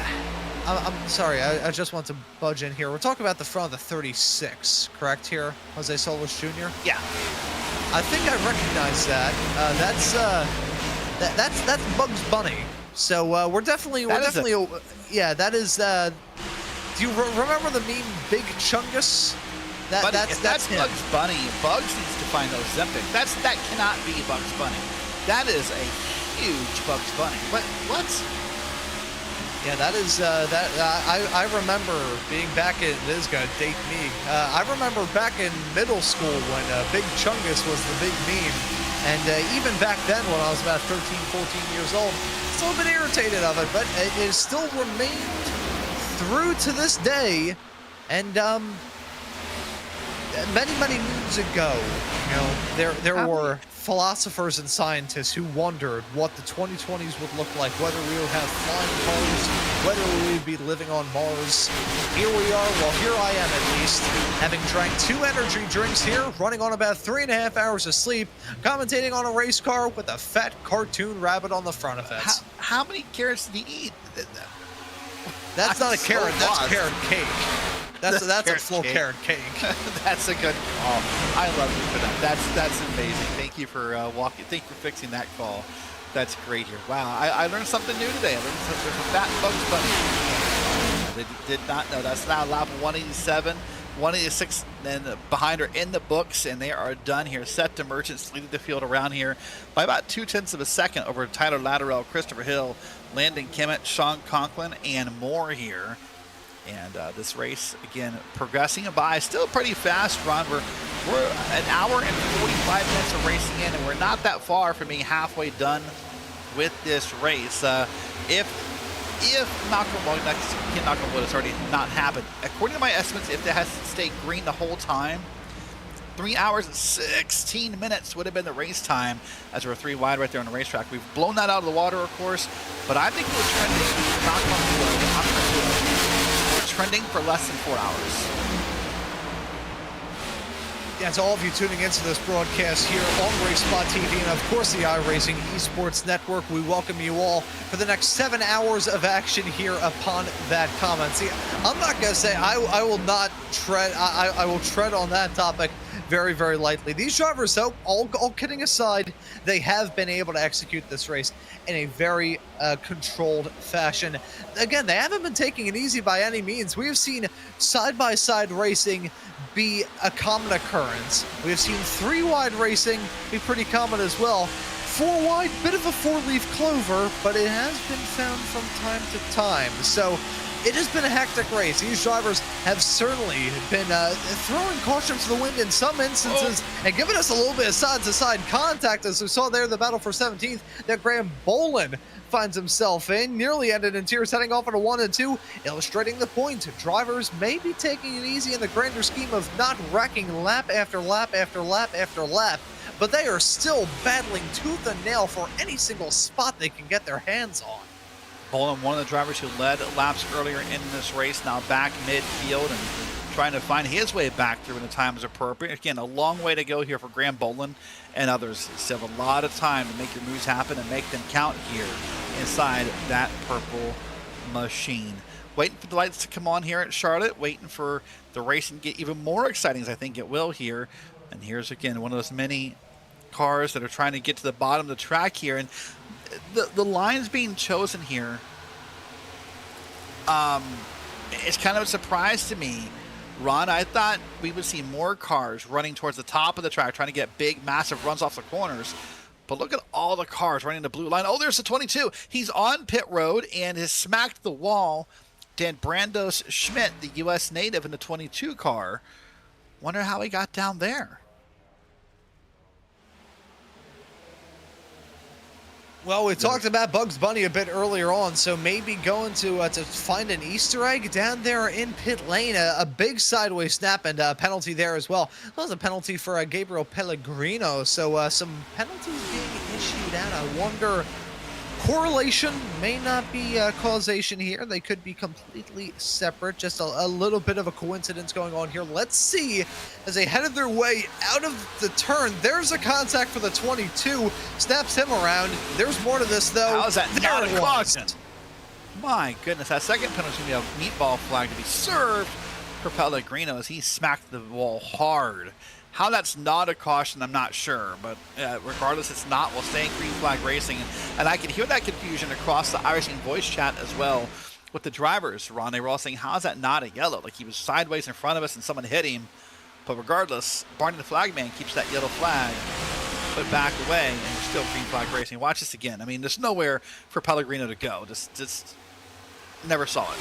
I'm sorry. I just want to budge in here. We're talking about the front of the 36, correct? Here, Jose Solis Jr. Yeah. I think I recognize that. That's Bugs Bunny. So we're definitely yeah. That is. Do you remember the meme Big Chungus? That's him. Bugs Bunny. Bugs needs to find Ozempic. That cannot be Bugs Bunny. That is a huge Bugs Bunny. What? Yeah, that is I remember being back in, this is gonna date me. I remember back in middle school when Big Chungus was the big meme, and even back then when I was about 13, 14 years old, still a bit irritated of it, but it has still remained through to this day. And many moons ago, you know, there were philosophers and scientists who wondered what the 2020s would look like, whether we would have flying cars, whether we would be living on Mars. Here we are, well, here I am at least, having drank 2 energy drinks here, running on about 3.5 hours of sleep, commentating on a race car with a fat cartoon rabbit on the front of it. How many carrots did you eat? That's not a carrot, that's carrot cake. That's a full carrot cake. That's a good call. I love you for that. That's amazing. Thank you for Thank you for fixing that call. That's great here. Wow, I learned something new today. I learned something from Fat Bugs Bunny. They did not know. That's now lap 187. 186 and behind are in the books, and they are done here. Set to Merchants leading the field around here by about 0.2 of a second over Tyler Latterell, Christopher Hill, Landon Kimmett, Sean Conklin, and more here. And this race, again, progressing by. Still pretty fast, Ron. We're an hour and 45 minutes of racing in, and we're not that far from being halfway done with this race. If knock on wood, it's already not happened. According to my estimates, if it has stayed green the whole time, 3 hours and 16 minutes would have been the race time, as we're 3 wide right there on the racetrack. We've blown that out of the water, of course, but I think we're trending, knock on wood, we're trending for less than 4 hours. Yeah, to all of you tuning into this broadcast here on RaceSpotTV and, of course, the iRacing Esports Network, we welcome you all for the next 7 hours of action here upon that comment. See, I'm not going to say I will not tread, I will tread on that topic very, very lightly. These drivers, though, all kidding aside, they have been able to execute this race in a very controlled fashion. Again, they haven't been taking it easy by any means. We have seen side-by-side racing be a common occurrence. We have seen 3 wide racing be pretty common as well. 4 wide, bit of a 4-leaf clover, but it has been found from time to time. So it has been a hectic race. These drivers have certainly been throwing caution to the wind in some instances and giving us a little bit of side-to-side contact, as we saw there in the battle for 17th that Graham Boland finds himself in. Nearly ended in tears, heading off on a 1 and 2, illustrating the point. Drivers may be taking it easy in the grander scheme of not wrecking lap after lap after lap after lap, but they are still battling tooth and nail for any single spot they can get their hands on. Boland, one of the drivers who led laps earlier in this race, now back midfield and trying to find his way back through when the time is appropriate. Again, a long way to go here for Graham Boland and others. Still have a lot of time to make your moves happen and make them count here inside that purple machine. Waiting for the lights to come on here at Charlotte, waiting for the racing to get even more exciting, as I think it will here. And here's, again, one of those many cars that are trying to get to the bottom of the track here. And the lines being chosen here, it's kind of a surprise to me. Ron, I thought we would see more cars running towards the top of the track, trying to get big, massive runs off the corners. But look at all the cars running the blue line. Oh, there's the 22. He's on pit road and has smacked the wall. Dan Brandos Schmidt, the U.S. native in the 22 car. Wonder how he got down there. Well, we talked about Bugs Bunny a bit earlier on, so maybe going to find an Easter egg down there in pit lane. A big sideways snap and a penalty there as well. That was a penalty for Gabriel Pellegrino, so some penalties being issued out. I wonder, correlation may not be causation here. They could be completely separate, just a little bit of a coincidence going on here. Let's see as they headed their way out of the turn. There's a contact for the 22, snaps him around. There's more to this, though. How's that not a caution? My goodness, that second penalty is going to be a meatball flag to be served for Pellegrino as he smacked the wall hard. How that's not a caution, I'm not sure, but regardless, it's not. We'll stay in green flag racing, and I could hear that confusion across the iRacing voice chat as well with the drivers, Ron. They were all saying, how's that not a yellow? Like he was sideways in front of us and someone hit him, but regardless, Barney the flag man keeps that yellow flag put back away, and still green flag racing. Watch this again. I mean, there's nowhere for Pellegrino to go. Just never saw it.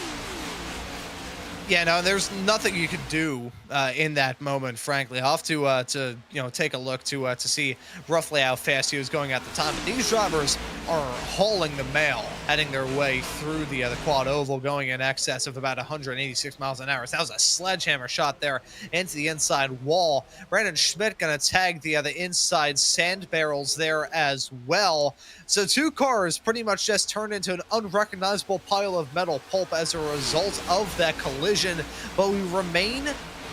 Yeah, no, there's nothing you could do in that moment, frankly. I'll have to take a look to see roughly how fast he was going at the time. But these drivers are hauling the mail, heading their way through the quad oval, going in excess of about 186 miles an hour. So that was a sledgehammer shot there into the inside wall. Brandon Schmidt going to tag the inside sand barrels there as well. So two cars pretty much just turned into an unrecognizable pile of metal pulp as a result of that collision, but we remain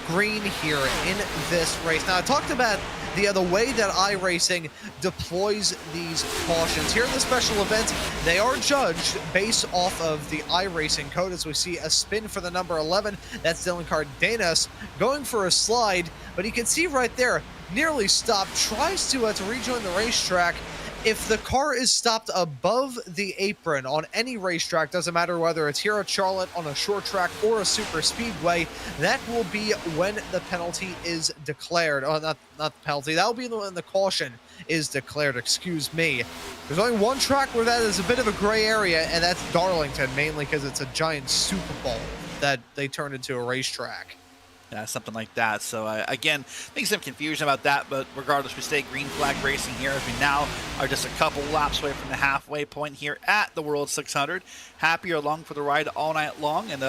green here in this race. Now, I talked about the way that iRacing deploys these cautions. Here in the special event, they are judged based off of the iRacing code, as we see a spin for the number 11. That's Dylan Cardenas going for a slide, but you can see right there, nearly stopped, tries to rejoin the racetrack. If the car is stopped above the apron on any racetrack, doesn't matter whether it's here at Charlotte on a short track or a super speedway, that will be when the penalty is declared. Oh, not the penalty. That will be when the caution is declared, excuse me. There's only one track where that is a bit of a gray area, and that's Darlington, mainly because it's a giant Super Bowl that they turned into a racetrack. Yeah, something like that. So again, I think some confusion about that, but regardless, we stay green flag racing here as we now are just a couple laps away from the halfway point here at the World 600. Happy you're along for the ride all night long, and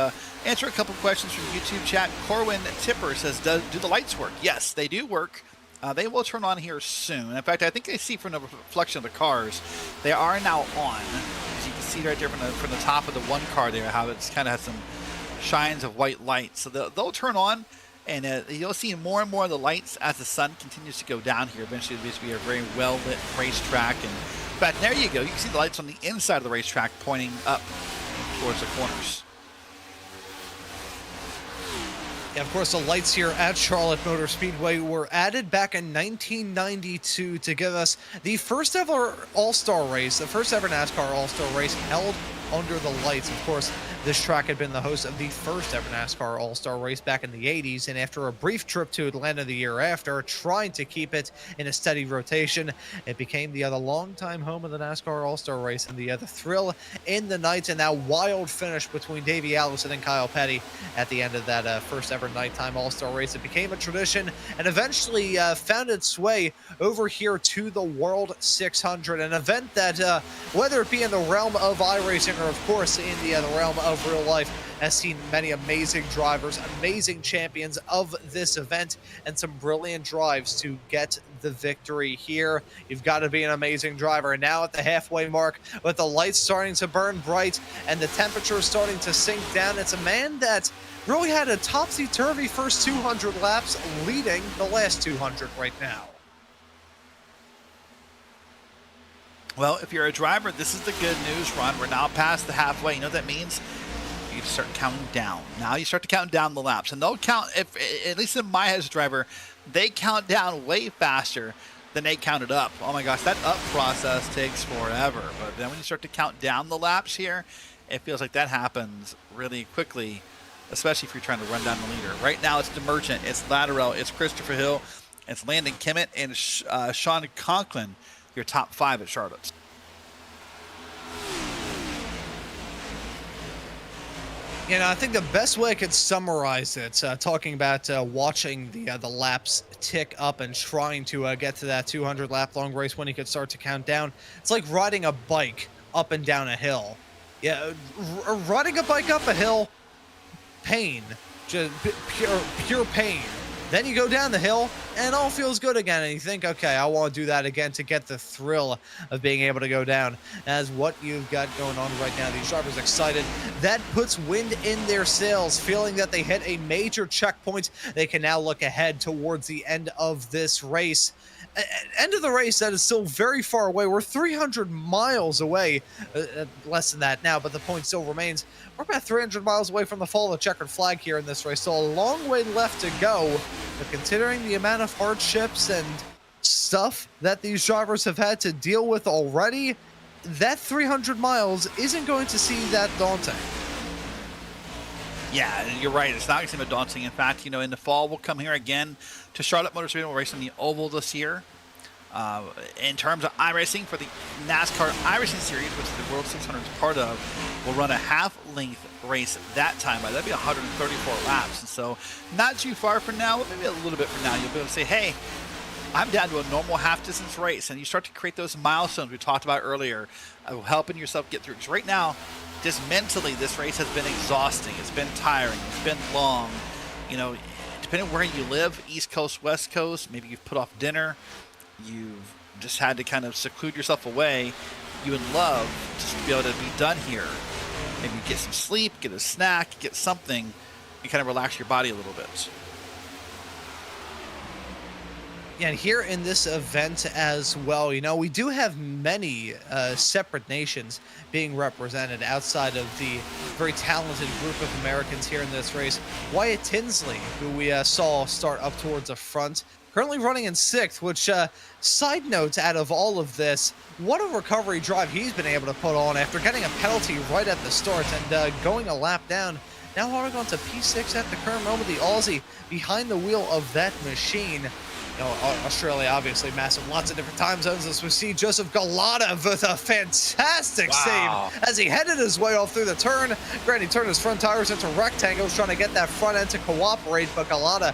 answer a couple questions from YouTube chat. Corwin Tipper says, do the lights work? Yes, they do work. They will turn on here soon. In fact, I think I see from the reflection of the cars, they are now on. As you can see right there from the top of the one car there, how it's kind of has some shines of white light. So they'll turn on, and you'll see more and more of the lights as the sun continues to go down here. Eventually it'll be a very well lit racetrack. And in fact, there you go, you can see the lights on the inside of the racetrack pointing up towards the corners. Yeah, of course, the lights here at Charlotte Motor Speedway were added back in 1992 to give us the first ever All-Star race, the first ever NASCAR All-Star race held under the lights. Of course, this track had been the host of the first ever NASCAR All-Star race back in the 80s, and after a brief trip to Atlanta the year after, trying to keep it in a steady rotation, it became the longtime home of the NASCAR All-Star race, and the thrill in the nights, and that wild finish between Davey Allison and Kyle Petty at the end of that first ever nighttime All-Star race. It became a tradition and eventually found its way over here to the World 600, an event that, whether it be in the realm of iRacing or, of course, in the realm of real life, has seen many amazing drivers, amazing champions of this event, and some brilliant drives to get the victory here. You've got to be an amazing driver. And now at the halfway mark, with the lights starting to burn bright and the temperature starting to sink down, it's a man that really had a topsy-turvy first 200 laps, leading the last 200 right now. Well, if you're a driver, this is the good news, Ron. We're now past the halfway. You know what that means? You can start counting down. Now you start to count down the laps. And they'll count, if at least in my head as a driver, they count down way faster than they counted up. Oh my gosh, that up process takes forever. But then when you start to count down the laps here, it feels like that happens really quickly, especially if you're trying to run down the leader. Right now it's Demergent, it's Lateral, it's Christopher Hill, it's Landon Kimmett, and Sean Conklin, your top 5 at Charlotte. You know, I think the best way I could summarize it, talking about watching the laps tick up and trying to get to that 200 lap long race when you could start to count down, it's like riding a bike up and down a hill. Yeah, riding a bike up a hill, pain, just pure pain. Then you go down the hill and all feels good again, and you think, okay, I want to do that again to get the thrill of being able to go down. As what you've got going on right now, these drivers excited. That puts wind in their sails, feeling that they hit a major checkpoint. They can now look ahead towards the end of this race. End of the race that is still very far away. We're 300 miles away, less than that now, but the point still remains. We're about 300 miles away from the fall of the checkered flag here in this race, so a long way left to go. But considering the amount of hardships and stuff that these drivers have had to deal with already, that 300 miles isn't going to seem that daunting. Yeah, you're right. It's not going to seem daunting. In fact, you know, in the fall, we'll come here again to Charlotte Motor Speedway. We'll race on the oval this year. In terms of iRacing for the NASCAR iRacing Series, which the World 600 is part of, will run a half-length race that time. That'd be 134 laps. And so not too far from now, but maybe a little bit from now, you'll be able to say, hey, I'm down to a normal half-distance race. And you start to create those milestones we talked about earlier of helping yourself get through. Because right now, just mentally, this race has been exhausting. It's been tiring. It's been long. You know, depending on where you live, East Coast, West Coast, maybe you've put off dinner. You've just had to kind of seclude yourself away. You would love just to be able to be done here. Maybe get some sleep, get a snack, get something, and kind of relax your body a little bit. Yeah, and here in this event as well, you know, we do have many separate nations being represented outside of the very talented group of Americans here in this race. Wyatt Tinsley, who we saw start up towards the front, currently running in 6th, which, side note out of all of this, what a recovery drive he's been able to put on after getting a penalty right at the start and going a lap down. Now holding on to P6 at the current moment, the Aussie behind the wheel of that machine. You know, Australia, obviously massive, lots of different time zones, as we see Joseph Galata with a fantastic save as he headed his way off through the turn. Granted, he turned his front tires into rectangles, trying to get that front end to cooperate, but Galata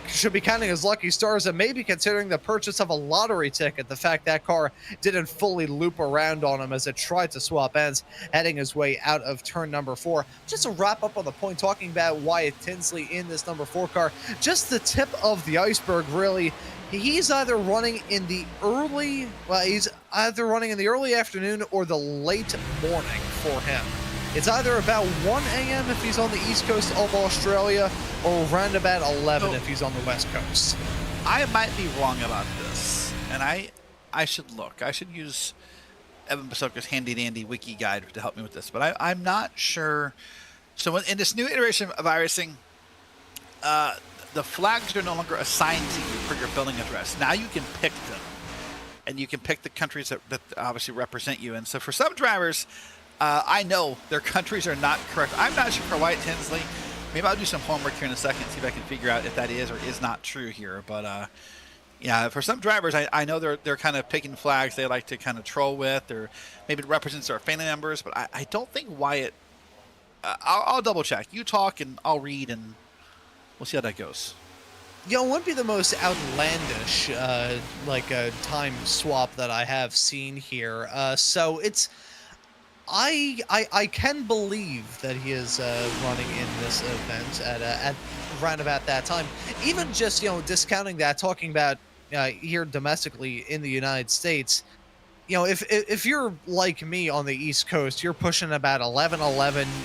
should be counting his lucky stars and maybe considering the purchase of a lottery ticket. The fact that car didn't fully loop around on him as it tried to swap ends, heading his way out of turn number 4. Just to wrap up on the point, talking about Wyatt Tinsley in this number 4 car, just the tip of the iceberg, really. He's either running in the early, he's either running in the early afternoon or the late morning for him. It's either about 1 a.m. if he's on the east coast of Australia or around about 11 if he's on the west coast. I might be wrong about this, and I should look. I should use Evan Basoka's handy-dandy wiki guide to help me with this, but I'm not sure. So in this new iteration of iRacing, the flags are no longer assigned to you for your billing address. Now you can pick them, and you can pick the countries that obviously represent you. And so for some drivers, I know their countries are not correct. I'm not sure for Wyatt Tinsley. Maybe I'll do some homework here in a second and see if I can figure out if that is or is not true here. But yeah, for some drivers, I know they're kind of picking flags they like to kind of troll with, or maybe it represents their family members. But I don't think Wyatt. I'll double check. You talk and I'll read, and we'll see how that goes. You know, it wouldn't be the most outlandish time swap that I have seen here. So it's. I can believe that he is running in this event at around about that time. Even just, you know, discounting that, talking about here domestically in the United States, you know, if you're like me on the East Coast, you're pushing about 11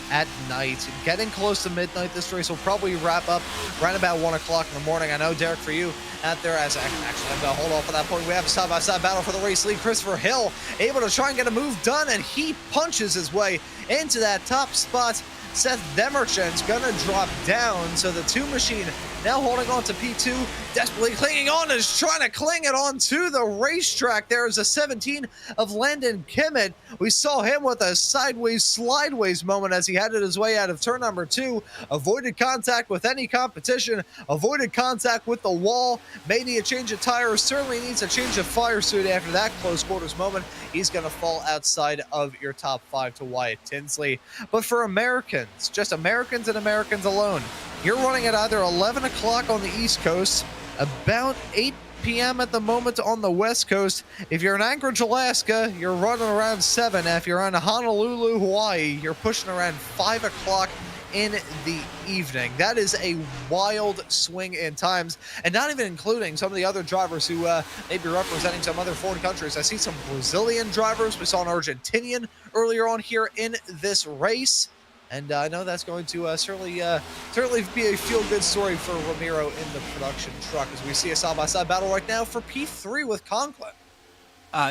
at night, getting close to midnight. This race will probably wrap up around about 1 o'clock in the morning. I know, Derek, for you out there, as actually I'm going to hold off at that point. We have a side-by-side battle for the race lead. Christopher Hill able to try and get a move done, and he punches his way into that top spot. Seth Demerchant's gonna drop down, so the 2 machine now holding on to P2, desperately clinging on, is trying to cling it on to the racetrack. There's a 17 of Landon Kimmett. We saw him with a sideways, slideways moment as he headed his way out of turn number 2, avoided contact with any competition, avoided contact with the wall, may need a change of tires, certainly needs a change of fire suit after that close quarters moment. He's gonna fall outside of your top 5 to Wyatt Tinsley. But for Americans, just Americans and Americans alone, you're running at either 11 o'clock on the East Coast, about 8 p.m. at the moment on the West Coast. If you're in Anchorage, Alaska, you're running around 7. If you're in Honolulu, Hawaii, you're pushing around 5 o'clock in the evening. That is a wild swing in times, and not even including some of the other drivers who may be representing some other foreign countries. I see some Brazilian drivers. We saw an Argentinian earlier on here in this race. And I know that's going to certainly be a feel-good story for Ramiro in the production truck, as we see a side-by-side battle right now for P3 with Conklin.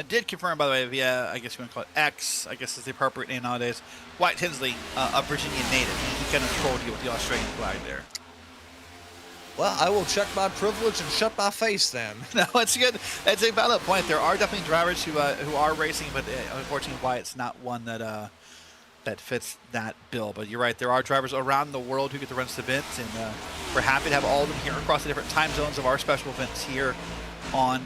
Did confirm, by the way, via, I guess you want to call it X, I guess is the appropriate name nowadays, Wyatt Tinsley, a Virginian native. He kind of trolled you with the Australian flag there. Well, I will check my privilege and shut my face then. No, it's good. It's a valid point. There are definitely drivers who are racing, but unfortunately Wyatt's not one that fits that bill. But you're right, there are drivers around the world who get to run this event, and we're happy to have all of them here across the different time zones of our special events here on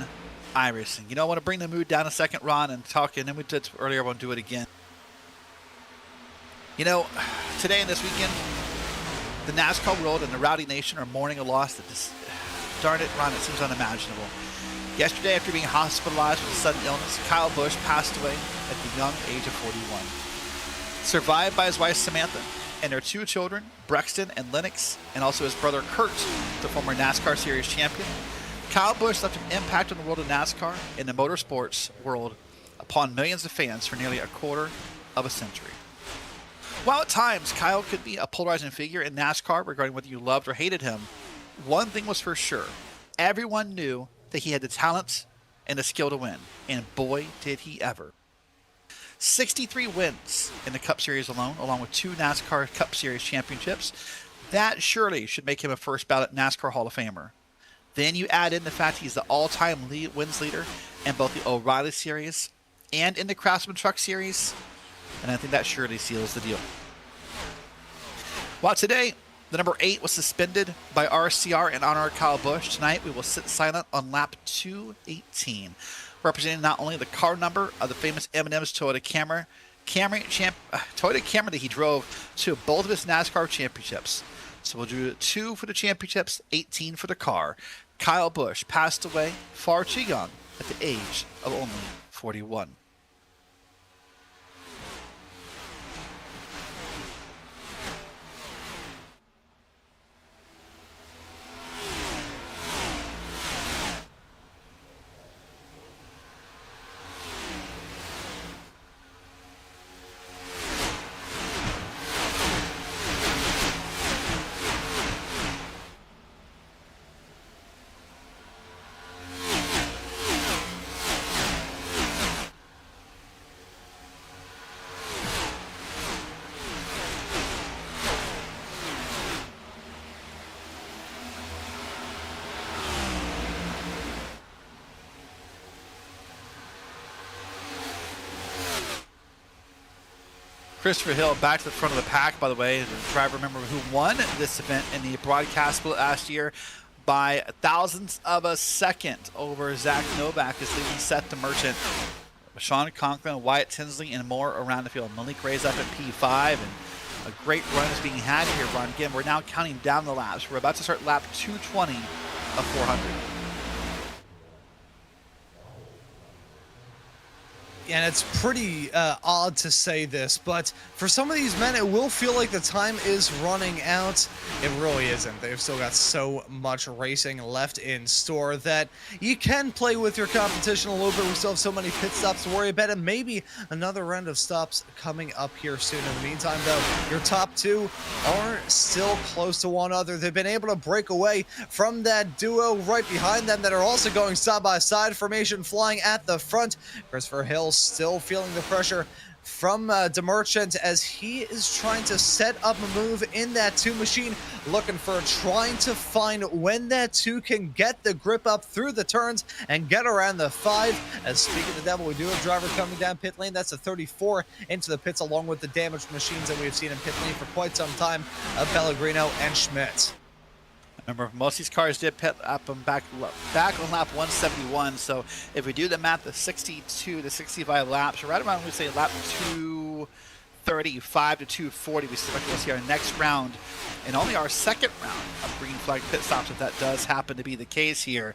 iRacing. You know, I want to bring the mood down a second, Ron, and talk, and then we did earlier, I want to do it again. You know, today and this weekend, the NASCAR world and the Rowdy Nation are mourning a loss that just, darn it, Ron, it seems unimaginable. Yesterday, after being hospitalized with a sudden illness, Kyle Busch passed away at the young age of 41. Survived by his wife Samantha and their 2 children, Brexton and Lennox, and also his brother Kurt, the former NASCAR Series champion, Kyle Busch left an impact on the world of NASCAR and the motorsports world upon millions of fans for nearly a quarter of a century. While at times Kyle could be a polarizing figure in NASCAR regarding whether you loved or hated him, one thing was for sure. Everyone knew that he had the talent and the skill to win, and boy did he ever. 63 wins in the Cup Series alone, along with 2 NASCAR Cup Series championships. That surely should make him a first ballot NASCAR Hall of Famer. Then you add in the fact he's the all-time wins leader in both the O'Reilly Series and in the Craftsman Truck Series, and I think that surely seals the deal. While today, the number 8 was suspended by RCR in honor of Kyle Busch, tonight we will sit silent on lap 218, representing not only the car number of the famous M&M's Toyota Camry that he drove to both of his NASCAR championships. So we'll do 2 for the championships, 18 for the car. Kyle Busch passed away far too young at the age of only 41. Christopher Hill back to the front of the pack, by the way, the driver, remember, who won this event in the broadcast split last year by thousandths of a second over Zach Novak, is leading Seth the Merchant. Sean Conklin, Wyatt Tinsley, and more around the field. Malik Ray's up at P5, and a great run is being had here, Ron. Again, we're now counting down the laps. We're about to start lap 220 of 400. And it's pretty odd to say this, but for some of these men, it will feel like the time is running out. It really isn't. They've still got so much racing left in store that you can play with your competition a little bit. We still have so many pit stops to worry about, and maybe another round of stops coming up here soon. In the meantime, though, your top 2 are still close to one another. They've been able to break away from that duo right behind them that are also going side-by-side formation, flying at the front. Christopher Hill still feeling the pressure from DeMerchant as he is trying to set up a move in that 2 machine, trying to find when that 2 can get the grip up through the turns and get around the 5. As speaking of the devil, we do have drivers coming down pit lane. That's a 34 into the pits, along with the damaged machines that we've seen in pit lane for quite some time of Pellegrino and Schmidt. Remember, most of these cars did pit up them back on lap 171. So if we do the math, the 62 to 65 laps, right around, we say lap 235 to 240, we will see our next round and only our second round of green flag pit stops, if that does happen to be the case here.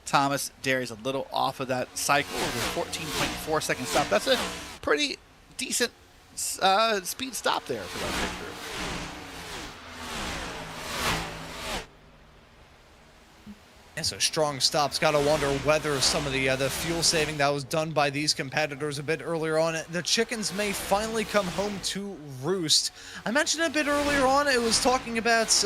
Thomas Derry's a little off of that cycle with a 14.4 second stop. That's a pretty decent speed stop there for that pit crew. And so strong stops. Got to wonder whether some of the fuel saving that was done by these competitors a bit earlier on, the chickens may finally come home to roost. I mentioned a bit earlier on, it was talking about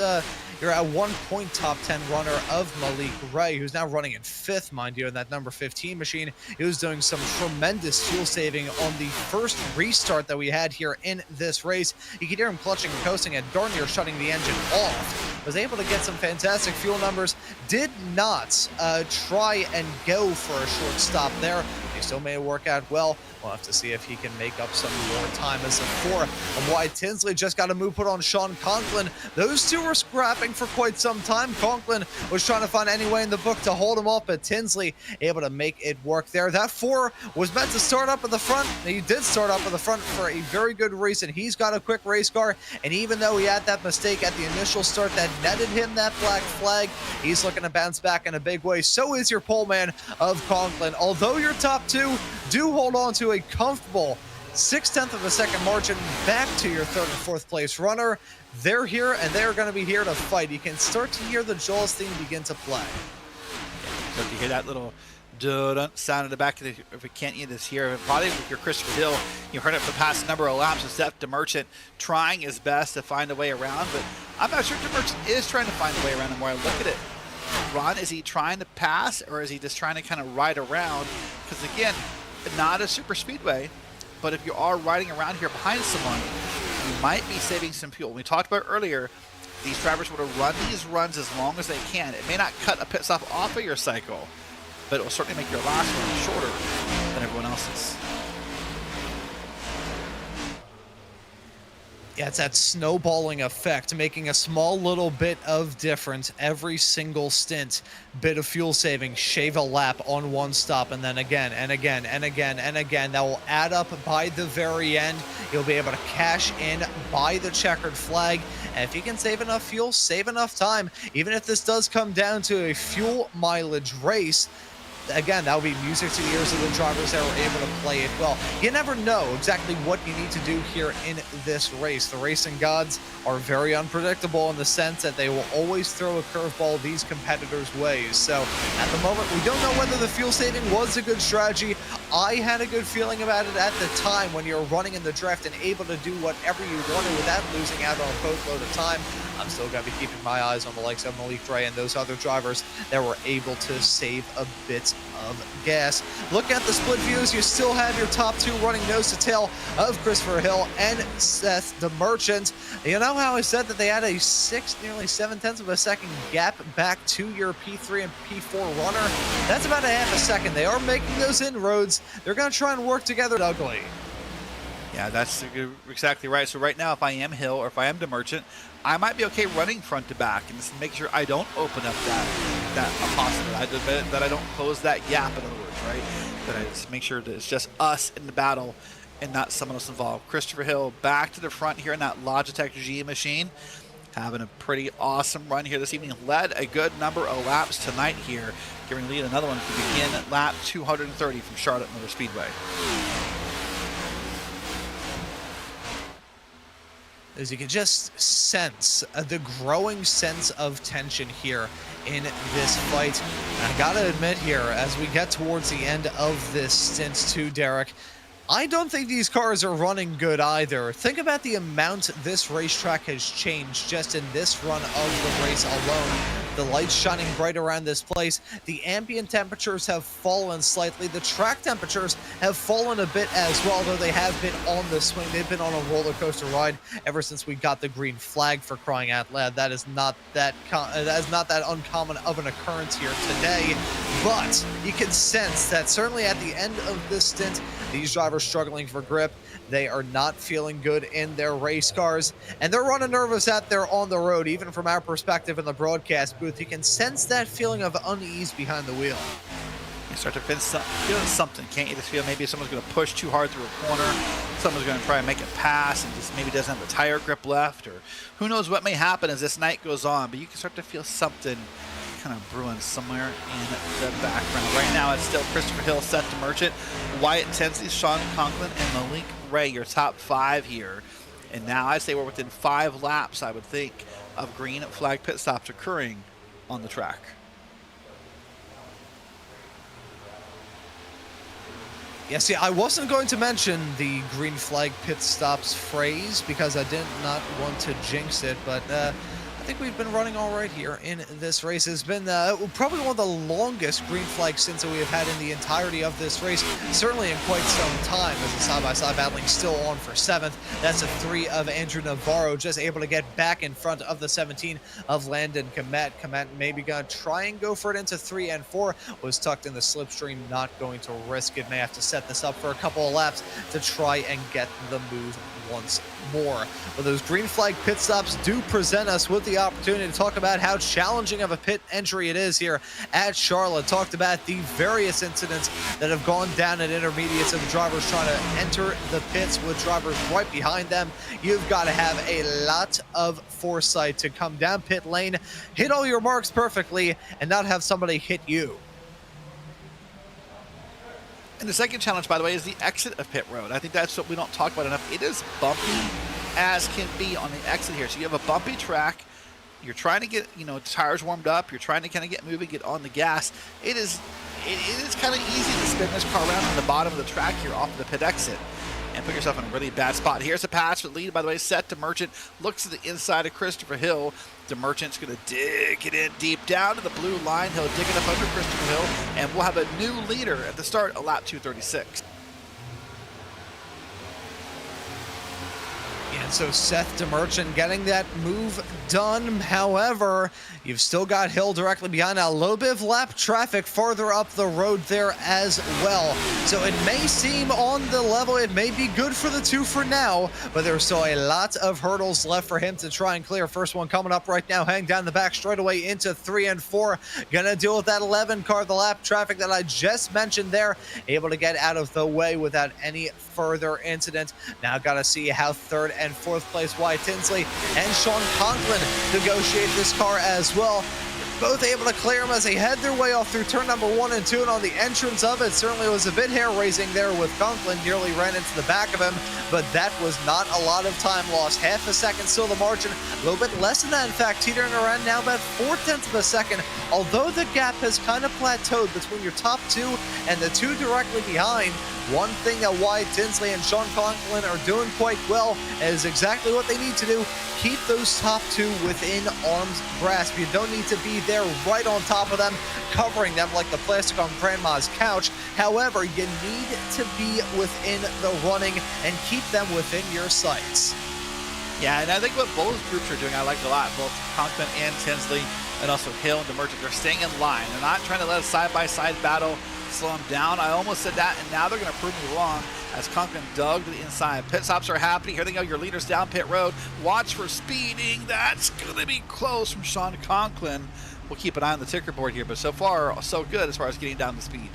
you're at 1 point top 10 runner of Malik Ray, who's now running in 5th, mind you, in that number 15 machine. He was doing some tremendous fuel saving on the first restart that we had here in this race. You could hear him clutching and coasting and darn near shutting the engine off. Was able to get some fantastic fuel numbers. Did not try and go for a short stop there. He still may work out well. We'll have to see if he can make up some more time as a 4. And Wyatt Tinsley just got a move put on Sean Conklin. Those two were scrapping for quite some time. Conklin was trying to find any way in the book to hold him up, but Tinsley able to make it work there. That 4 was meant to start up at the front. He did start up at the front for a very good reason. He's got a quick race car, and even though he had that mistake at the initial start that netted him that black flag, he's looking to bounce back in a big way. So is your pole man of Conklin. Although your top 2 do hold on to a comfortable 0.6 of a second margin back to your 3rd and 4th place runner, they're here and they're going to be here to fight. You can start to hear the Jaws theme begin to play. Start to hear that little dun sound in the back of the, if we can't hear this here, probably with your Christopher Hill, you heard it for the past number of laps with Seth DeMerchant trying his best to find a way around, but I'm not sure DeMerchant is trying to find a way around the more I look at it. Ron, is he trying to pass or is he just trying to kind of ride around? Because again, not a super speedway, but if you are riding around here behind someone, you might be saving some fuel. We talked about earlier, these drivers want to run these runs as long as they can. It may not cut a pit stop off of your cycle, but it will certainly make your last run shorter than everyone else's. Yeah, it's that snowballing effect, making a small little bit of difference every single stint. Bit of fuel saving, shave a lap on one stop, and then again and again and again and again. That will add up by the very end. You'll be able to cash in by the checkered flag. And if you can save enough fuel, save enough time, even if this does come down to a fuel mileage race, again, that will be music to the ears of the drivers that were able to play it well. You never know exactly what you need to do here in this race. The racing gods are very unpredictable in the sense that they will always throw a curveball these competitors' ways. So at the moment, we don't know whether the fuel saving was a good strategy. I had a good feeling about it at the time when you're running in the draft and able to do whatever you wanted without losing out on a boatload of time. I'm still going to be keeping my eyes on the likes of Malik Ray and those other drivers that were able to save a bit of gas. Look at the split views. You still have your top 2 running nose to tail of Christopher Hill and Seth DeMerchant. You know how I said that they had a 6, nearly 0.7 of a second gap back to your P3 and P4 runner? That's about a half a second. They are making those inroads. They're going to try and work together ugly. Yeah, that's exactly right. So right now, if I am Hill or if I am DeMerchant, I might be okay running front to back and just make sure I don't open up that possibility, that I don't close that gap, in other words, right? That I just make sure that it's just us in the battle and not someone else involved. Christopher Hill back to the front here in that Logitech G machine, having a pretty awesome run here this evening. Led a good number of laps tonight here, giving the lead another one to begin at lap 230 from Charlotte Motor Speedway. As you can just sense the growing sense of tension here in this fight. And I gotta admit here, as we get towards the end of this stint too, Derek, I don't think these cars are running good either. Think about the amount this racetrack has changed just in this run of the race alone. The lights shining bright around this place. The ambient temperatures have fallen slightly. The track temperatures have fallen a bit as well, though they have been on the swing. They've been on a roller coaster ride ever since we got the green flag, for crying out loud. That is not that uncommon of an occurrence here today. But you can sense that certainly at the end of this stint, these drivers struggling for grip. They are not feeling good in their race cars, and they're running nervous out there on the road. Even from our perspective in the broadcast booth, you can sense that feeling of unease behind the wheel. You start to feel something, can't you? Just feel maybe someone's going to push too hard through a corner, someone's going to try and make a pass and just maybe doesn't have the tire grip left, or who knows what may happen as this night goes on, but you can start to feel something kind of brewing somewhere in the background. Right now, it's still Christopher Hill, Seth DeMerchant, Wyatt Tinsley, Sean Conklin, and Malik Ray, your top 5 here. And now I'd say we're within 5 laps, I would think, of green flag pit stops occurring on the track. Yeah, see, I wasn't going to mention the green flag pit stops phrase because I did not want to jinx it, but I think we've been running all right here in this race. It's been probably one of the longest green flag stints that we have had in the entirety of this race, certainly in quite some time, as the side-by-side battling still on for 7th. That's a 3 of Andrew Navarro, just able to get back in front of the 17 of Landon Komet. Komet maybe going to try and go for it into 3 and 4, was tucked in the slipstream, not going to risk it. May have to set this up for a couple of laps to try and get the move once more. But those green flag pit stops do present us with the opportunity to talk about how challenging of a pit entry it is here at Charlotte. Talked about the various incidents that have gone down at intermediates of drivers trying to enter the pits with drivers right behind them. You've got to have a lot of foresight to come down pit lane, hit all your marks perfectly, and not have somebody hit you. And the second challenge, by the way, is the exit of pit road. I think that's what we don't talk about enough. It is bumpy as can be on the exit here. So you have a bumpy track. You're trying to get, tires warmed up. You're trying to kind of get moving, get on the gas. It is kind of easy to spin this car around on the bottom of the track here off of the pit exit and put yourself in a really bad spot. Here's a pass. The lead, by the way, set to Merchant. Looks to the inside of Christopher Hill. The Merchant's going to dig it in deep down to the blue line. He'll dig it up under Christopher Hill, and we'll have a new leader at the start of lap 236. And so Seth DeMerchant getting that move done. However, you've still got Hill directly behind. Now, a little bit of lap traffic farther up the road there as well. So it may seem on the level, it may be good for the 2 for now, but there's still a lot of hurdles left for him to try and clear. First one coming up right now, heading down the back straightaway into 3 and 4. Gonna deal with that 11 car, the lap traffic that I just mentioned there. Able to get out of the way without any further incident. Now gotta see how 3rd and 4th place Wyatt Tinsley and Sean Conklin negotiate this car as well. Both able to clear them as they head their way off through turn number 1 and 2, and on the entrance of it certainly was a bit hair-raising there with Conklin. Nearly ran into the back of him, but that was not a lot of time lost. Half a second still the margin, a little bit less than that, in fact, teetering around now about 0.4 of a second, although the gap has kind of plateaued between your top 2 and the 2 directly behind. One thing that Wyatt Tinsley and Sean Conklin are doing quite well is exactly what they need to do. Keep those top 2 within arm's grasp. You don't need to be there right on top of them, covering them like the plastic on grandma's couch. However, you need to be within the running and keep them within your sights. Yeah, and I think what both groups are doing, I like a lot. Both Conklin and Tinsley, and also Hill and DeMerchant, they're staying in line. They're not trying to let a side-by-side battle slow them down. I almost said that, and now they're going to prove me wrong as Conklin dug to the inside. Pit stops are happening. Here they go. Your leaders down pit road. Watch for speeding. That's going to be close from Sean Conklin. We'll keep an eye on the ticker board here, but so far, so good as far as getting down the speed.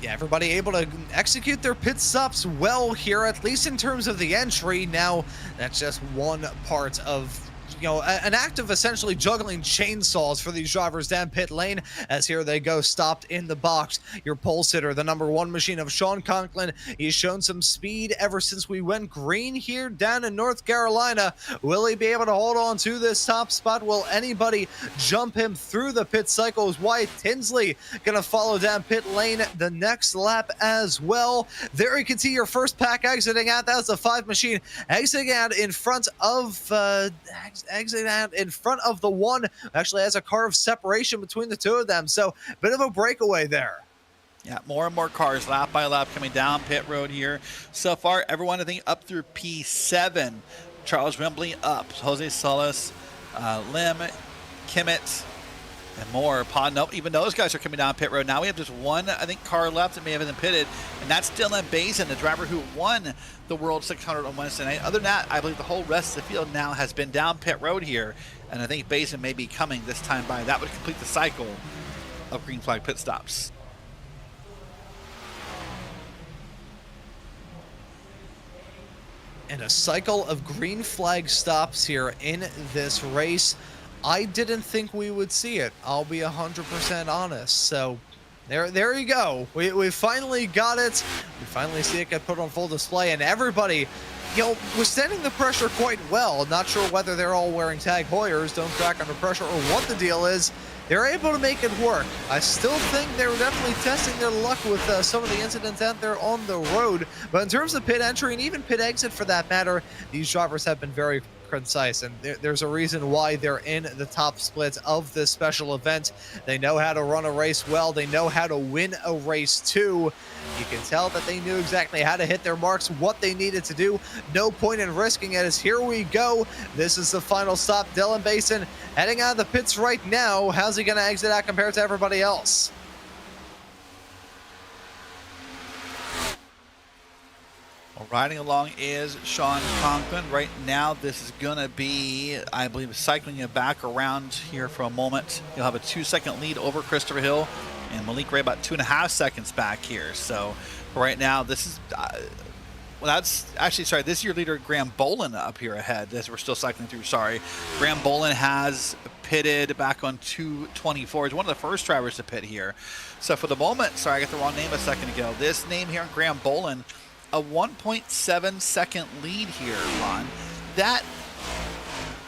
Yeah, everybody able to execute their pit stops well here, at least in terms of the entry. Now, that's just one part of an act of essentially juggling chainsaws for these drivers down pit lane, as here they go, stopped in the box. Your pole sitter, the number 1 machine of Sean Conklin. He's shown some speed ever since we went green here down in North Carolina. Will he be able to hold on to this top spot? Will anybody jump him through the pit cycle? Is Wyatt Tinsley gonna follow down pit lane the next lap as well? There you can see your first pack exiting out. That was the 5 machine exiting out in front of the 1. Actually has a car of separation between the 2 of them, so a bit of a breakaway there. Yeah, more and more cars lap by lap coming down pit road here. So far, everyone, I think, up through P7. Charles Wembley up. Jose Solis, Lim, Kimmett, and more. Nope, even those guys are coming down pit road. Now we have just one, I think, car left that may have been pitted, and that's Dylan Bazin, the driver who won the World 600 on Wednesday night. Other than that, I believe the whole rest of the field now has been down pit road here, and I think Bazin may be coming this time by. That would complete the cycle of green flag pit stops. And a cycle of green flag stops here in this race. I didn't think we would see it. I'll be 100% honest. So there you go. We finally got it. We finally see it get put on full display, and everybody withstanding the pressure quite well. Not sure whether they're all wearing Tag Heuers, don't crack under pressure, or what the deal is. They're able to make it work. I still think they're definitely testing their luck with some of the incidents out there on the road. But in terms of pit entry and even pit exit for that matter, these drivers have been very concise, and there's a reason why they're in the top splits of this special event. They know how to run a race well. They know how to win a race too. You can tell that they knew exactly how to hit their marks, what they needed to do. No point in risking it, as here we go. This is the final stop. Dylan Basin heading out of the pits right now. How's he going to exit out compared to everybody else? Well, riding along is Sean Conklin. Right now, this is going to be, I believe, cycling it back around here for a moment. He'll have a 2-second lead over Christopher Hill, and Malik Ray about 2.5 seconds back here. So right now, this is, well, that's actually, sorry, this is your leader, Graham Bolin, up here ahead as we're still cycling through. Sorry. Graham Bolin has pitted back on 224. He's one of the first drivers to pit here. So for the moment, sorry, I got the wrong name a second ago. This name here, Graham Bolin, a 1.7 second lead here, Ron. That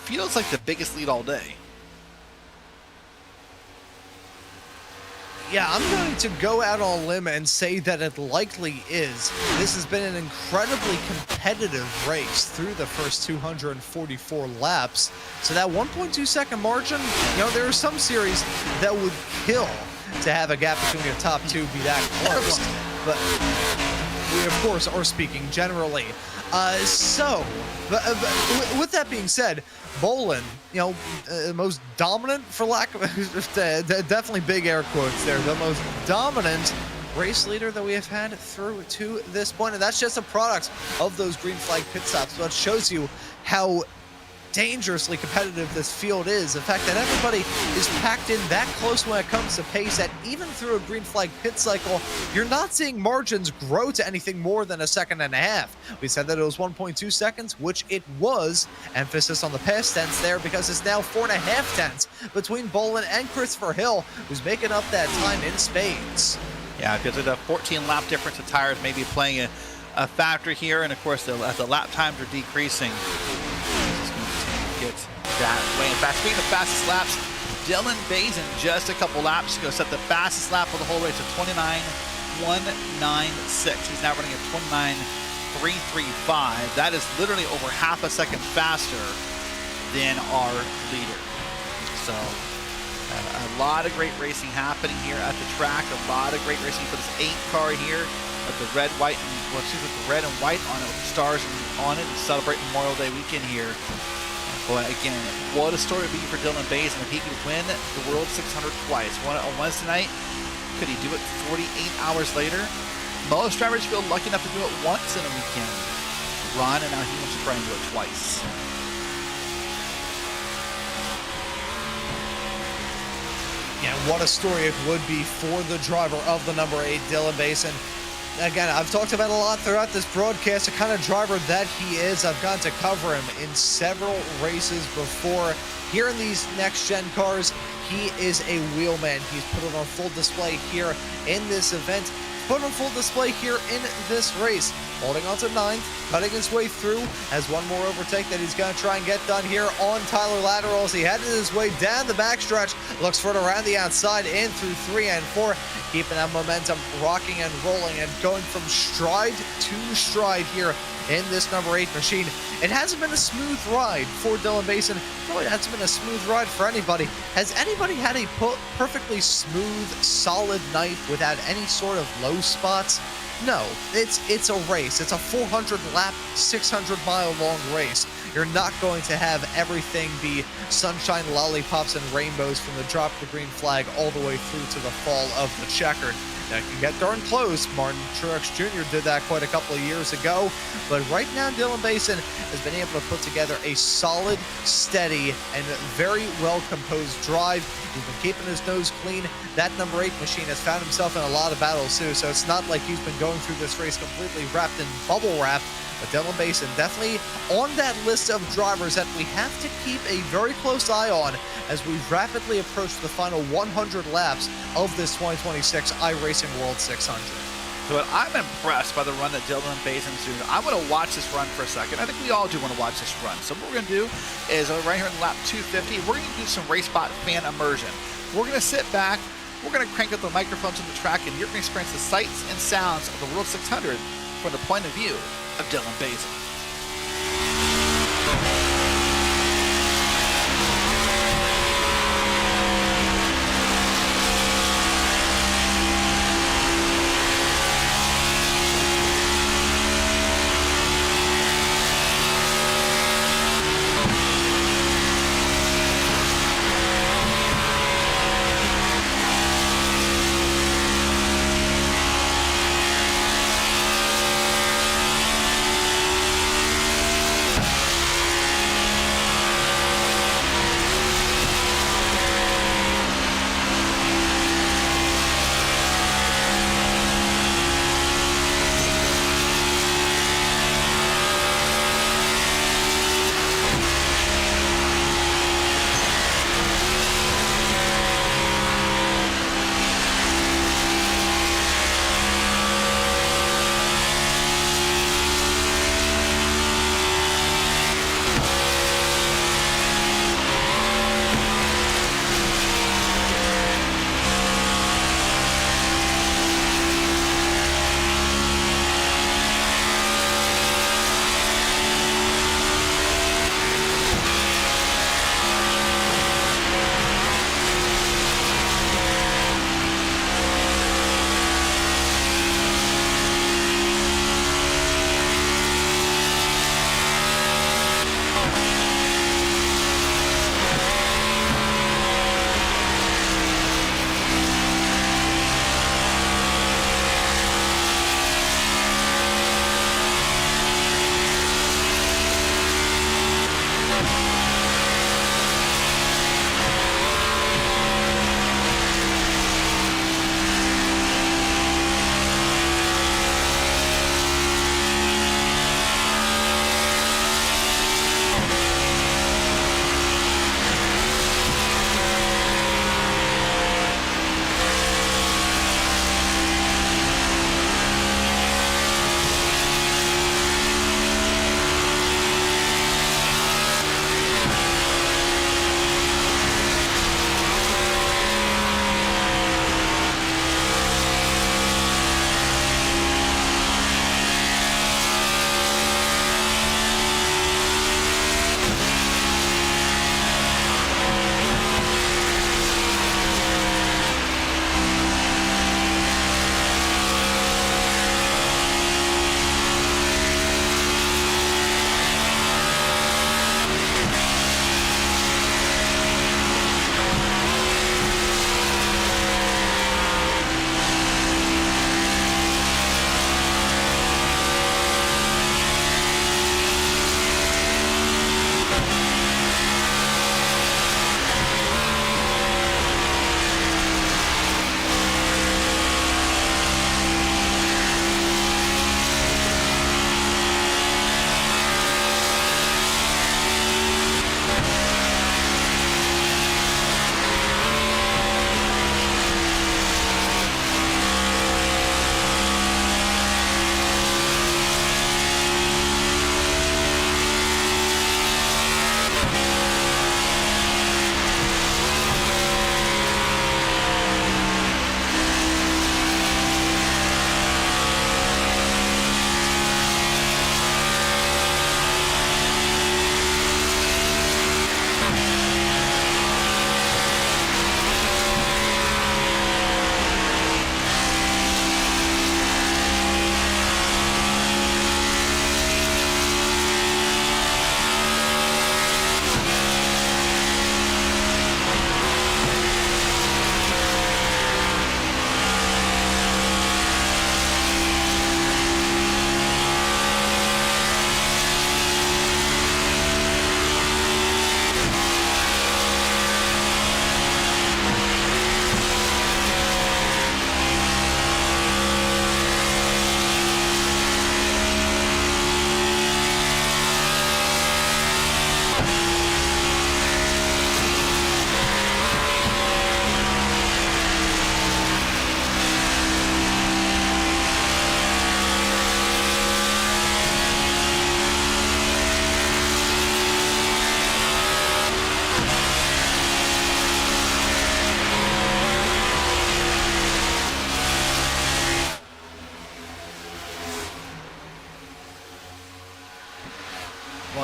feels like the biggest lead all day. Yeah, I'm going to go out on a limb and say that it likely is. This has been an incredibly competitive race through the first 244 laps. So that 1.2 second margin, there are some series that would kill to have a gap between your top two be that close. But we, of course, are speaking generally. With that being said, Bolin, most dominant, for lack of definitely big air quotes there, the most dominant race leader that we have had through to this point, and that's just a product of those green flag pit stops. So it shows you how dangerously competitive this field is. The fact that everybody is packed in that close when it comes to pace, that even through a green flag pit cycle, you're not seeing margins grow to anything more than 1.5 seconds. We said that it was 1.2 seconds, which it was. Emphasis on the past tense there, because it's now 4.5 tenths between Bolin and Christopher Hill, who's making up that time in spades. Yeah, because of the 14 lap difference of tires may be playing a factor here, and of course the lap times are decreasing. That way. In fact, speaking of fastest laps, Dylan Basin just a couple laps ago set the fastest lap of the whole race at 29.196. He's now running at 29.335. That is literally over half a second faster than our leader. So a lot of great racing happening here at the track. A lot of great racing for this 8 car here with the red, white, and the red and white on it with the stars on it, and celebrate Memorial Day weekend here. Boy, again, what a story it would be for Dylan Basin if he could win the World 600 twice. Won it on Wednesday night. Could he do it 48 hours later? Most drivers feel lucky enough to do it once in a weekend. Ron, and now he wants to try and do it twice. Yeah, what a story it would be for the driver of the number 8, Dylan Basin. Again, I've talked about a lot throughout this broadcast, the kind of driver that he is. I've gotten to cover him in several races before. Here in these next-gen cars, he is a wheelman. He's put it on full display here in this event. Put on full display here in this race. Holding on to 9th, cutting his way through, has one more overtake that he's going to try and get done here on Tyler Lateral as he headed his way down the backstretch. Looks for it around the outside, in through 3 and 4, keeping that momentum rocking and rolling and going from stride to stride here in this number 8 machine. It hasn't been a smooth ride for Dylan Basin. No, it hasn't been a smooth ride for anybody. Has anybody had a perfectly smooth, solid night without any sort of low spots? No, it's a race. It's a 400-lap, 600-mile long race. You're not going to have everything be sunshine, lollipops, and rainbows from the drop of the green flag all the way through to the fall of the checkered. That can get darn close. Martin Truex Jr. did that quite a couple of years ago. But right now, Dylan Basin has been able to put together a solid, steady, and very well-composed drive. He's been keeping his nose clean. That number 8 machine has found himself in a lot of battles, too. So it's not like he's been going through this race completely wrapped in bubble wrap. But Dylan Basin definitely on that list of drivers that we have to keep a very close eye on as we rapidly approach the final 100 laps of this 2026 iRacing World 600. to it. I'm impressed by the run that Dylan Basin's doing. I want to watch this run for a second. I think we all do want to watch this run. So what we're going to do is right here in lap 250, we're going to do some Racespot fan immersion. We're going to sit back, we're going to crank up the microphones on the track, and you're going to experience the sights and sounds of the World 600 from the point of view of Dylan Basin.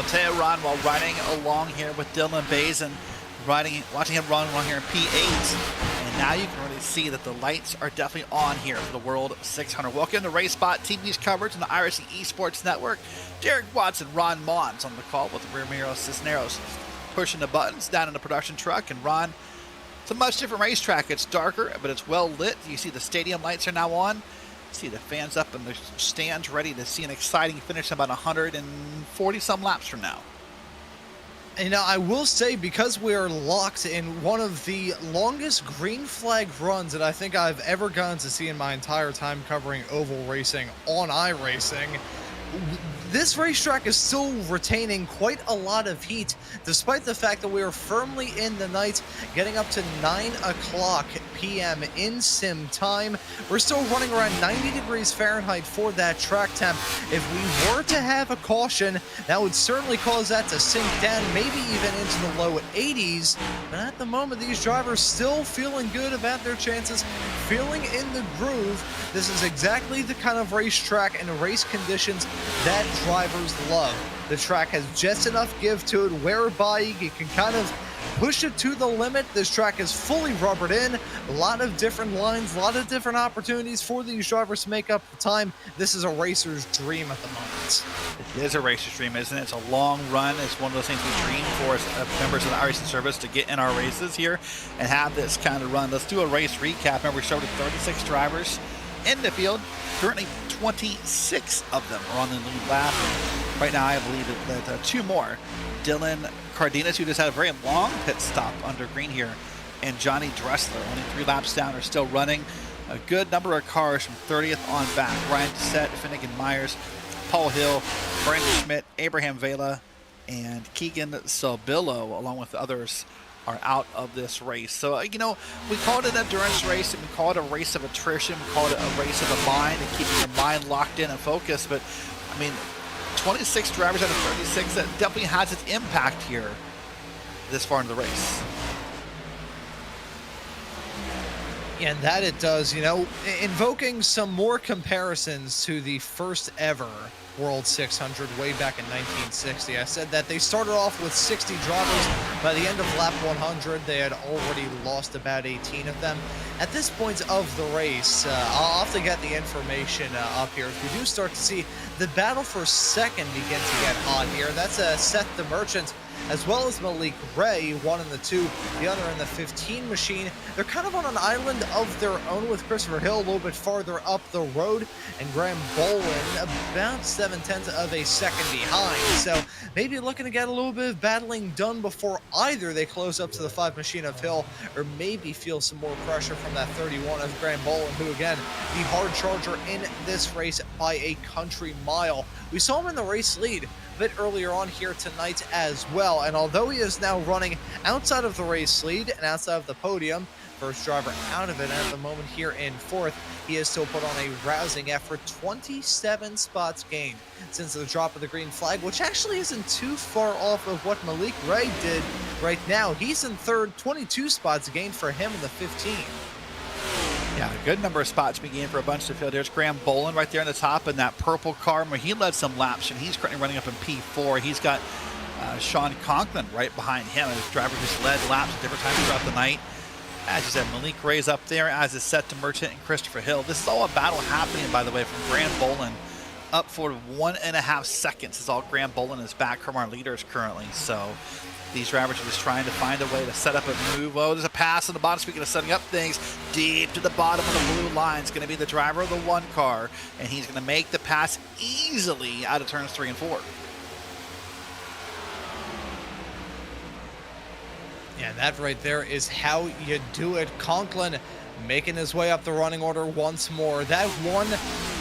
I'll tell you, Ron, while riding along here with Dylan Bazin, watching him run along here in P8, and now you can really see that the lights are definitely on here for the World 600. Welcome to RaceSpotTV's coverage on the iRacing Esports Network. Derek Watson, Ron Mons on the call with Ramiro Cisneros pushing the buttons down in the production truck. And Ron, it's a much different racetrack. It's darker, but it's well lit. You see the stadium lights are now on. See the fans up in the stands ready to see an exciting finish about 140 some laps from now. And I will say, because we are locked in one of the longest green flag runs that I think I've ever gotten to see in my entire time covering oval racing on iRacing, this racetrack is still retaining quite a lot of heat, despite the fact that we are firmly in the night, getting up to 9 o'clock p.m. in sim time. We're still running around 90 degrees Fahrenheit for that track temp. If we were to have a caution, that would certainly cause that to sink down, maybe even into the low 80s. But at the moment, these drivers still feeling good about their chances, feeling in the groove. This is exactly the kind of racetrack and race conditions that drivers love. The track has just enough give to it whereby you can kind of push it to the limit. This track is fully rubbered in. A lot of different lines, a lot of different opportunities for these drivers to make up the time. This is a racer's dream at the moment. It is a racer's dream, isn't it? It's a long run. It's one of those things we dream for as members of the iRacing service, to get in our races here and have this kind of run. Let's do a race recap. Remember, we started with 36 drivers in the field. Currently 26 of them are on the lead lap. Right now I believe that two more, Dylan Cardenas, who just had a very long pit stop under green here, and Johnny Dressler, only 3 laps down, are still running. A good number of cars from 30th on back. Ryan Dissett, Finnegan Myers, Paul Hill, Brandon Schmidt, Abraham Vela, and Keegan Sobillo, along with others, are out of this race. So, you know, we call it an endurance race, and we call it a race of attrition, we call it a race of the mind and keeping your mind locked in and focused. But, I mean, 26 drivers out of 36, that definitely has its impact here this far into the race. And that it does, you know, invoking some more comparisons to the first ever World 600 way back in 1960. I said that they started off with 60 drivers. By the end of lap 100, they had already lost about 18 of them. At this point of the race, I'll have to get the information up here. If we do start to see the battle for second begin to get hot here, that's Seth the Merchant, as well as Malik Ray, one in the 2, the other in the 15 machine. They're kind of on an island of their own, with Christopher Hill a little bit farther up the road, and Graham Bolin about 7/10 of a second behind. So maybe looking to get a little bit of battling done before either they close up to the 5 machine of Hill, or maybe feel some more pressure from that 31 of Graham Bolin, who again, the hard charger in this race by a country mile. We saw him in the race lead a bit earlier on here tonight as well, and although he is now running outside of the race lead and outside of the podium, first driver out of it at the moment here in 4th, he has still put on a rousing effort. 27 spots gained since the drop of the green flag, which actually isn't too far off of what Malik Ray did right now. He's in 3rd, 22 spots gained for him in the 15. Yeah, a good number of spots being gained for a bunch of the field. There's Graham Bolin right there in the top in that purple car, where he led some laps, and he's currently running up in P4. He's got Sean Conklin right behind him, a driver who's led laps at different times throughout the night. As you said, Malik Ray's up there, as is Seth Merchant and Christopher Hill. This is all a battle happening, by the way, from Graham Bolin up for 1.5 seconds. Is all Graham Bolin is back from our leaders currently. So these drivers are just trying to find a way to set up a move. Oh, there's a pass on the bottom. Speaking of setting up things, deep to the bottom of the blue line is going to be the driver of the 1 car, and he's going to make the pass easily out of turns 3 and 4. Yeah, that right there is how you do it. Conklin making his way up the running order once more. That one,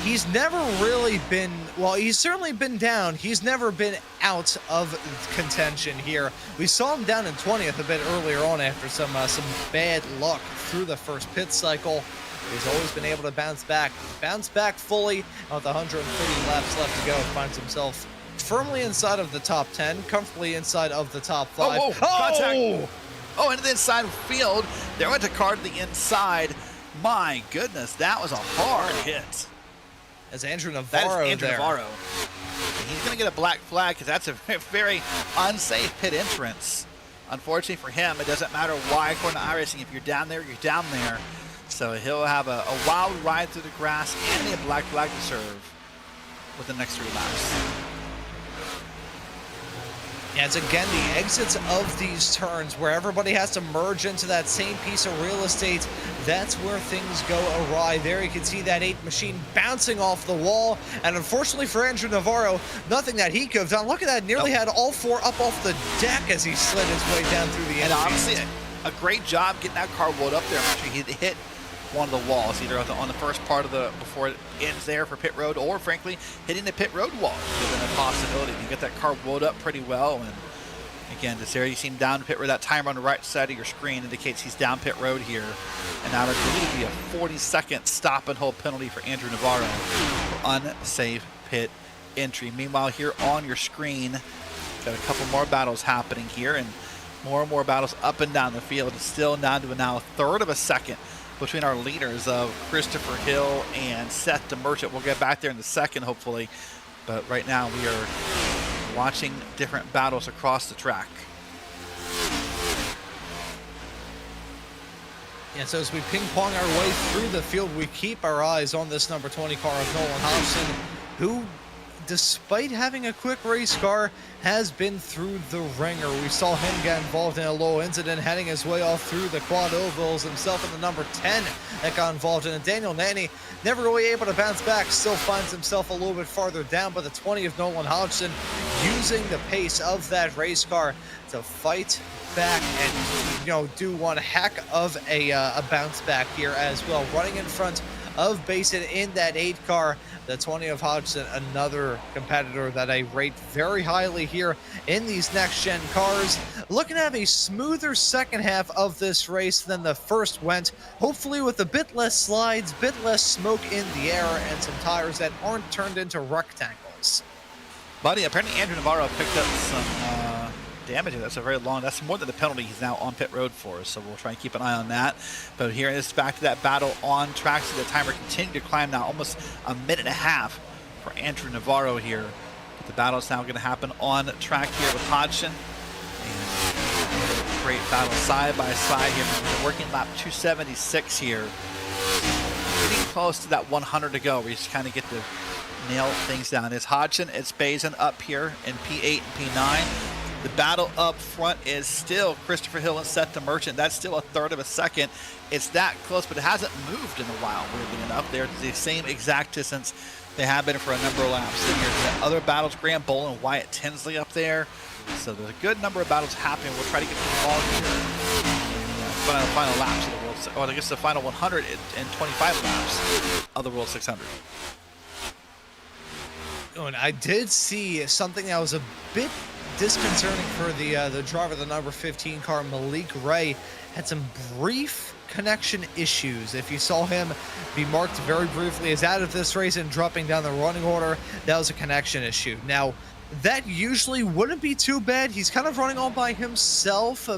he's never really been, well, he's certainly been down. He's never been out of contention here. We saw him down in 20th a bit earlier on after some bad luck through the first pit cycle. He's always been able to bounce back fully. With 130 laps left to go, finds himself firmly inside of the top 10, comfortably inside of the top 5. Oh, contact. Oh, into the inside of the field. There went a car to the inside. My goodness, that was a hard hit. As Andrew Navarro Navarro. He's going to get a black flag because that's a very unsafe pit entrance. Unfortunately for him, it doesn't matter why, according to iRacing, if you're down there, you're down there. So he'll have a wild ride through the grass and a black flag to serve with the next 3 laps. Yeah, it's again the exits of these turns where everybody has to merge into that same piece of real estate. That's where things go awry. There you can see that 8 machine bouncing off the wall. And unfortunately for Andrew Navarro, nothing that he could have done. Look at that, nearly had all 4 up off the deck as he slid his way down through the end. And honestly, a great job getting that car rolled up there. I'm sure he hit one of the walls, either on the first part of before it ends there for pit road, or frankly hitting the pit road wall given a possibility. You get that car rolled up pretty well, and again, this area you see him down pit road. That timer on the right side of your screen indicates he's down pit road here, and now there's going to be a 40-second stop and hold penalty for Andrew Navarro for unsafe pit entry. Meanwhile, here on your screen, got a couple more battles happening here, and more battles up and down the field. It's still down to now a third of a second between our leaders of Christopher Hill and Seth DeMerchant. We'll get back there in a second, hopefully. But right now we are watching different battles across the track. Yeah, so as we ping-pong our way through the field, we keep our eyes on this number 20 car of Nolan Hobson, who, despite having a quick race car, has been through the ringer. We saw him get involved in a low incident, heading his way off through the quad ovals, himself in the number 10 that got involved in it. Daniel Nanny never really able to bounce back, still finds himself a little bit farther down, but the 20 of Nolan Hodgson using the pace of that race car to fight back and, do one heck of a bounce back here as well, running in front of Basin in that 8 car. The 20 of Hodgson, another competitor that I rate very highly here in these next-gen cars. Looking to have a smoother second half of this race than the first went, hopefully with a bit less slides, bit less smoke in the air, and some tires that aren't turned into rectangles. Buddy, apparently Andrew Navarro picked up some damage. That's more than the penalty he's now on pit road for, so we'll try and keep an eye on that. But here is back to that battle on track. See the timer continue to climb now, almost a minute and a half for Andrew Navarro here. But the battle is now going to happen on track here with Hodgson. And great battle side by side here. We're working lap 276 here. Getting close to that 100 to go. We just kind of get to nail things down. It's Hodgson, it's Bazin up here in P8 and P9. The battle up front is still Christopher Hill and Seth DeMerchant. That's still a third of a second. It's that close, but it hasn't moved in a while, weirdly enough. They're the same exact distance they have been for a number of laps. Then here's the other battles, Graham Bolin and Wyatt Tinsley up there. So there's a good number of battles happening. We'll try to get to the ball here. Final laps of the World, or I guess the final 125 laps of the World 600. And I did see something that was a bit disconcerting for the driver of the number 15 car. Malik Ray had some brief connection issues. If you saw him be marked very briefly as out of this race and dropping down the running order, that was a connection issue. Now, that usually wouldn't be too bad. He's kind of running all by himself,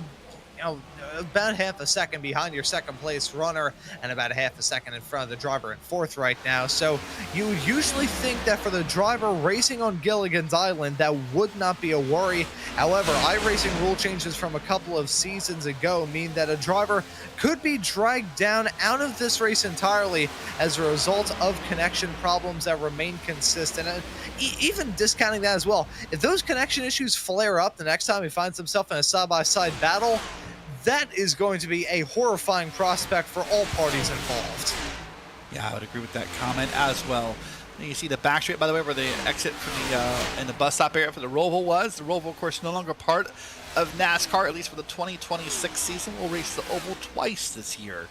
about half a second behind your second place runner and about a half a second in front of the driver in fourth right now. So you would usually think that for the driver racing on Gilligan's Island, that would not be a worry. However, iRacing rule changes from a couple of seasons ago mean that a driver could be dragged down out of this race entirely as a result of connection problems that remain consistent. And even discounting that as well, if those connection issues flare up the next time he finds himself in a side-by-side battle, that is going to be a horrifying prospect for all parties involved. Yeah, I would agree with that comment as well. And you see the back straight, by the way, where the exit from the in the bus stop area for the Roval was. The Roval, of course, no longer part of NASCAR, at least for the 2026 season. We'll race the Oval twice this year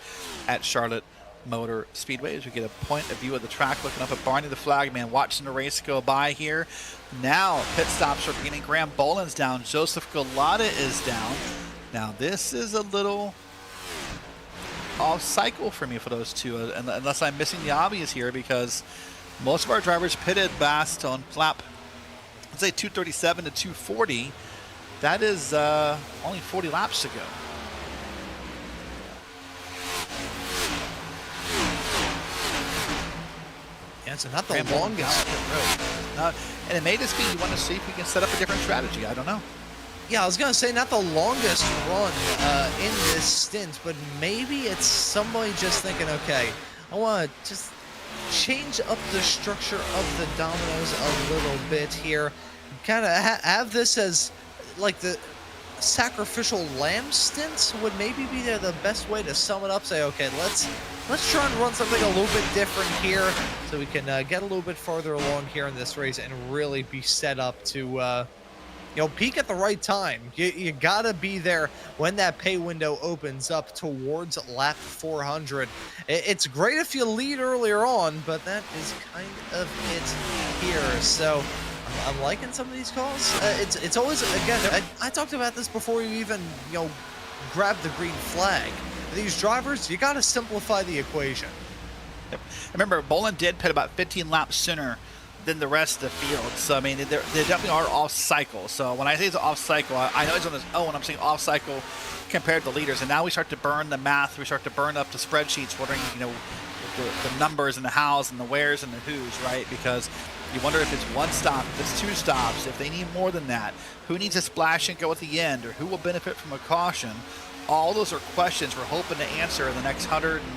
at Charlotte Motor Speedway, as we get a point of view of the track, looking up at Barney the Flag Man, watching the race go by here. Now pit stops are beginning. Graham Boland's down. Joseph Galata is down. Now this is a little off cycle for me for those two, unless I'm missing the obvious here, because most of our drivers pitted last on lap, let's say 237 to 240. That is only 40 laps to go. Yeah, so not the longest. And it may just be you want to see if you can set up a different strategy. I don't know. Yeah, I was gonna say not the longest run in this stint, but maybe it's somebody just thinking, okay, I want to just change up the structure of the dominoes a little bit here. Kind of have this as like the sacrificial lamb stint would maybe be the best way to sum it up. Say, okay, let's try and run something a little bit different here, so we can get a little bit farther along here in this race and really be set up to peak at the right time. You gotta be there when that pay window opens up towards lap 400. It's great if you lead earlier on, but that is kind of it here. So I'm liking some of these calls. It's always, again, I talked about this before you even grab the green flag. These drivers, you gotta simplify the equation. Yep. Remember, Bolin did pit about 15 laps sooner than the rest of the field. So, I mean, they definitely are off cycle. So when I say it's off cycle, I know it's on his own. I'm saying off cycle compared to leaders. And now we start to burn the math. We start to burn up the spreadsheets, wondering, the numbers and the hows and the wheres and the who's, right? Because you wonder if it's one stop, if it's two stops, if they need more than that, who needs a splash and go at the end, or who will benefit from a caution. All those are questions we're hoping to answer in the next 100 and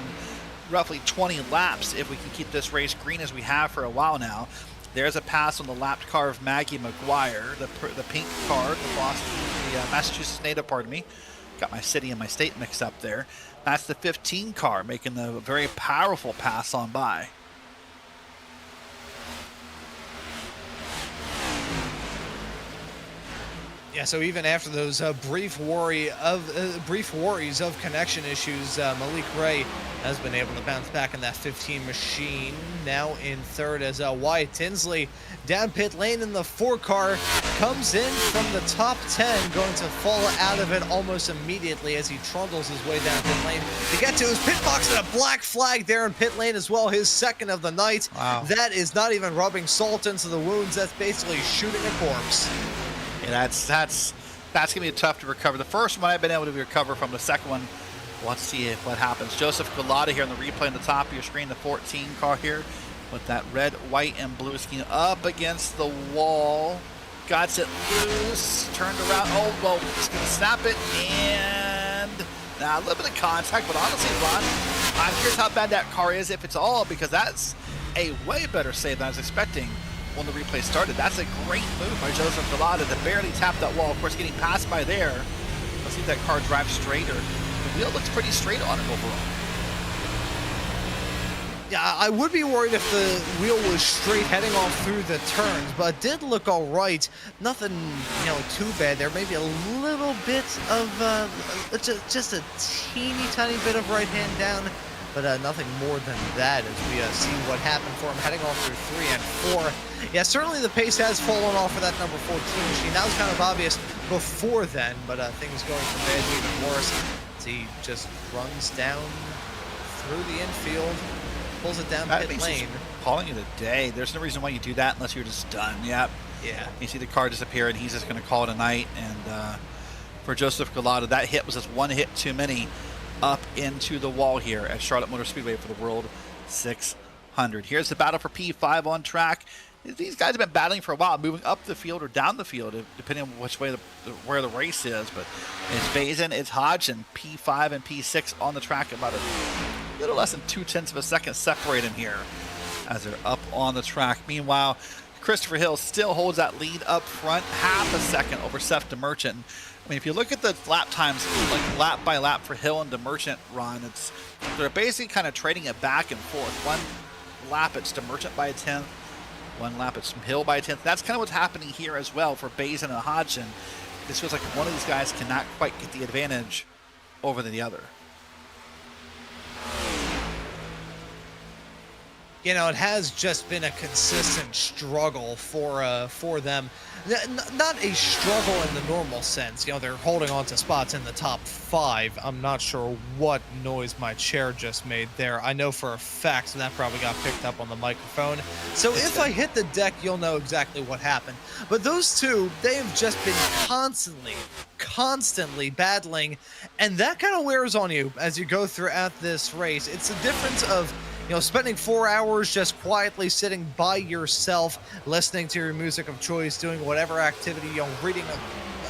roughly 20 laps if we can keep this race green as we have for a while now. There's a pass on the lapped car of Maggie McGuire, the pink car, the Massachusetts native, pardon me. Got my city and my state mixed up there. That's the 15 car making the very powerful pass on by. Yeah, so even after those brief worries of connection issues, Malik Ray has been able to bounce back in that 15 machine. Now in third as Wyatt Tinsley down pit lane in the 4 car comes in from the top 10, going to fall out of it almost immediately as he trundles his way down pit lane to get to his pit box, and a black flag there in pit lane as well, his second of the night. Wow. That is not even rubbing salt into the wounds. That's basically shooting a corpse. Yeah, that's gonna be tough to recover. The first one I've been able to recover from. The second one, let's see what happens. Joseph Galata here on the replay on the top of your screen, the 14 car here with that red, white, and blue scheme up against the wall. Got it loose, turned around. Oh, well, he's gonna snap it, and now a little bit of contact, but honestly, Ron, I'm curious how bad that car is, if it's all, because that's a way better save than I was expecting when the replay started. That's a great move by Joseph Galata to barely tap that wall. Of course, getting passed by there. Let's see if that car drives straighter. The wheel looks pretty straight on it overall. Yeah, I would be worried if the wheel was straight heading off through the turns, but it did look all right. Nothing, too bad there. Maybe a little bit of, just a teeny tiny bit of right hand down, but nothing more than that as we see what happened for him heading off through 3 and 4. Yeah, certainly the pace has fallen off for that number 14 machine. That was kind of obvious before then, but things going from bad to even worse as he just runs down through the infield, pulls it down pit lane. Calling it a day. There's no reason why you do that unless you're just done. Yep. Yeah. You see the car disappear, and he's just going to call it a night. And for Joseph Galata, that hit was just one hit too many up into the wall here at Charlotte Motor Speedway for the World 600. Here's the battle for P5 on track. These guys have been battling for a while, moving up the field or down the field, depending on which way where the race is. But it's Bazin, it's Hodgson, P5 and P6 on the track, about a little less than 0.2 of a second separating here as they're up on the track. Meanwhile, Christopher Hill still holds that lead up front, half a second over Seth DeMerchant. I mean, if you look at the lap times, like lap by lap for Hill and DeMerchant, Ron, they're basically kind of trading it back and forth. One lap it's DeMerchant by a 10th. One lap it's Hill by a 10th. That's kind of what's happening here as well for Bazin and Hodgson. This feels like one of these guys cannot quite get the advantage over the other. It has just been a consistent struggle for them. Not a struggle in the normal sense. They're holding on to spots in the top 5. I'm not sure what noise my chair just made there. I know for a fact that probably got picked up on the microphone. So if I hit the deck, you'll know exactly what happened. But those two, they have just been constantly battling, and that kind of wears on you as you go throughout this race. It's a difference of spending 4 hours just quietly sitting by yourself, listening to your music of choice, doing whatever activity, reading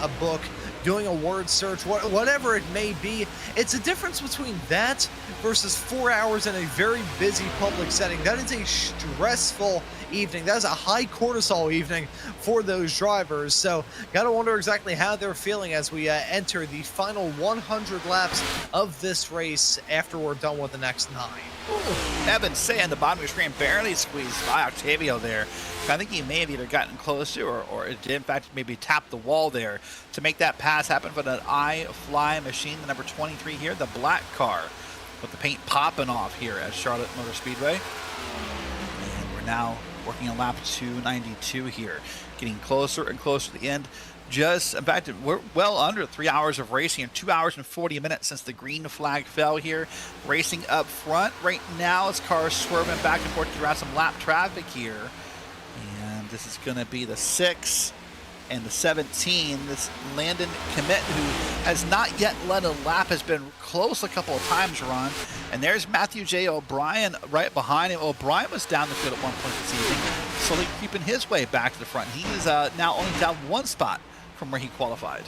a book, doing a word search, whatever it may be. It's a difference between that versus 4 hours in a very busy public setting. That is a stressful evening. That is a high cortisol evening for those drivers. So gotta wonder exactly how they're feeling as we enter the final 100 laps of this race after we're done with the next 9. Ooh, Evan Say on the bottom of your screen barely squeezed by Octavio there. I think he may have either gotten close to or it did in fact maybe tap the wall there to make that pass happen for that iFly machine, the number 23 here, the black car with the paint popping off here at Charlotte Motor Speedway. And we're now working on lap 292 here, getting closer and closer to the end. Just, in fact, we're well under 3 hours of racing, and 2 hours and 40 minutes since the green flag fell here. Racing up front right now as cars swerving back and forth throughout some lap traffic here. And this is going to be the 6 and the 17. This Landon Commit, who has not yet led a lap, has been close a couple of times, Ron. And there's Matthew J. O'Brien right behind him. O'Brien was down the field at one point this evening, slowly creeping his way back to the front. He is now only down one spot from where he qualified.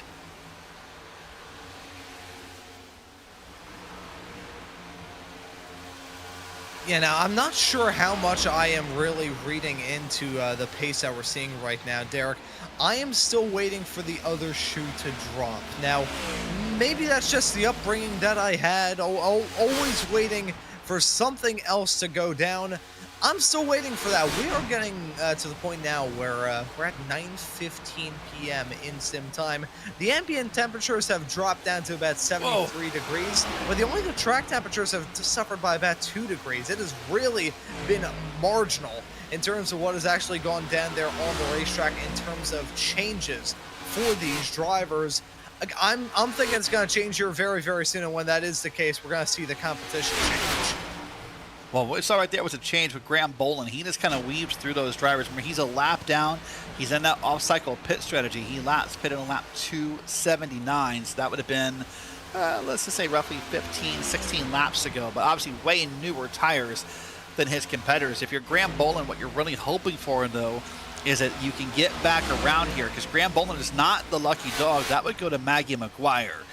Yeah, now I'm not sure how much I am really reading into the pace that we're seeing right now, Derek. I am still waiting for the other shoe to drop. Now, maybe that's just the upbringing that I had, always waiting for something else to go down. I'm still waiting for that. We are getting to the point now where we're at 9:15 p.m. in sim time. The ambient temperatures have dropped down to about 73 degrees, but the track temperatures have suffered by about 2 degrees. It has really been marginal in terms of what has actually gone down there on the racetrack in terms of changes for these drivers. I'm thinking it's going to change here very, very soon, and when that is the case, we're going to see the competition change. Well, what we saw right there was a change with Graham Boland. He just kind of weaves through those drivers. Remember, he's a lap down. He's in that off-cycle pit strategy. He pitted on lap 279, so that would have been, let's just say roughly 15, 16 laps ago, but obviously way newer tires than his competitors. If you're Graham Boland, what you're really hoping for, though, is that you can get back around here, because Graham Boland is not the lucky dog. That would go to Maggie McGuire.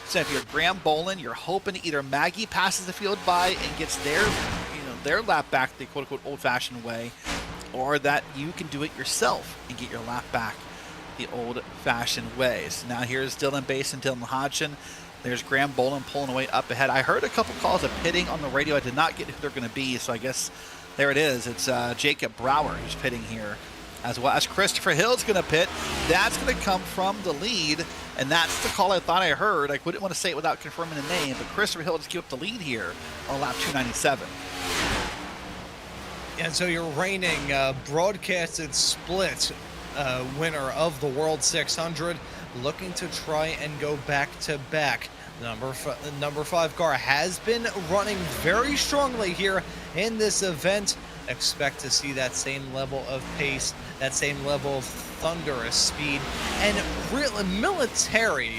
So if you're Graham Boland, you're hoping either Maggie passes the field by and gets their lap back the quote-unquote old-fashioned way, or that you can do it yourself and get your lap back the old-fashioned way. So now here's Dylan Bass and Dylan Hodgson. There's Graham Boland pulling away up ahead. I heard a couple calls of pitting on the radio. I did not get who they're going to be, so I guess there it is. It's Jacob Brower who's pitting here, as well as Christopher Hill's going to pit. That's going to come from the lead, and that's the call I thought I heard. I wouldn't want to say it without confirming the name, but Christopher Hill just gave up the lead here on lap 297. And so your reigning broadcasted split winner of the World 600, looking to try and go back-to-back. Number 5 car has been running very strongly here in this event. Expect to see that same level of pace, that same level of thunderous speed, and real military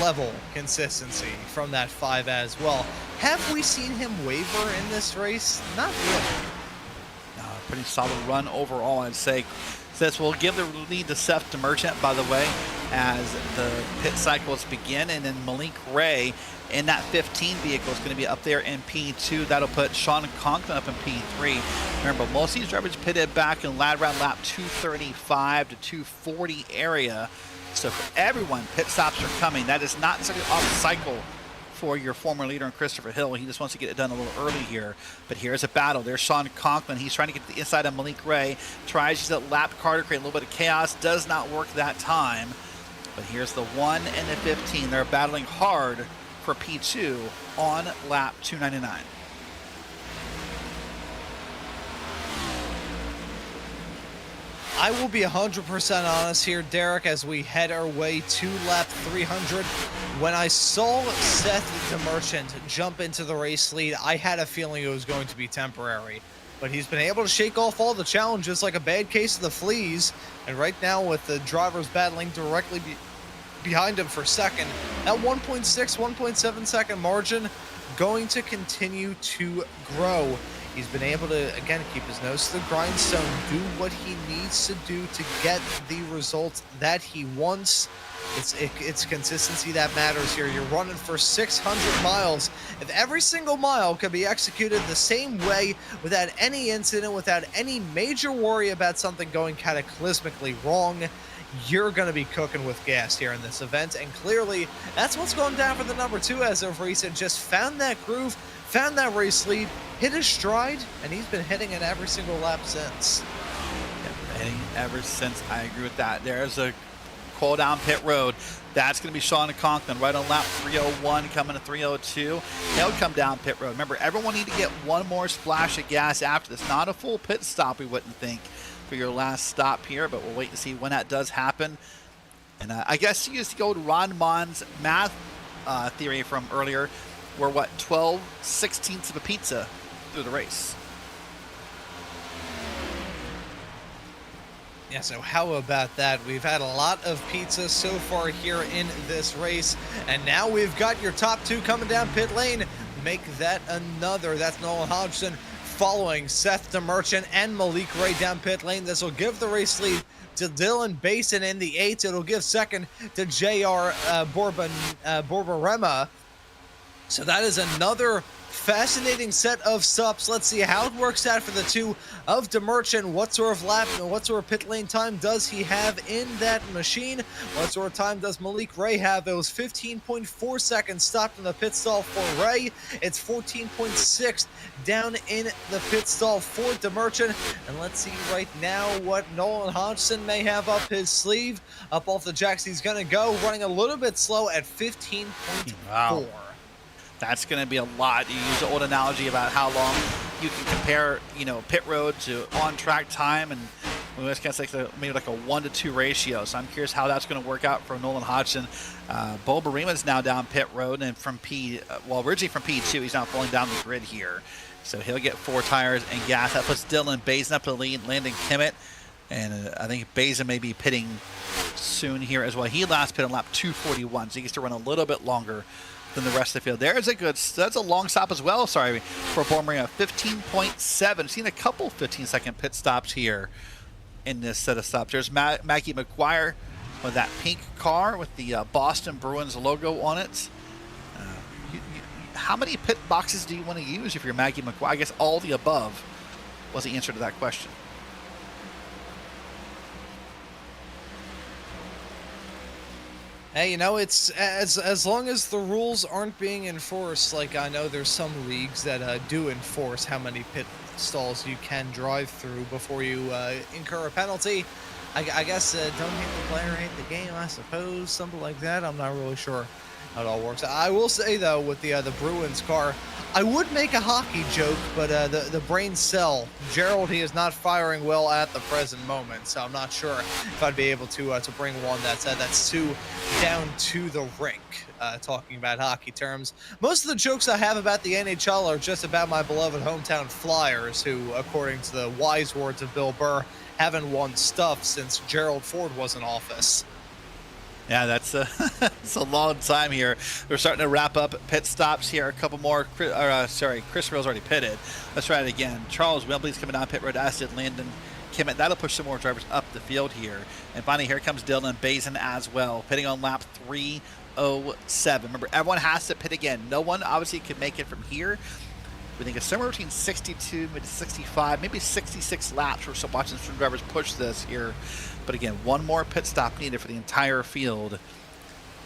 level consistency from that 5 as well. Have we seen him waver in this race? Not really. Pretty solid run overall, I'd say. This will give the lead to Seth DeMerchant, by the way, as the pit cycles begin. And then Malik Ray in that 15 vehicle is going to be up there in P2. That'll put Sean Conklin up in P3. Remember, most of these drivers pitted back in around lap 235 to 240 area. So for everyone, pit stops are coming. That is not necessarily off cycle for your former leader in Christopher Hill. He just wants to get it done a little early here. But here's a battle. There's Sean Conklin. He's trying to get to the inside of Malik Ray. Tries to use that lap car to create a little bit of chaos. Does not work that time. But here's the 1 and the 15. They're battling hard for P2 on lap 299. I will be 100% honest here, Derek, as we head our way to lap 300. When I saw Seth DeMerchant jump into the race lead, I had a feeling it was going to be temporary. But he's been able to shake off all the challenges like a bad case of the fleas. And right now, with the drivers battling directly behind him for second, that 1.6, 1.7 second margin going to continue to grow He's been able to, again, keep his nose to the grindstone, do what he needs to do to get the results that he wants. It's consistency that matters here. You're running for 600 miles. If every single mile can be executed the same way without any incident, without any major worry about something going cataclysmically wrong, you're going to be cooking with gas here in this event. And clearly, that's what's going down for the number 2 as of recent. Just found that groove, found that race lead, hit his stride, and he's been hitting it every single lap since. Hitting ever since. I agree with that. There's a call down pit road. That's going to be Sean Conklin right on lap 301, coming to 302. He'll come down pit road. Remember, everyone need to get one more splash of gas after this. Not a full pit stop, we wouldn't think, for your last stop here, but we'll wait to see when that does happen. And I guess you used the old Ron Mon's math theory from earlier. We're, what, 12/16ths of a pizza through the race. Yeah, so how about that? We've had a lot of pizza so far here in this race, and now we've got your top 2 coming down pit lane. Make that another. That's Nolan Hodgson following Seth DeMerchant and Malik Ray down pit lane. This will give the race lead to Dylan Basin in the 8th. It'll give second to JR Borbarema. So that is another fascinating set of stops. Let's see how it works out for the 2 of DeMerchant. What sort of lap and what sort of pit lane time does he have in that machine? What sort of time does Malik Ray have? It was 15.4 seconds stopped in the pit stall for Ray. It's 14.6 down in the pit stall for DeMerchant. And let's see right now what Nolan Hodgson may have up his sleeve. Up off the jacks, he's going to go, running a little bit slow at 15.4. Wow. That's going to be a lot. You use the old analogy about how long you can compare, pit road to on-track time, and in this case, maybe like a 1-to-2 ratio. So I'm curious how that's going to work out for Nolan Hodgson. Bo Barema's now down pit road, and from originally from P2, he's now falling down the grid here. So he'll get 4 tires and gas. That puts Dylan Basin up to the lead, Landon Kimmett, and I think Basin may be pitting soon here as well. He last pit on lap 241, so he gets to run a little bit longer than the rest of the field. That's a long stop as well, for Bormarina. 15.7. Seen a couple 15-second pit stops here in this set of stops. There's Maggie McGuire with that pink car with the Boston Bruins logo on it. How many pit boxes do you want to use if you're Maggie McGuire? I guess all the above was the answer to that question. Hey, it's as long as the rules aren't being enforced. Like, I know there's some leagues that do enforce how many pit stalls you can drive through before you incur a penalty. I guess don't hate the player, hate the game, I suppose, something like that. I'm not really sure how it all works. I will say, though, with the Bruins car, I would make a hockey joke, but the brain cell, Gerald, he is not firing well at the present moment, so I'm not sure if I'd be able to bring one that's too down to the rink, talking about hockey terms. Most of the jokes I have about the NHL are just about my beloved hometown Flyers, who, according to the wise words of Bill Burr, haven't won stuff since Gerald Ford was in office. Yeah, that's it's a long time here. We're starting to wrap up pit stops here. A couple more. Chris Rill's already pitted. Let's try it again. Charles Wembley's coming down pit road, as did Landon Kimmett. That'll push some more drivers up the field here. And finally, here comes Dylan Basin as well, pitting on lap 307. Remember, everyone has to pit again. No one obviously can make it from here. We think it's somewhere between 62, maybe 65, maybe 66 laps. We're still watching some drivers push this here. But again, one more pit stop needed for the entire field,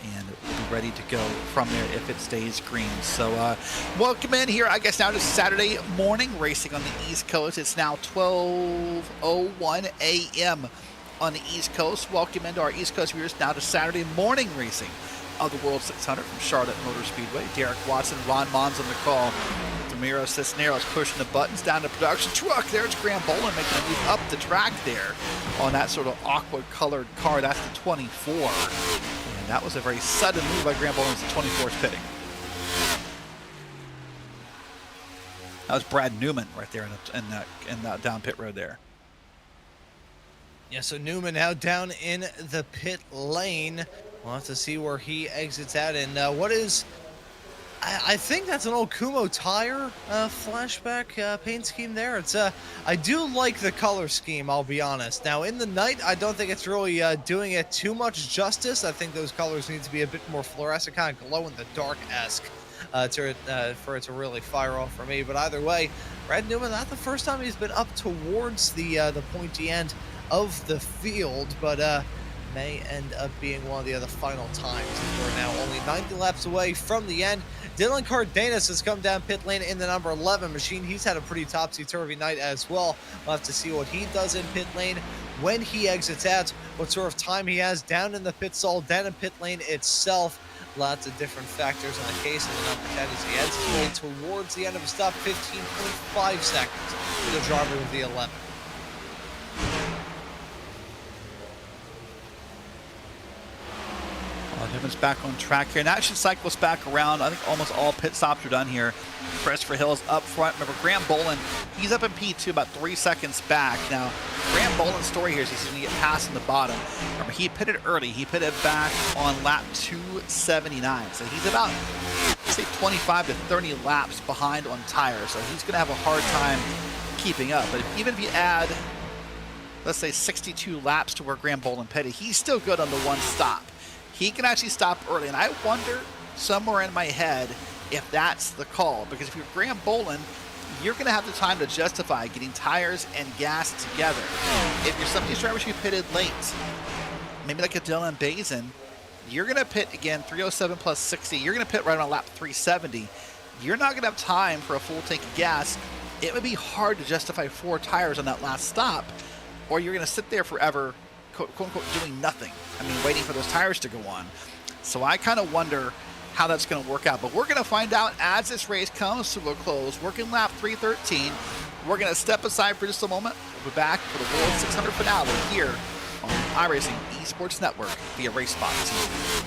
and we'll be ready to go from there if it stays green. So welcome in here, I guess, now to Saturday morning racing on the East Coast. It's now 12:01 a.m. on the East Coast. Welcome into our East Coast viewers now to Saturday morning racing of the World 600 from Charlotte Motor Speedway. Derek Watson, Ron Mons on the call. Ramiro Cisneros pushing the buttons down the production truck. There's Graham Boland making a move up the track there on that sort of aqua colored car. That's the 24. And that was a very sudden move by Graham Boland as the 24 is pitting. That was Brad Newman right there in that down pit road there. Yeah, so Newman now down in the pit lane. We'll have to see where he exits out. And what is I think that's an old Kumo tire flashback paint scheme there. It's I do like the color scheme, I'll be honest. Now in the night, I don't think it's really doing it too much justice. I think those colors need to be a bit more fluorescent, kind of glow in the dark-esque for it to really fire off for me. But either way, Brad Newman, not the first time he's been up towards the pointy end of the field, but may end up being one of the final times. We're now only 90 laps away from the end. Dylan Cardenas has come down pit lane in the number 11 machine. He's had a pretty topsy-turvy night as well. We'll have to see what he does in pit lane when he exits out, what sort of time he has down in the pit stall, down in pit lane itself. Lots of different factors in the case of the number 10 as he ends his way towards the end of his stop, 15.5 seconds for the driver of the 11. Evans back on track here, and that should cycle us back around. I think almost all pit stops are done here. Christopher Hill's up front. Remember, Graham Boland, he's up in P2 about 3 seconds back. Now, Graham Boland's story here is he's going to get past in the bottom. Remember, he pitted early. He pitted back on lap 279. So he's about, say, 25 to 30 laps behind on tires. So he's going to have a hard time keeping up. But even if you add, let's say, 62 laps to where Graham Boland pitted, he's still good on the one stop. He can actually stop early, and I wonder somewhere in my head if that's the call, because if you're Graham Boland, you're going to have the time to justify getting tires and gas together. If you're some of these drivers who pitted late, maybe like a Dylan Bazin, you're going to pit again 307 plus 60. You're going to pit right around lap 370. You're not going to have time for a full tank of gas. It would be hard to justify 4 tires on that last stop, or you're going to sit there forever, quote unquote, doing nothing. I mean, waiting for those tires to go on. So I kind of wonder how that's going to work out. But we're going to find out as this race comes to a close. Working lap 313. We're going to step aside for just a moment. We'll be back for the World 600 finale here on iRacing Esports Network via Racespot TV.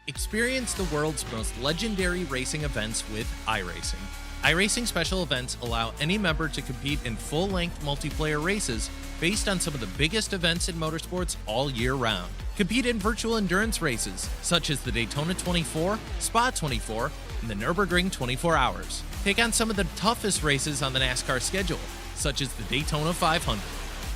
Experience the world's most legendary racing events with iRacing. iRacing special events allow any member to compete in full-length multiplayer races based on some of the biggest events in motorsports all year round. Compete in virtual endurance races, such as the Daytona 24, Spa 24, and the Nürburgring 24 Hours. Take on some of the toughest races on the NASCAR schedule, such as the Daytona 500.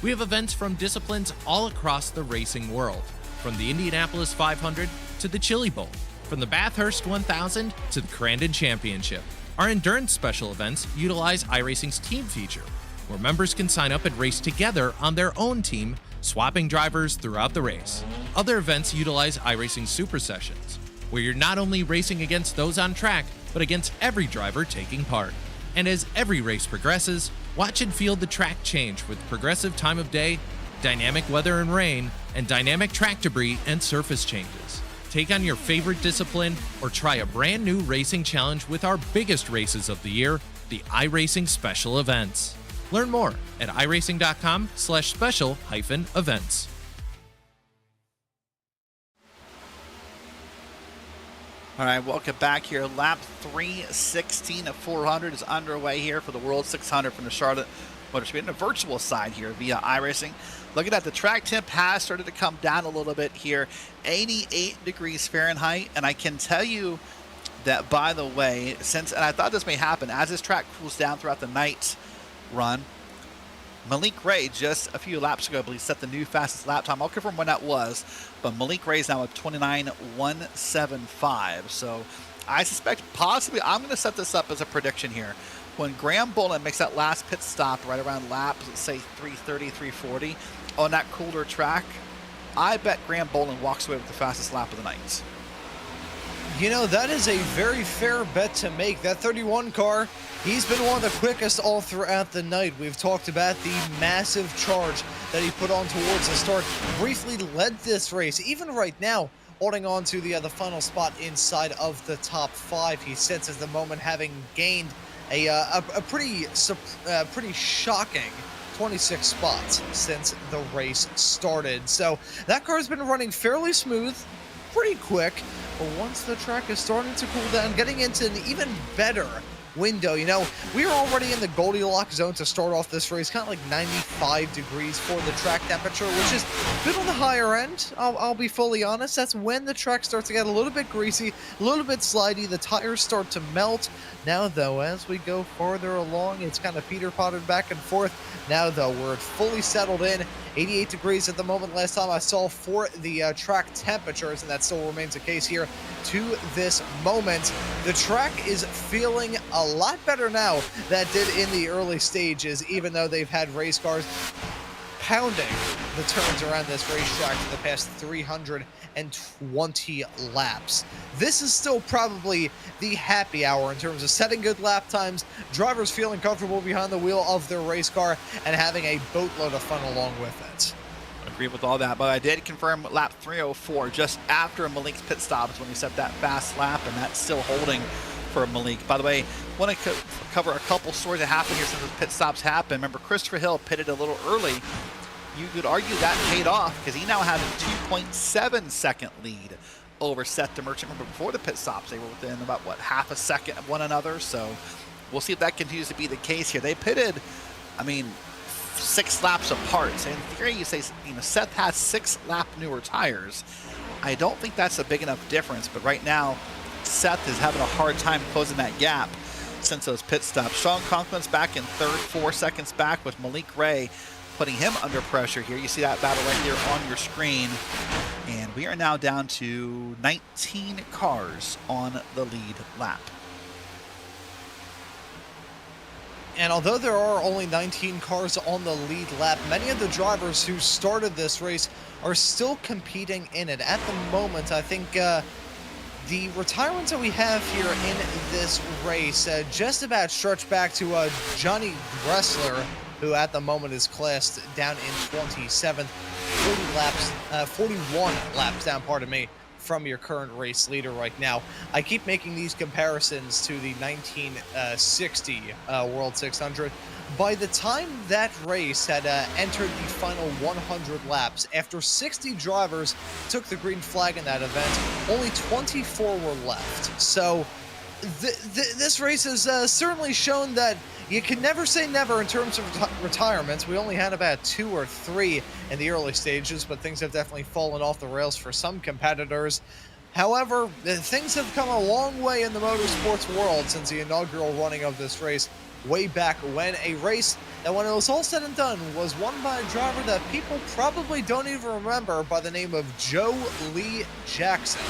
We have events from disciplines all across the racing world, from the Indianapolis 500 to the Chili Bowl, from the Bathurst 1000 to the Crandon Championship. Our endurance special events utilize iRacing's team feature, where members can sign up and race together on their own team, swapping drivers throughout the race. Other events utilize iRacing Super Sessions, where you're not only racing against those on track, but against every driver taking part. And as every race progresses, watch and feel the track change with progressive time of day, dynamic weather and rain, and dynamic track debris and surface changes. Take on your favorite discipline or try a brand new racing challenge with our biggest races of the year, the iRacing Special Events. Learn more at iracing.com/special-events. All right, welcome back here. Lap 316 of 400 is underway here for the World 600 from the Charlotte Motor Speedway. On the virtual side here via iRacing. Looking at the track temp has started to come down a little bit here. 88 degrees Fahrenheit. And I can tell you that, by the way, and I thought this may happen, as this track cools down throughout the night run, Malik Ray just a few laps ago, I believe, set the new fastest lap time. I'll confirm when that was, but Malik Ray's now at 29.175. So I suspect possibly I'm going to set this up as a prediction here. When Graham Boland makes that last pit stop right around lap, let's say 330, 340 on that cooler track, I bet Graham Boland walks away with the fastest lap of the night. You know, that is a very fair bet to make. That 31 car, he's been one of the quickest all throughout the night. We've talked about the massive charge that he put on towards the start. Briefly led this race. Even right now, holding on to the final spot inside of the top 5. He sits at the moment having gained a pretty shocking 26 spots since the race started. So that car's been running fairly smooth, pretty quick. But once the track is starting to cool down, getting into an even better window. You know, we were already in the Goldilocks zone to start off this race, kind of like 95 degrees for the track temperature, which is a bit on the higher end. I'll be fully honest. That's when the track starts to get a little bit greasy, a little bit slidey. The tires start to melt. Now, though, as we go farther along, it's kind of peter-pottered back and forth. Now, though, we're fully settled in. 88 degrees at the moment last time I saw for the track temperatures, and that still remains the case here to this moment. The track is feeling a lot better now than it did in the early stages, even though they've had race cars pounding the turns around this racetrack for the past 320 laps. This is still probably the happy hour in terms of setting good lap times, drivers feeling comfortable behind the wheel of their race car, and having a boatload of fun along with it. I agree with all that, but I did confirm lap 304 just after Malik's pit stops when he set that fast lap, and that's still holding for Malik. By the way, I want to cover a couple stories that happened here since the pit stops happened. Remember, Christopher Hill pitted a little early. You could argue that paid off because he now has a 2.7 second lead over Seth DeMerchant. Remember, before the pit stops, they were within about, what, half a second of one another. So we'll see if that continues to be the case here. They pitted, I mean, 6 laps apart. So in theory, you say, you know, Seth has 6 lap newer tires. I don't think that's a big enough difference, but right now, Seth is having a hard time closing that gap since those pit stops. Sean Conklin's back in third, 4 seconds back with Malik Ray, putting him under pressure here. You see that battle right there on your screen. And we are now down to 19 cars on the lead lap. And although there are only 19 cars on the lead lap, many of the drivers who started this race are still competing in it. At the moment, I think the retirements that we have here in this race just about stretch back to Johnny Gressler, who at the moment is classed down in 27th, 41 laps down, pardon me, from your current race leader right now. I keep making these comparisons to the 1960 World 600. By the time that race had entered the final 100 laps, after 60 drivers took the green flag in that event, only 24 were left. So this race has certainly shown that you can never say never in terms of retirements. We only had about 2 or 3 in the early stages, but things have definitely fallen off the rails for some competitors. However, things have come a long way in the motorsports world since the inaugural running of this race, way back when. A race that, when it was all said and done, was won by a driver that people probably don't even remember by the name of Joe Lee Jackson.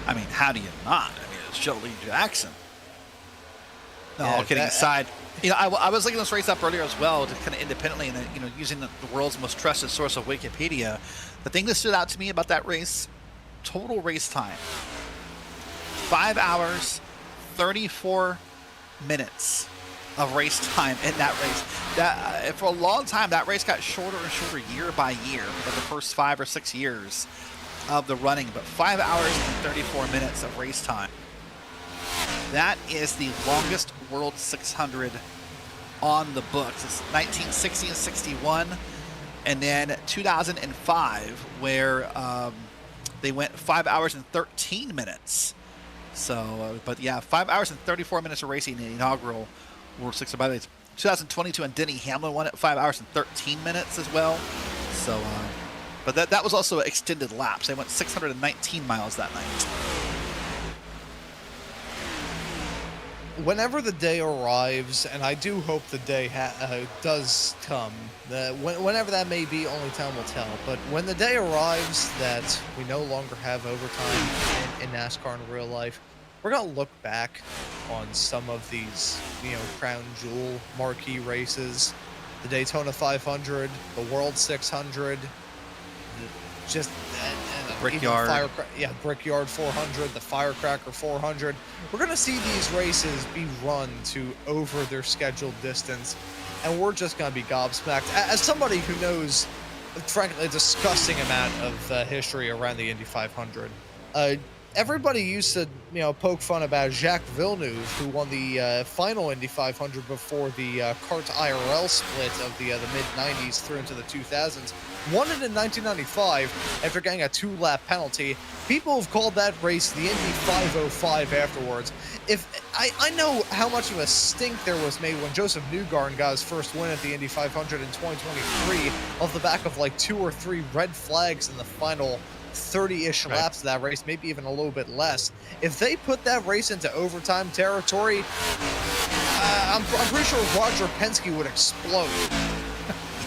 I mean, how do you not? I mean, it's Joe Lee Jackson. No, Yeah, all kidding aside, you know, I was looking this race up earlier as well, to kind of independently, and you know, using the world's most trusted source of Wikipedia. The thing that stood out to me about that race, total race time, 5 hours, 34 minutes of race time in that race. That for a long time, that race got shorter and shorter year by year for the first 5 or 6 years of the running, but 5 hours and 34 minutes of race time. That is the longest World 600 on the books. It's 1960 and 61, and then 2005, where they went 5 hours and 13 minutes. So, but yeah, 5 hours and 34 minutes of racing in the inaugural World 600. By the way, 2022, and Denny Hamlin won it 5 hours and 13 minutes as well. So, but that was also extended laps. They went 619 miles that night. Whenever the day arrives, and I do hope the day does come, whenever that may be, only time will tell. But when the day arrives that we no longer have overtime in NASCAR in real life, we're going to look back on some of these, you know, crown jewel marquee races, the Daytona 500, the World 600, Brickyard. Brickyard 400, the Firecracker 400. We're going to see these races be run to over their scheduled distance, and we're just going to be gobsmacked. As somebody who knows, frankly, a disgusting amount of history around the Indy 500, everybody used to, poke fun about Jacques Villeneuve, who won the final Indy 500 before the kart IRL split of the mid-90s through into the 2000s. Won it in 1995 after getting a 2-lap penalty. People have called that race the Indy 505 afterwards. I know how much of a stink there was made when Joseph Newgarden got his first win at the Indy 500 in 2023 off the back of like 2 or 3 red flags in the final 30-ish laps of that race, maybe even a little bit less. If they put that race into overtime territory, I'm pretty sure Roger Penske would explode.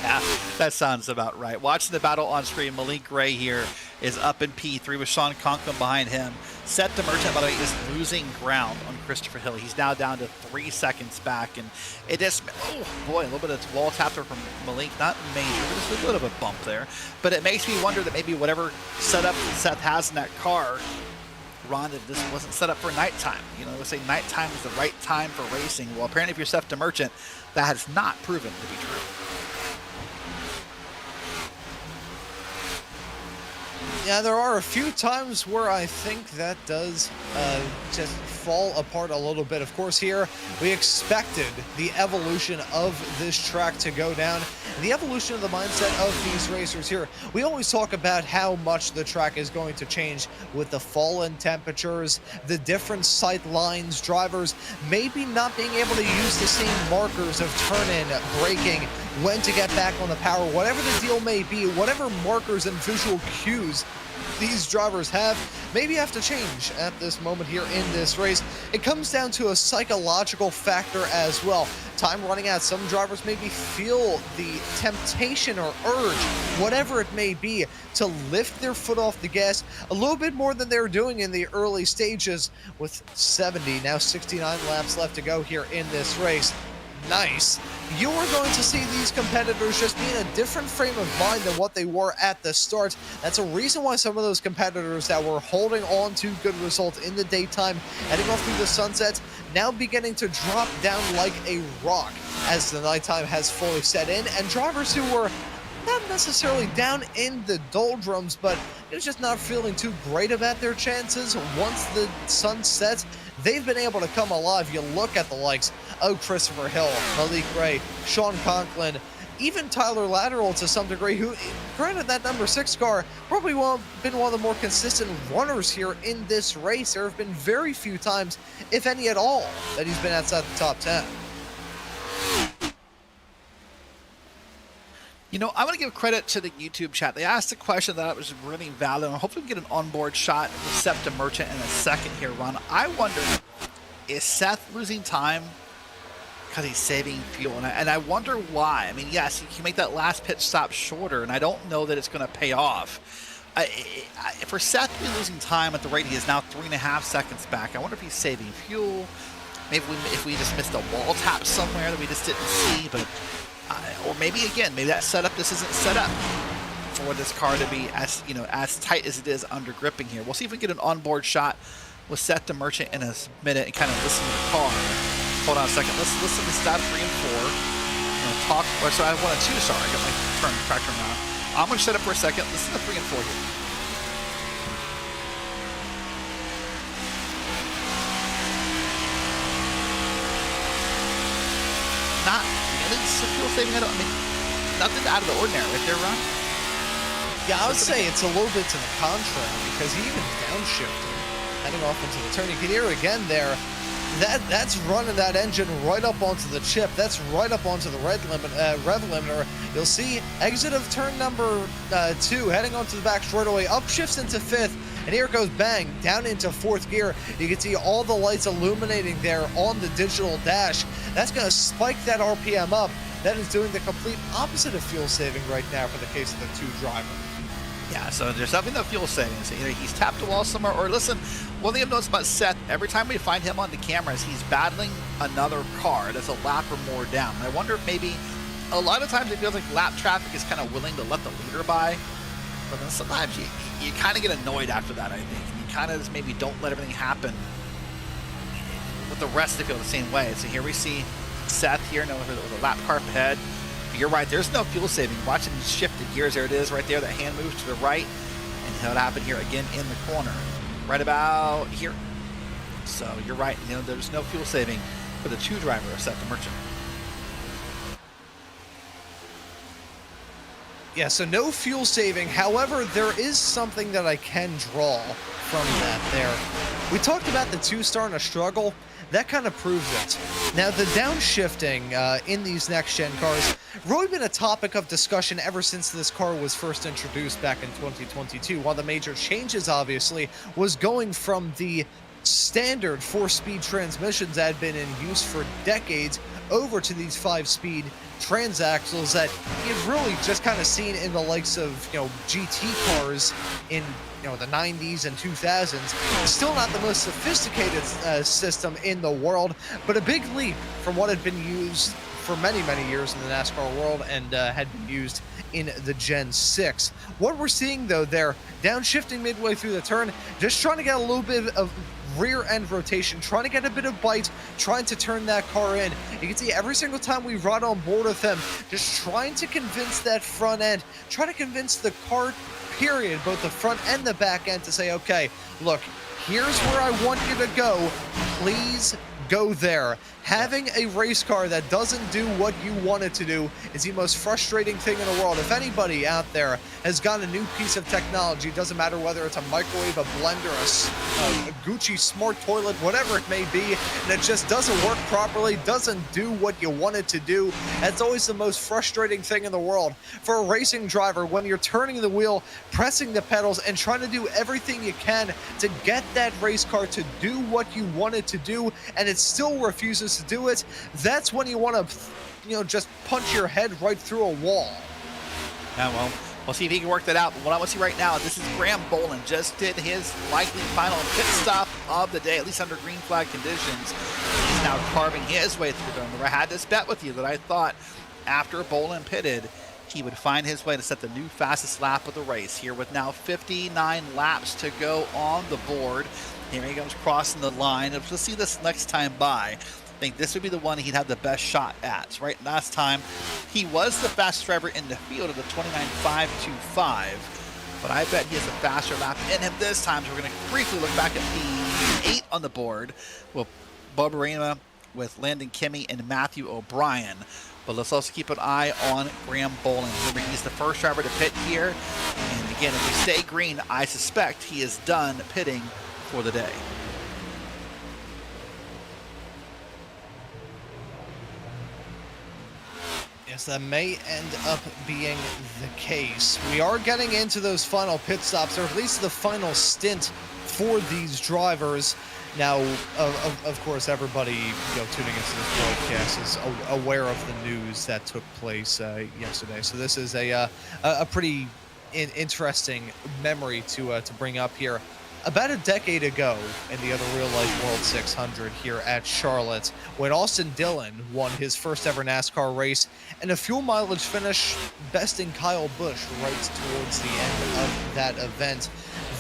Yeah, that sounds about right. Watching the battle on screen, Malik Gray here is up in P3 with Sean Conklin behind him. Seth DeMerchant, by the way, is losing ground on Christopher Hill. He's now down to 3 seconds back, and it just, oh boy, a little bit of wall tapper from Malik. Not major, but just a little bit of a bump there. But it makes me wonder that maybe whatever setup Seth has in that car, Ron, this wasn't set up for nighttime. Let's say nighttime is the right time for racing. Well, apparently if you're Seth DeMerchant, that has not proven to be true. Yeah, there are a few times where I think that does just fall apart a little bit. Of course, here we expected the evolution of this track to go down, and the evolution of the mindset of these racers here. We always talk about how much the track is going to change with the fall in temperatures, the different sight lines, drivers maybe not being able to use the same markers of turn-in, braking, when to get back on the power, whatever the deal may be, whatever markers and visual cues these drivers maybe have to change at this moment here in this race. It comes down to a psychological factor as well. Time running out, some drivers maybe feel the temptation or urge, whatever it may be, to lift their foot off the gas a little bit more than they were doing in the early stages. With 70, now 69 laps left to go here in this race. Nice. You are going to see these competitors just be in a different frame of mind than what they were at the start. That's a reason why some of those competitors that were holding on to good results in the daytime, heading off through the sunset, now beginning to drop down like a rock as the nighttime has fully set in, and drivers who were not necessarily down in the doldrums, but just not feeling too great about their chances once the sun sets, they've been able to come alive. You look at the likes of Christopher Hill, Malik Gray, Sean Conklin, even Tyler Lateral to some degree, who, granted, that number 6 car probably been one of the more consistent runners here in this race. There have been very few times, if any at all, that he's been outside the top 10. I want to give credit to the YouTube chat. They asked a question that was really valid, and hopefully we can get an onboard shot with Seth DeMerchant in a second here, Ron. I wonder, is Seth losing time because he's saving fuel? And I wonder why. I mean, yes, he can make that last pit stop shorter, and I don't know that it's going to pay off. For Seth to be losing time at the rate he is now 3.5 seconds back, I wonder if he's saving fuel. Maybe if we just missed a wall tap somewhere that we just didn't see, but... or maybe that setup just isn't set up for this car to be as tight as it is under gripping here. We'll see if we can get an onboard shot with Seth DeMerchant in a minute and kind of listen to the car. Hold on a second. Let's listen to stop 3 and 4. So I have 1 and 2. Sorry, I got my track turn around. I'm going to shut up for a second. Listen to 3 and 4 here. Not really fuel saving. Nothing out of the ordinary right there, Ron. Yeah, I would say it's a little bit to the contrary, because he even downshifted heading off into the turn. You can hear it again there. That's running that engine right up onto the chip. That's right up onto the rev limiter. You'll see exit of turn number 2, heading onto the back straightaway, upshifts into 5th, and here it goes, bang, down into 4th gear. You can see all the lights illuminating there on the digital dash. That's going to spike that RPM up. That is doing the complete opposite of fuel saving right now for the case of the 2 driver. Yeah, so there's nothing that fuel savings. Either he's tapped a wall somewhere, or listen, one thing I've noticed about Seth, every time we find him on the cameras, he's battling another car that's a lap or more down. And I wonder if maybe a lot of times it feels like lap traffic is kind of willing to let the leader by, but then sometimes you kind of get annoyed after that, I think. And you kind of just maybe don't let everything happen with the rest to feel the same way. So here we see Seth here, with a lap car up ahead. You're right, there's no fuel saving. Watch him shift the gears. There it is right there. That hand moves to the right, and that'll happen here again in the corner. right about here. So you're right. You know, there's no fuel saving for the 2 driver of Seth the Merchant. Yeah, so no fuel saving. However, there is something that I can draw from that there. We talked about the 2 starting to struggle. That kind of proves it. Now, the downshifting in these next-gen cars really been a topic of discussion ever since this car was first introduced back in 2022. One of the major changes, obviously, was going from the standard 4-speed transmissions that had been in use for decades over to these 5-speed transaxles that you've really just kind of seen in the likes of, GT cars in, the 90s and 2000s. It's still not the most sophisticated system in the world, but a big leap from what had been used for many, many years in the NASCAR world and had been used in the Gen 6. What we're seeing, though, there, downshifting midway through the turn, just trying to get a little bit of rear end rotation, trying to get a bit of bite, trying to turn that car in. You can see every single time we ride on board with him, just trying to convince that front end, trying to convince the car, period, both the front and the back end, to say, okay, look, here's where I want you to go. Please go there. Having a race car that doesn't do what you want it to do is the most frustrating thing in the world. If anybody out there has got a new piece of technology, it doesn't matter whether it's a microwave, a blender, a Gucci smart toilet, whatever it may be, and it just doesn't work properly, doesn't do what you want it to do, that's always the most frustrating thing in the world. For a racing driver, when you're turning the wheel, pressing the pedals, and trying to do everything you can to get that race car to do what you want it to do, and it still refuses to do it, that's when you want to, just punch your head right through a wall. Yeah, well, we'll see if he can work that out. But what I want to see right now, this is Graham Boland just did his likely final pit stop of the day, at least under green flag conditions. He's now carving his way through them. I had this bet with you that I thought after Boland pitted, he would find his way to set the new fastest lap of the race here with now 59 laps to go on the board. Here he comes crossing the line. We'll see this next time by. I think this would be the one he'd have the best shot at. Right, last time he was the fastest driver in the field at the 29.525, but I bet he has a faster lap in him this time. So we're going to briefly look back at the 8 on the board with Bubba Arena, with Landon Kimmy and Matthew O'Brien. But let's also keep an eye on Graham Boland. Remember, he's the first driver to pit here. And again, if we stay green, I suspect he is done pitting for the day. Yes, that may end up being the case. We are getting into those final pit stops, or at least the final stint for these drivers. Now, of course, everybody tuning into this broadcast is aware of the news that took place yesterday. So this is a pretty interesting memory to bring up here. About a decade ago in the other real-life World 600 here at Charlotte, when Austin Dillon won his first ever NASCAR race and a fuel mileage finish besting Kyle Busch right towards the end of that event,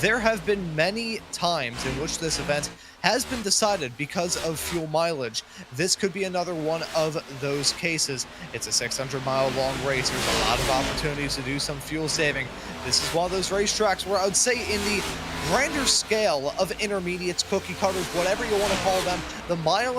there have been many times in which this event has been decided because of fuel mileage. This could be another one of those cases. It's a 600-mile long race. There's a lot of opportunities to do some fuel saving. This is one of those racetracks where I would say in the grander scale of intermediates, cookie cutters, whatever you want to call them, the 1.5 mile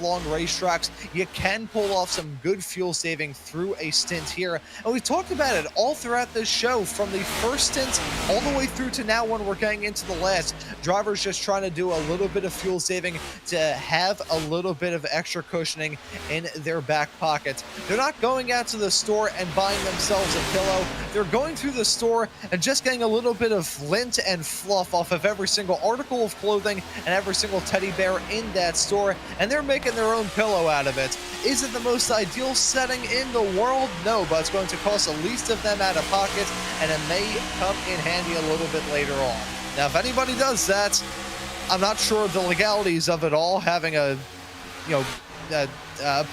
long racetracks, you can pull off some good fuel saving through a stint here. And we've talked about it all throughout this show, from the first stint all the way through to now when we're getting into the last. Drivers just trying to do a little bit of fuel saving to have a little bit of extra cushioning in their back pocket. They're not going out to the store and buying themselves a pillow. They're going through the store and just getting a little bit of lint and fluff off of every single article of clothing and every single teddy bear in that store, and they're making their own pillow out of it. Is it the most ideal setting in the world? No, but it's going to cost the least of them out of pocket, and it may come in handy a little bit later on. Now, if anybody does that, I'm not sure of the legalities of it all, having a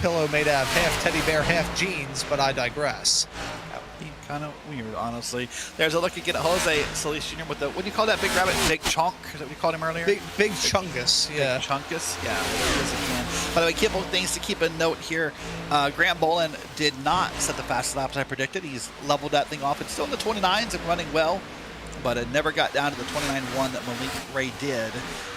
pillow made out of half teddy bear, half jeans, but I digress. That would be kind of weird, honestly. There's a look again at Jose Solis Jr. with the, what do you call that big rabbit? Big chunk? Is that what you called him earlier? Big chungus, yeah. Big chungus? Yeah, whatever it is again. By the way, couple things to keep a note here. Graham Boland did not set the fastest lap as I predicted. He's leveled that thing off. It's still in the 29s and running well. but it never got down to the 29.1 that Malik Ray did.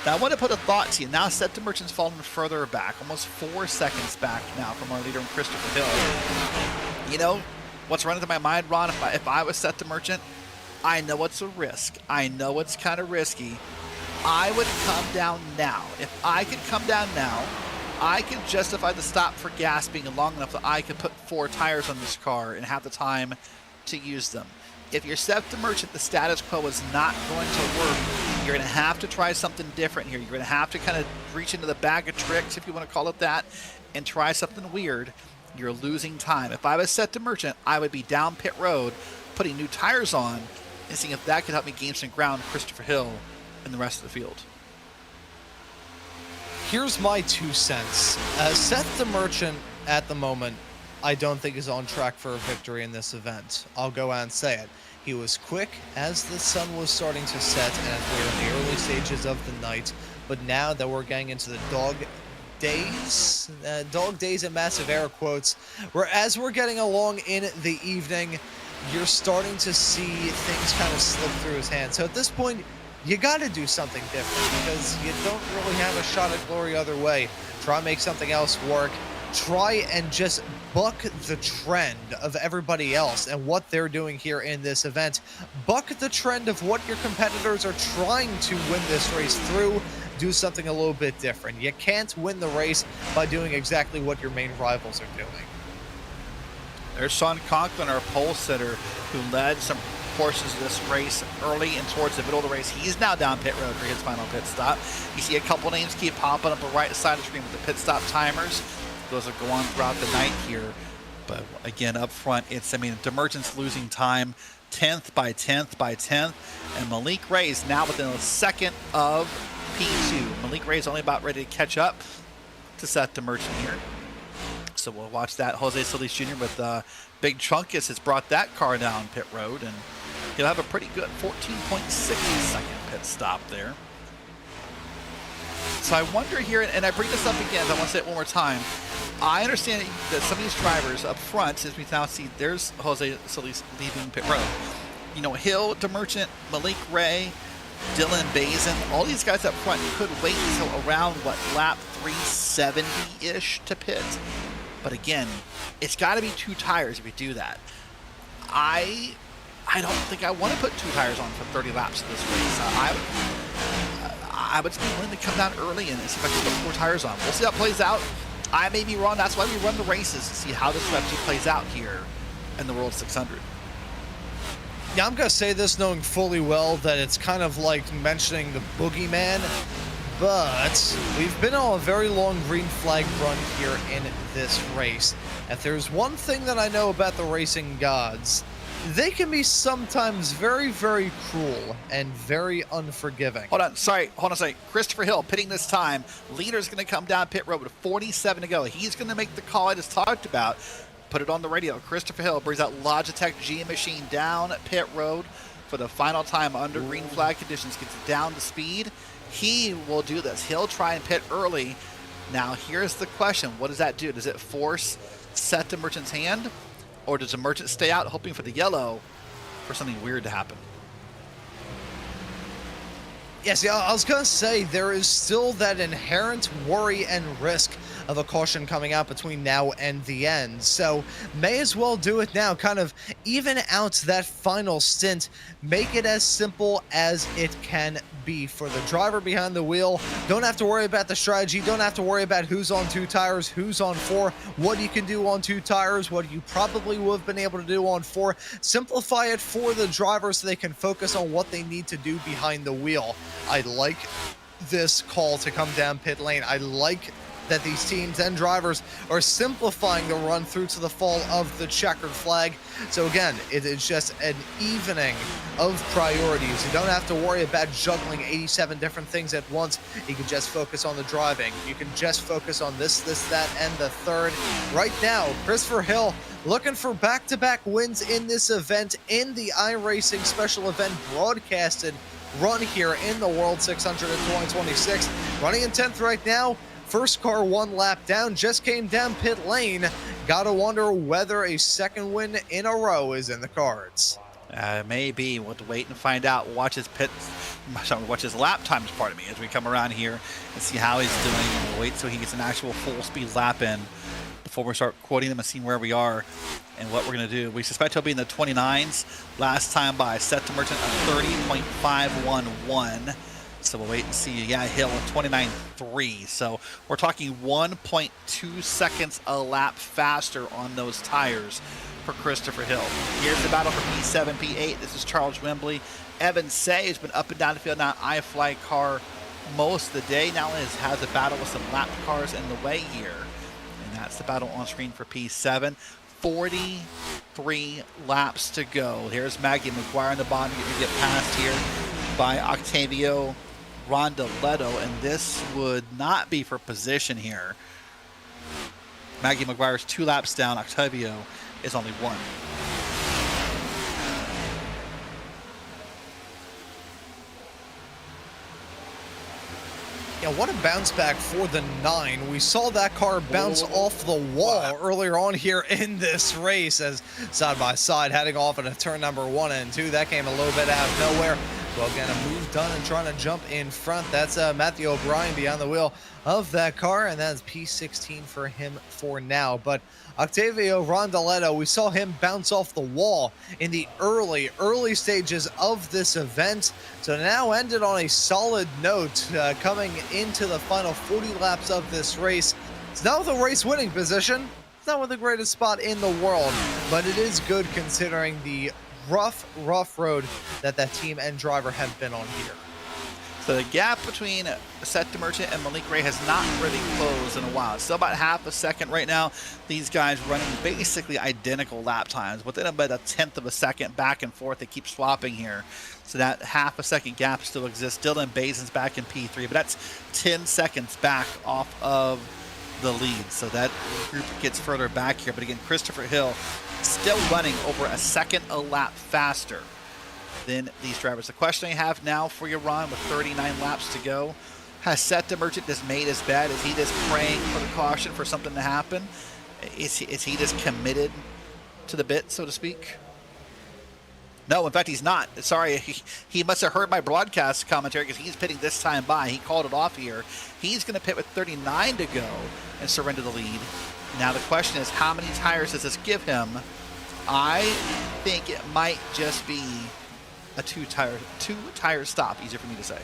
Now I want to put a thought to you. Now Set the Merchant's fallen further back, almost 4 seconds back now from our leader, Christopher Hill. You know, what's running through my mind, Ron, if I was Set the Merchant, I know it's a risk. I know it's kind of risky. I would come down now. If I could come down now, I could justify the stop for gas being long enough that I could put 4 tires on this car and have the time to use them. If you're Set the Merchant, the status quo is not going to work. You're going to have to try something different here. You're going to have to kind of reach into the bag of tricks, if you want to call it that, and try something weird. You're losing time. If I was Set the Merchant, I would be down pit road, putting new tires on, and seeing if that could help me gain some ground Christopher Hill and the rest of the field. Here's my 2 cents. Set the Merchant at the moment, I don't think is on track for a victory in this event. I'll go out and say it. He was quick as the sun was starting to set and we're in the early stages of the night, but now that we're getting into the dog days in massive air quotes, as we're getting along in the evening, you're starting to see things kind of slip through his hands. So at this point, you got to do something different because you don't really have a shot at glory other way. Try and make something else work. Try and just buck the trend of everybody else and what they're doing here in this event. Buck the trend of what your competitors are trying to win this race through. Do something a little bit different. You can't win the race by doing exactly what your main rivals are doing. There's Sean Conklin, our pole sitter, who led some portions of this race early and towards the middle of the race. He's now down pit road for his final pit stop. You see a couple names keep popping up the right side of the screen with the pit stop timers. Those will go on throughout the night here. But again, up front, the Merchant's losing time 10th by 10th by 10th. And Malik Ray is now within a second of P2. Malik Ray is only about ready to catch up to Set the Merchant here. So we'll watch that. Jose Solis Jr. with Big Trunkus has brought that car down pit road, and he'll have a pretty good 14.6 second pit stop there. So I wonder here, and I bring this up again, I want to say it one more time. I understand that some of these drivers up front, as we now see, there's Jose Solis leaving pit road. You know, Hill, DeMerchant, Malik Ray, Dylan Bazin, all these guys up front could wait until around, lap 370-ish to pit. But again, it's got to be 2 tires if you do that. I don't think I want to put 2 tires on for 30 laps of this race. I would be willing to come down early and see if I can put 4 tires on. We'll see how it plays out. I may be wrong. That's why we run the races, to see how the strategy plays out here in the World 600. Yeah, I'm going to say this knowing fully well that it's kind of like mentioning the boogeyman, but we've been on a very long green flag run here in this race. If there's one thing that I know about the racing gods, they can be sometimes very, very cruel and very unforgiving. Hold on a second. Christopher Hill pitting this time. Leader's going to come down pit road with 47 to go. He's going to make the call I just talked about. Put it on the radio. Christopher Hill brings that Logitech G machine down pit road for the final time under green flag conditions. Gets it down to speed. He will do this. He'll try and pit early. Now, here's the question. What does that do? Does it force Set the Merchant's hand? Or does the Merchant stay out hoping for the yellow for something weird to happen? Yes, yeah, I was going to say there is still that inherent worry and risk of a caution coming out between now and the end. So may as well do it now. Kind of even out that final stint. Make it as simple as it can be for the driver behind the wheel. Don't have to worry about the strategy. Don't have to worry about who's on 2 tires, who's on 4, what you can do on 2 tires, what you probably would have been able to do on 4. Simplify it for the driver so they can focus on what they need to do behind the wheel. I like this call to come down pit lane. I like that these teams and drivers are simplifying the run through to the fall of the checkered flag. So again, it is just an evening of priorities. You don't have to worry about juggling 87 different things at once. You can just focus on the driving. You can just focus on this, that, and the third. Right now, Christopher Hill looking for back-to-back wins in this event in the iRacing special event broadcasted run here in the World 600 in 2026. Running in 10th right now. First car 1 lap down, just came down pit lane. Gotta wonder whether a second win in a row is in the cards. Maybe we'll have to wait and find out. Watch his lap times, pardon me, as we come around here and see how he's doing. We'll wait till he gets an actual full speed lap in before we start quoting him and seeing where we are and what we're going to do. We suspect he'll be in the 29s. Last time by set to Merchant of 30.511. So we'll wait and see. Yeah, Hill at 29.3. So we're talking 1.2 seconds a lap faster on those tires for Christopher Hill. Here's the battle for P7, P8. This is Charles Wembley. Evan Say has been up and down the field now. iFly car most of the day. Now has a battle with some lap cars in the way here. And that's the battle on screen for P7. 43 laps to go. Here's Maggie McGuire on the bottom. You're going to get passed here by Octavio Rondoletto, and this would not be for position here. Maggie McGuire's 2 laps down. Octavio is only 1. Yeah, what a bounce back for the 9. We saw that car bounce off the wall earlier on here in this race as side by side heading off into turn number 1 and 2. That came a little bit out of nowhere. Well, again, a move done and trying to jump in front. That's Matthew O'Brien behind the wheel of that car, and that's P16 for him for now. But Octavio Rondoletto, we saw him bounce off the wall in the early stages of this event. So now ended on a solid note coming into the final 40 laps of this race. It's not with a race winning position. It's not with the greatest spot in the world, but it is good considering the rough road that team and driver have been on here. So the gap between Seth DeMerchant and Malik Ray has not really closed in a while. It's still about half a second right now. These guys running basically identical lap times, within about a tenth of a second back and forth. They keep swapping here. So that half a second gap still exists. Dylan Basin's back in P3, but that's 10 seconds back off of the lead. So that group gets further back here. But again, Christopher Hill still running over a second a lap faster than these drivers. The question I have now for you, Ron, with 39 laps to go, has Seth DeMerchant just made his bet? Is he just praying for the caution for something to happen? Is he just committed to the bit, so to speak? No, in fact, he's not. Sorry, he must have heard my broadcast commentary because he's pitting this time by. He called it off here. He's going to pit with 39 to go and surrender the lead. Now the question is, how many tires does this give him? I think it might just be a two tire stop. Easier for me to say.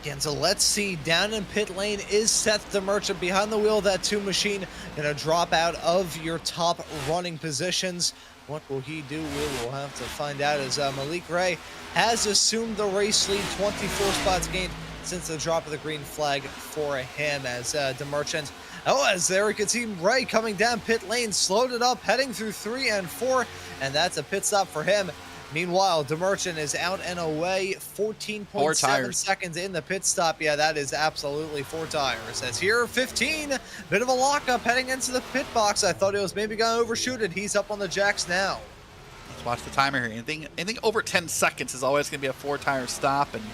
Again, so let's see. Down in pit lane is Seth DeMerchant behind the wheel of that 2 machine. Going to drop out of your top running positions. What will he do? We will have to find out as Malik Ray has assumed the race lead. 24 spots gained since the drop of the green flag for him as DeMerchant. Oh, as there we could see Ray coming down pit lane, slowed it up, heading through 3 and 4, and that's a pit stop for him. Meanwhile, DeMerchant is out and away, 14.7 seconds in the pit stop. Yeah, that is absolutely 4 tires. As here, 15, bit of a lockup heading into the pit box. I thought it was maybe going to overshoot it. He's up on the jacks now. Let's watch the timer here. Anything over 10 seconds is always going to be a 4 tire stop. And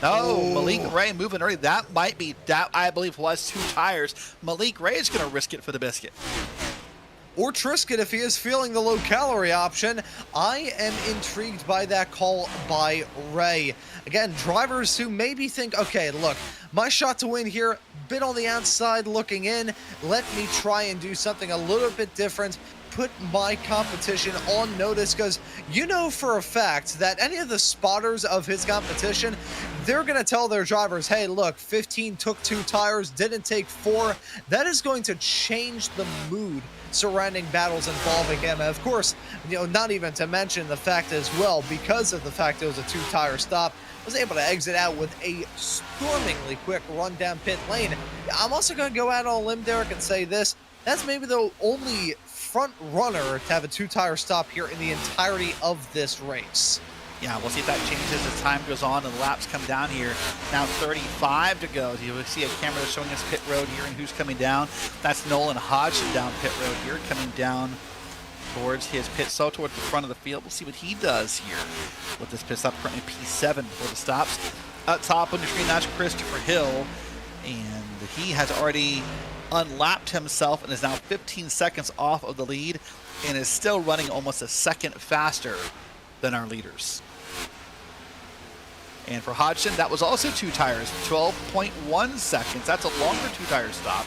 no, Malik Ray moving early. That might be, that I believe was 2 tires. Malik Ray is going to risk it for the biscuit. Or Trisket if he is feeling the low-calorie option. I am intrigued by that call by Ray. Again, drivers who maybe think, okay, look, my shot to win here, bit on the outside looking in. Let me try and do something a little bit different. Put my competition on notice, because you know for a fact that any of the spotters of his competition, they're going to tell their drivers, hey, look, 15 took 2 tires, didn't take 4. That is going to change the mood surrounding battles involving him. And of course, you know, not even to mention the fact as well, because of the fact it was a 2-tire stop, was able to exit out with a stormingly quick run down pit lane. I'm also going to go out on a limb, Derek, and say this. That's maybe the only front runner to have a 2-tire stop here in the entirety of this race. Yeah, we'll see if that changes as time goes on and the laps come down here. Now 35 to go. You will see a camera showing us pit road here and who's coming down. That's Nolan Hodgson down pit road here, coming down towards his pit stop, towards the front of the field. We'll see what he does here with this pit stop. Currently P7 for the stops. Up top on the screen, that's Christopher Hill, and he has already unlapped himself and is now 15 seconds off of the lead. and is still running almost a second faster than our leaders. And for Hodgson, that was also 2 tires, 12.1 seconds. That's a longer 2-tire stop,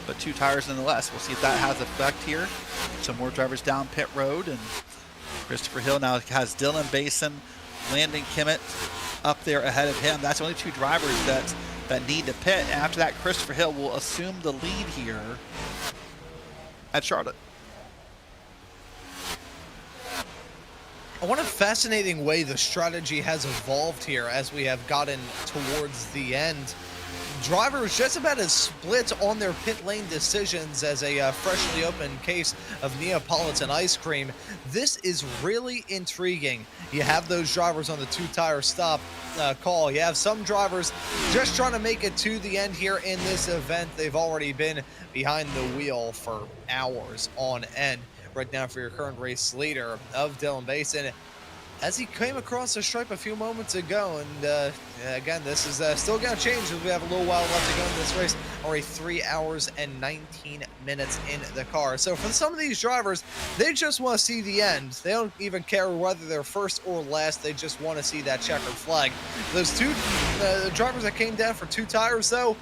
but 2 tires nonetheless. We'll see if that has effect here. Some more drivers down pit road, and Christopher Hill now has Dylan Basin, Landon Kimmett up there ahead of him. That's only 2 drivers that need to pit. And after that, Christopher Hill will assume the lead here at Charlotte. What a fascinating way the strategy has evolved here as we have gotten towards the end. Drivers just about as split on their pit lane decisions as a freshly opened case of Neapolitan ice cream. This is really intriguing. You have those drivers on the 2-tire stop call. You have some drivers just trying to make it to the end here in this event. They've already been behind the wheel for hours on end. Right now for your current race leader of Dylan Basin, as he came across the stripe a few moments ago. And again, this is still going to change as we have a little while left to go in this race. Already 3 hours and 19 minutes in the car. So for some of these drivers, they just want to see the end. They don't even care whether they're first or last. They just want to see that checkered flag. Those 2 drivers that came down for 2 tires, though,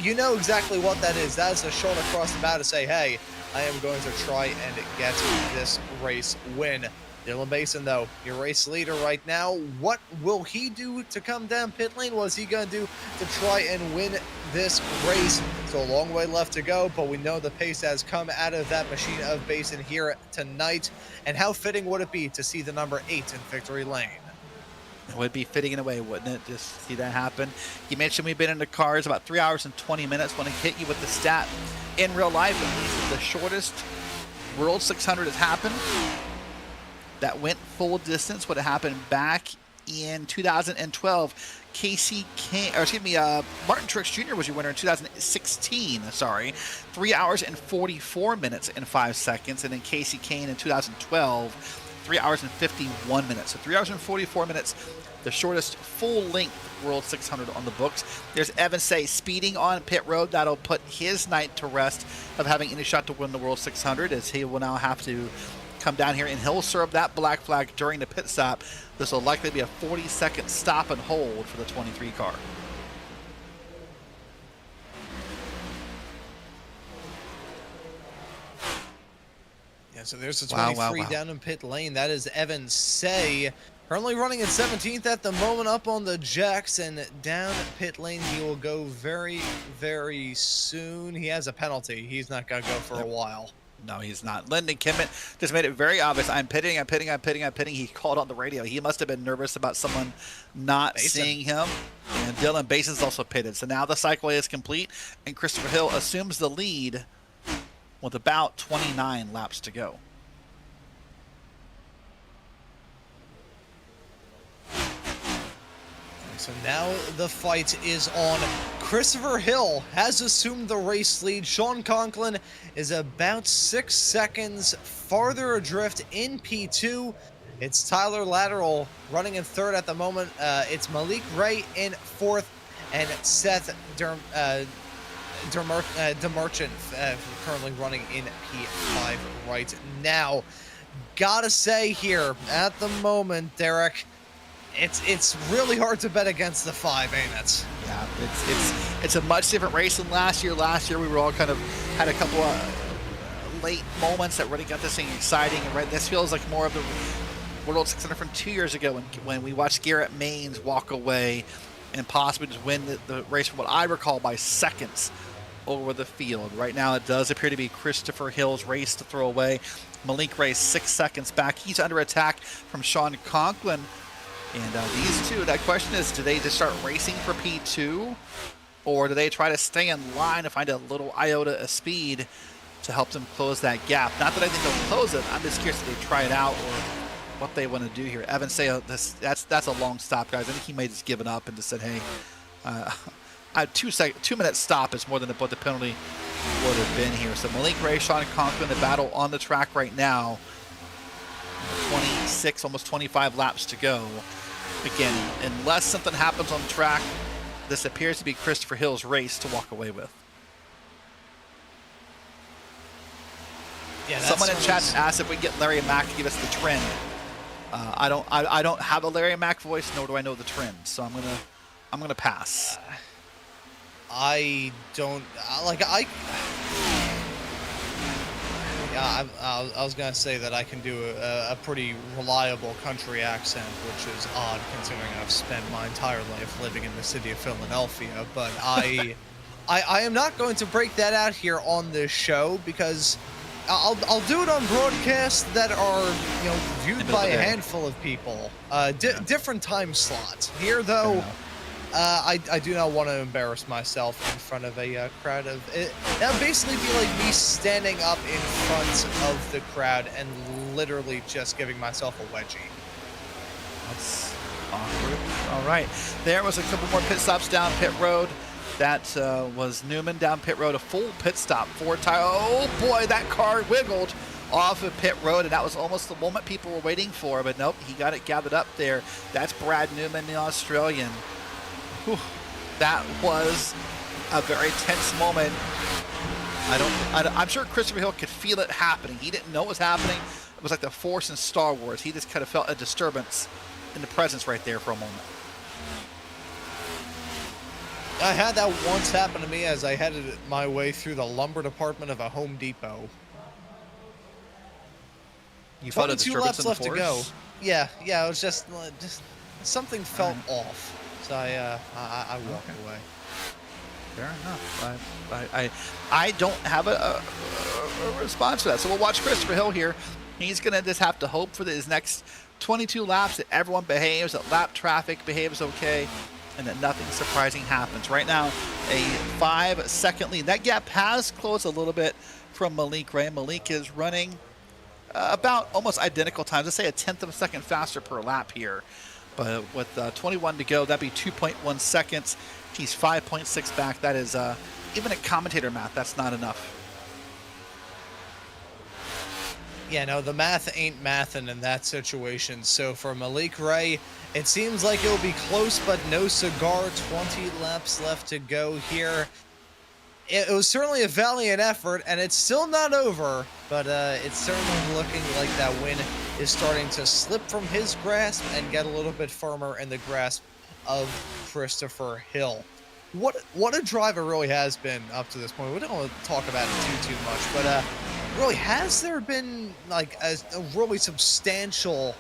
you know exactly what that is. That is a shot across the bow to say, hey, I am going to try and get this race win. Dylan Basin, though, your race leader right now. What will he do to come down pit lane? What is he going to do to try and win this race? So a long way left to go, but we know the pace has come out of that machine of Basin here tonight. And how fitting would it be to see the number 8 in victory lane? It would be fitting in a way, wouldn't it? Just see that happen. You mentioned we've been in the cars about 3 hours and 20 minutes. Want to hit you with the stat. In real life, at least, the shortest World 600 has happened that went full distance would have happened back in 2012. Martin Truex Jr. was your winner in 2016. 3 hours and 44 minutes and 5 seconds, and then Casey Kane in 2012. 3 hours and 51 minutes. So 3 hours and 44 minutes, the shortest full-length World 600 on the books. There's Evan Say speeding on pit road. That'll put his night to rest of having any shot to win the World 600, as he will now have to come down here and he'll serve that black flag during the pit stop. This will likely be a 40-second stop and hold for the 23 car. Yeah, so there's the 23 down in pit lane. That is Evan Say. Currently running in 17th at the moment, up on the jacks, and down pit lane he will go very, very soon. He has a penalty. He's not going to go for a while. No, he's not. Lyndon Kimmett just made it very obvious. I'm pitting. He called on the radio. He must have been nervous about someone not seeing him. And Dylan Basin's also pitted. So now the cycle is complete, and Christopher Hill assumes the lead with about 29 laps to go. So now the fight is on. Christopher Hill has assumed the race lead. Sean Conklin is about 6 seconds farther adrift in P2. It's Tyler Lateral running in 3rd at the moment. It's Malik Ray in 4th, and Seth Demerchant currently running in P5 right now. Gotta say here, at the moment, Derek, it's really hard to bet against the 5, ain't it? Yeah, it's a much different race than last year. Last year we were all kind of had a couple of late moments that really got this thing exciting, and right, this feels like more of the World 600 from 2 years ago when we watched Garrett Maines walk away and possibly just win the race from what I recall by seconds over the field. Right now it does appear to be Christopher Hill's race to throw away. Malik Ray 6 seconds back. He's under attack from Sean Conklin. And these two, that question is, do they just start racing for P2? Or do they try to stay in line to find a little iota of speed to help them close that gap? Not that I think they'll close it. I'm just curious if they try it out or what they want to do here. Evan say that's a long stop, guys. I think he may have just given up and just said, hey, a 2 minute stop is more than what the penalty would have been here. So Malik Ray, Sean Conklin, the battle on the track right now. 26, almost 25 laps to go. Again, unless something happens on the track, this appears to be Christopher Hill's race to walk away with. Yeah, Someone in chat asked if we can get Larry Mack to give us the trend. I don't have a Larry Mack voice, nor do I know the trend, so I'm gonna pass. I don't like I was gonna say that I can do a pretty reliable country accent, which is odd considering I've spent my entire life living in the city of Philadelphia. But I am not going to break that out here on this show because I'll do it on broadcasts that are viewed by a handful of people, different time slots. Here though. I do not want to embarrass myself in front of a crowd of it. That would basically be like me standing up in front of the crowd and literally just giving myself a wedgie. That's awkward. All right, there was a couple more pit stops down pit road. That was Newman down pit road, a full pit stop, 4 tire. Oh boy, that car wiggled off of pit road, and that was almost the moment people were waiting for, but nope, he got it gathered up there. That's Brad Newman, the Australian. Whew, that was a very tense moment. I'm sure Christopher Hill could feel it happening. He didn't know it was happening. It was like the Force in Star Wars. He just kind of felt a disturbance in the presence right there for a moment. I had that once happen to me as I headed my way through the lumber department of a Home Depot. You felt a disturbance in the laps left to go. Force? Yeah, it was just something felt off. So I walked away. Fair enough. I don't have a response to that. So we'll watch Christopher Hill here. He's going to just have to hope for his next 22 laps that everyone behaves, that lap traffic behaves okay, and that nothing surprising happens. Right now, a 5-second lead. That gap has closed a little bit from Malik Ray. Malik is running about almost identical times. Let's say a 1/10 of a second faster per lap here. But with 21 to go, that'd be 2.1 seconds. He's 5.6 back. That is, even at commentator math, that's not enough. Yeah, no, the math ain't mathin' in that situation. So for Malik Ray, it seems like it'll be close, but no cigar. 20 laps left to go here. It was certainly a valiant effort, and it's still not over, but it's certainly looking like that win is starting to slip from his grasp and get a little bit firmer in the grasp of Christopher Hill. What a driver really has been up to this point. We don't want to talk about it too much, but really, has there been like a really substantial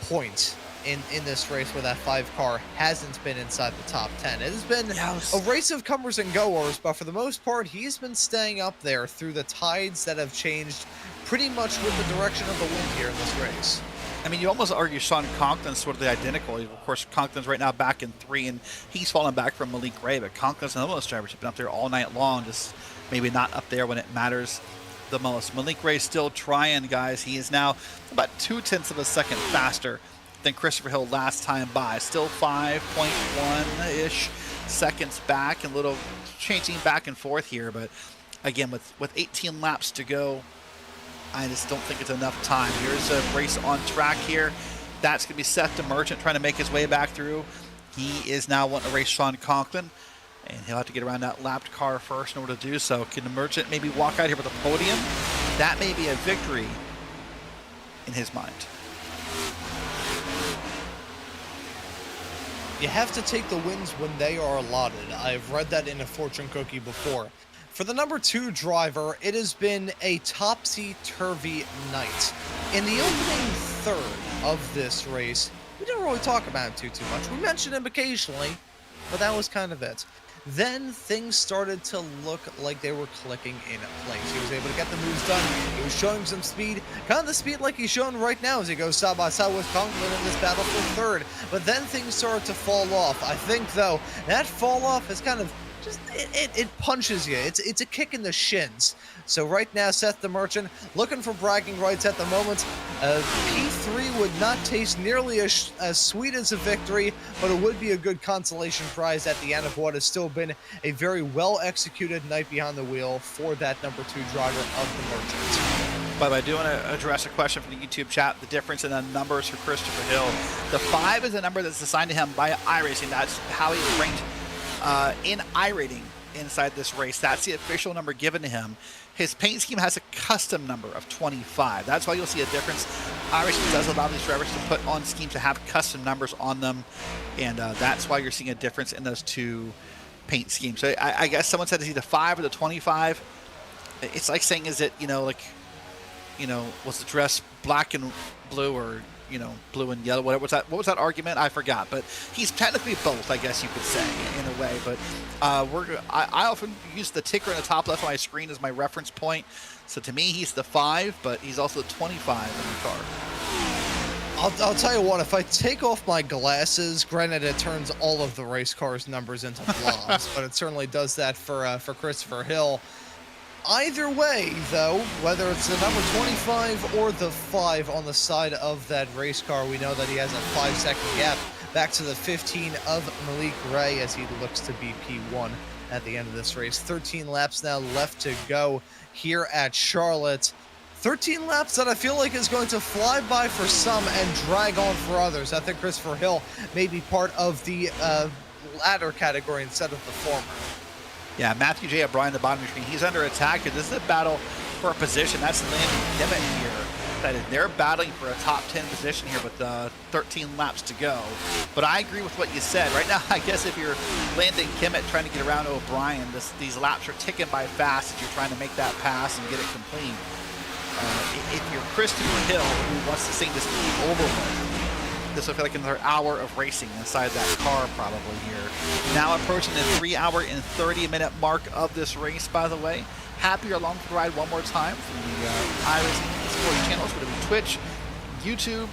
point in this race where that 5 car hasn't been inside the top 10? It has been a race of comers and goers, but for the most part, he's been staying up there through the tides that have changed pretty much with the direction of the wind here in this race. I mean, you almost argue Sean Conklin's sort of the identical. Of course, Conklin's right now back in 3, and he's fallen back from Malik Ray, but Conklin's and those drivers have been up there all night long, just maybe not up there when it matters the most. Malik Ray still trying, guys. He is now about 0.2 of a second faster than Christopher Hill last time by. Still 5.1-ish seconds back, and a little changing back and forth here. But again, with 18 laps to go, I just don't think it's enough time. Here's a race on track here. That's going to be Seth DeMerchant trying to make his way back through. He is now wanting to race Sean Conklin, and he'll have to get around that lapped car first in order to do so. Can DeMerchant maybe walk out here with a podium? That may be a victory in his mind. You have to take the wins when they are allotted. I've read that in a fortune cookie before. For the number 2 driver, it has been a topsy-turvy night. In the opening third of this race, we didn't really talk about him too much. We mentioned him occasionally, but that was kind of it. Then things started to look like they were clicking in place. He was able to get the moves done. He was showing some speed, kind of the speed like he's showing right now as he goes side by side with Conklin in this battle for third. But then things started to fall off. I think, though, that fall off is kind of just, it punches you. It's a kick in the shins. So right now, Seth DeMerchant looking for bragging rights at the moment. P3 would not taste nearly as sweet as a victory, but it would be a good consolation prize at the end of what has still been a very well-executed night behind the wheel for that number 2 driver of DeMerchant. By the way, I do want to address a question from the YouTube chat, the difference in the numbers for Christopher Hill. The 5 is a number that's assigned to him by iRacing. That's how he's ranked in iRating inside this race. That's the official number given to him. his paint scheme has a custom number of 25. That's why you'll see a difference. iRacing does allow these drivers to put on schemes to have custom numbers on them, and that's why you're seeing a difference in those two paint schemes. So I guess someone said is he the 5 or the 25? It's like saying, is it, was the dress black and blue or, blue and yellow? What was that argument? I forgot. But he's technically both, I guess you could say, in a way. But I often use the ticker in the top left of my screen as my reference point. So to me, he's the 5, but he's also the 25 in the car. I'll tell you what, if I take off my glasses, granted it turns all of the race cars' numbers into blobs, but it certainly does that for Christopher Hill. Either way, though, whether it's the number 25 or the 5 on the side of that race car, we know that he has a 5-second gap back to the 15 of Malik Ray as he looks to be P1 at the end of this race. 13 laps now left to go here at Charlotte. 13 laps that I feel like is going to fly by for some and drag on for others. I think Christopher Hill may be part of the latter category instead of the former. Yeah, Matthew J. O'Brien, the bottom of the screen, he's under attack here. This is a battle for a position. That's Landon Dimmitt here. They're battling for a top 10 position here with 13 laps to go. But I agree with what you said. Right now, I guess if you're Landon Dimmitt trying to get around O'Brien, these laps are ticking by fast as you're trying to make that pass and get it complete. If you're Christopher Hill, who wants to see this game over with, this will feel like another hour of racing inside that car probably here. Now approaching the 3-hour and 30-minute mark of this race, by the way. Happy you're along for the ride one more time from the iRacing esports channels, whether it be Twitch, YouTube,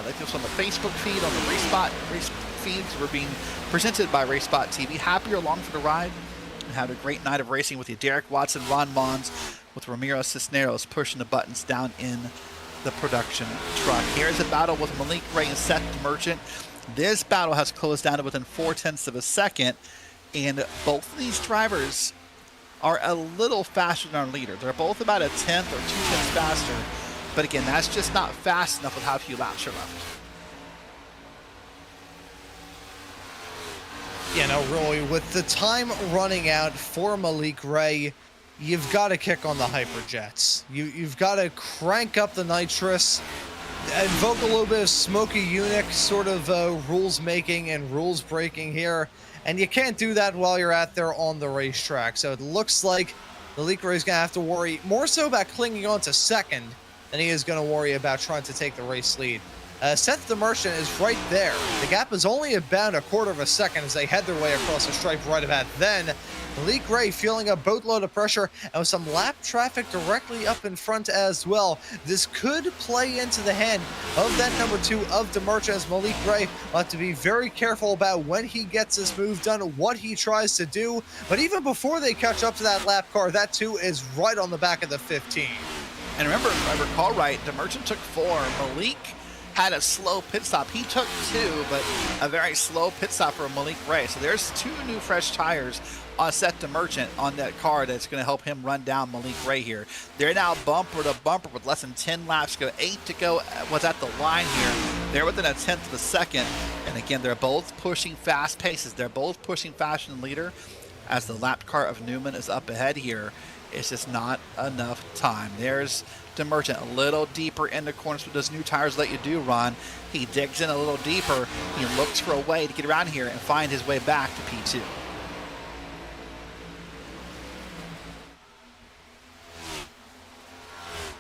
like this on the Facebook feed, on the race feeds. We're being presented by RaceSpotTV. Happy you're along for the ride and had a great night of racing with you. Derek Watson, Ron Mons, with Ramiro Cisneros pushing the buttons down in the production truck. Here's a battle with Malik Ray and Seth Merchant. This battle has closed down to within 0.4 of a second, and both of these drivers are a little faster than our leader. They're both about a 10th or 2 tenths faster, but again, that's just not fast enough with how few laps are left. Roy, with the time running out for Malik Ray, you've got to kick on the hyperjets. You've got to crank up the nitrous, invoke a little bit of Smokey Eunuch sort of rules making and rules breaking here, and you can't do that while you're out there on the racetrack. So it looks like Malik Ray's going to have to worry more so about clinging on to second than he is going to worry about trying to take the race lead. Seth the Merchant is right there. The gap is only about 1/4 of a second as they head their way across the stripe right about then. Malik Ray feeling a boatload of pressure and with some lap traffic directly up in front as well. This could play into the hand of that number 2 of the Merchant as Malik Ray will have to be very careful about when he gets this move done, what he tries to do. But even before they catch up to that lap car, that 2 is right on the back of the 15. And remember, if I recall right, the Merchant took 4. Malik had a slow pit stop. He took 2, but a very slow pit stop for Malik Ray. So there's 2 new fresh tires on Seth the Merchant on that car that's going to help him run down Malik Ray here. They're now bumper to bumper with less than 10 laps to go. 8 to go was at the line here. They're within a 1/10 of a second. And again, they're both pushing fast paces. They're both pushing faster than leader as the lap car of Newman is up ahead here. It's just not enough time. There's the Merchant a little deeper in the corners with those new tires let you do, Ron. He digs in a little deeper. He looks for a way to get around here and find his way back to P2.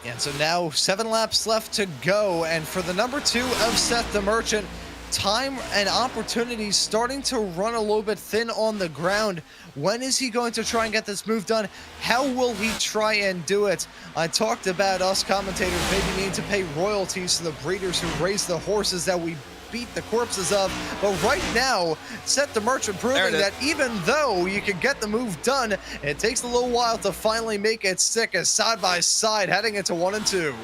And so now 7 laps left to go, and for the number 2 of Seth the Merchant, time and opportunities starting to run a little bit thin on the ground. When is he going to try and get this move done? How will he try and do it? I talked about us commentators maybe needing to pay royalties to the breeders who raise the horses that we beat the corpses of, but right now, Seth the Merchant proving that even though you can get the move done, it takes a little while to finally make it stick as side by side heading into 1 and 2.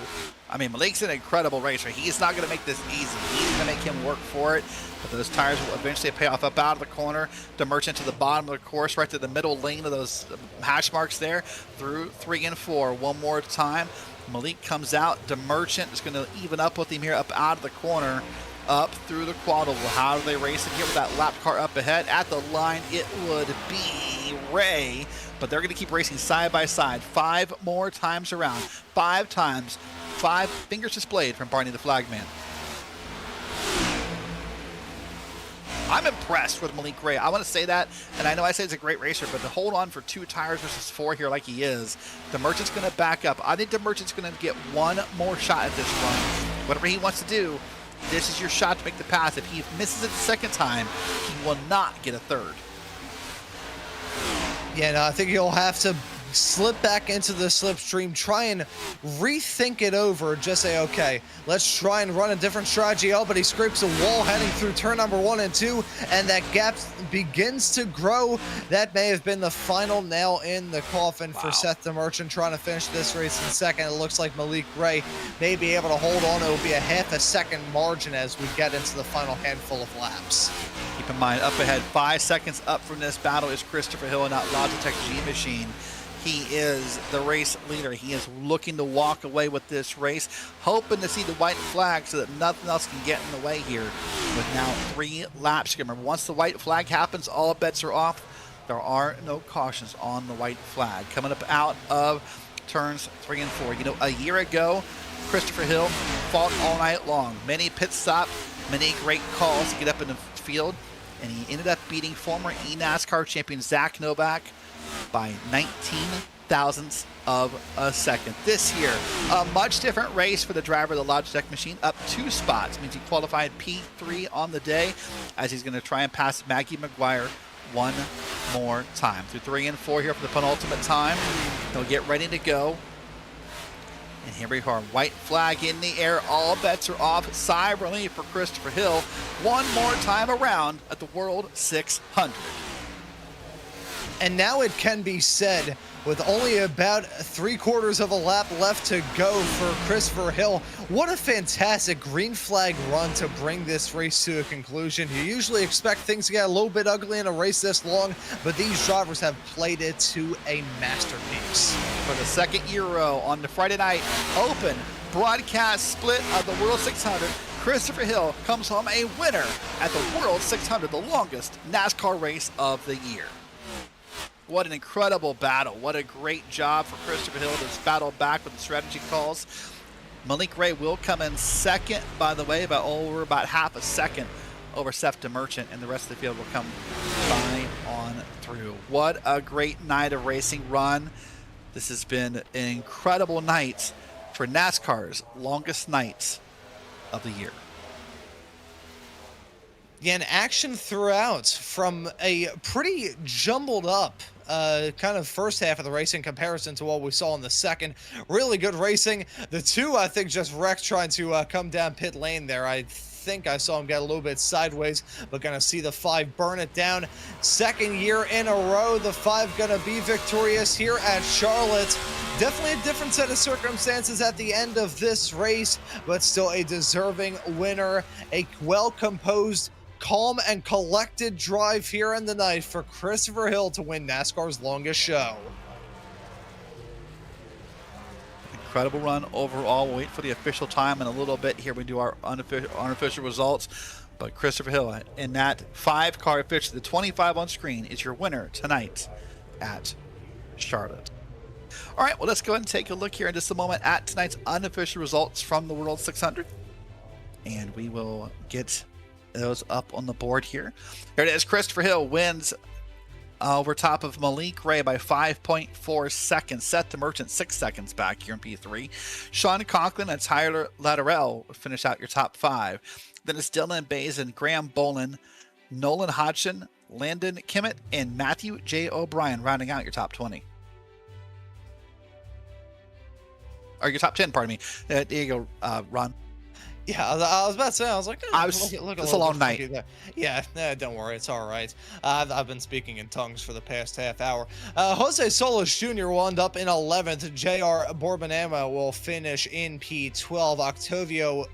I mean, Malik's an incredible racer. He's not going to make this easy. He's going to make him work for it. But those tires will eventually pay off up out of the corner. The Merchant to the bottom of the course, right to the middle lane of those hash marks there. Through 3 and 4. One more time. Malik comes out. The Merchant is going to even up with him here up out of the corner. Up through the quad oval. How do they race it here with that lap car up ahead? At the line, it would be Ray, but they're going to keep racing side by side 5 more times around. 5 times. 5 fingers displayed from Barney the Flagman. I'm impressed with Malik Ray. I want to say that, and I know I say he's a great racer, but to hold on for 2 tires versus 4 here like he is, the Merchant's going to back up. I think the Merchant's going to get one more shot at this run. Whatever he wants to do, this is your shot to make the pass. If he misses it the second time, he will not get a third. Yeah, no, I think he'll have to slip back into the slipstream, try and rethink it over, just say, okay, let's try and run a different strategy. Oh, but he scrapes a wall heading through turn number 1 and 2, and that gap begins to grow. That may have been the final nail in the coffin for Seth the Merchant trying to finish this race in second. It looks like Malik Ray may be able to hold on. It will be a half a second margin as we get into the final handful of laps. Keep in mind, up ahead, 5 seconds up from this battle is Christopher Hill and that Logitech G-Machine. He is the race leader. He is looking to walk away with this race, hoping to see the white flag so that nothing else can get in the way here with now 3 laps. Remember, once the white flag happens, all bets are off. There are no cautions on the white flag. Coming up out of turns 3 and 4. You know, a year ago, Christopher Hill fought all night long. Many pit stops, many great calls to get up in the field, and he ended up beating former eNASCAR champion Zach Novak by 19 thousandths of a second. This year, a much different race for the driver of the Logitech machine, up 2 spots. Means he qualified P3 on the day, as he's going to try and pass Maggie McGuire one more time. Through 3 and 4 here for the penultimate time. They'll get ready to go. And here we are, white flag in the air. All bets are off. Sigh of relief for Christopher Hill. One more time around at the World 600. And now it can be said, with only about 3/4 of a lap left to go for Christopher Hill, what a fantastic green flag run to bring this race to a conclusion. You usually expect things to get a little bit ugly in a race this long, but these drivers have played it to a masterpiece. For the second year in a row on the Friday night open broadcast split of the World 600, Christopher Hill comes home a winner at the World 600, the longest NASCAR race of the year. What an incredible battle. What a great job for Christopher Hill to battle back with the strategy calls. Malik Ray will come in second, by the way, over about half a second over Seth the Merchant, and the rest of the field will come by on through. What a great night of racing run. This has been an incredible night for NASCAR's longest nights of the year. Yeah, and action throughout from a pretty jumbled up kind of first half of the race in comparison to what we saw in the second. Really good racing. The 2, I think, just wrecked trying to come down pit lane there. I think I saw him get a little bit sideways, but gonna see the 5 burn it down. Second year in a row, the 5 gonna be victorious here at Charlotte. Definitely a different set of circumstances at the end of this race, but still a deserving winner. A well-composed, calm and collected drive here in the night for Christopher Hill to win NASCAR's longest show. Incredible run overall. We'll wait for the official time in a little bit. Here we do our unofficial results. But Christopher Hill in that 5-car finish, the 25 on screen, is your winner tonight at Charlotte. All right, well, let's go ahead and take a look here in just a moment at tonight's unofficial results from the World 600. And we will get those up on the board here. Here it is. Christopher Hill wins over top of Malik Ray by 5.4 seconds. Seth the Merchant 6 seconds back here in P3. Sean Conklin and Tyler Latterell finish out your top 5. Then it's Dylan Bays and Graham Bolin, Nolan Hodgson, Landon Kimmett, and Matthew J. O'Brien rounding out your top 20. Or your top 10, pardon me. There you go, Ron. Yeah, I was about to say, I was like, it's a long night. Yeah, don't worry, it's all right. I've been speaking in tongues for the past half hour. Jose Solis Jr. will end up in 11th. J.R. Borbanama will finish in P12. Octavio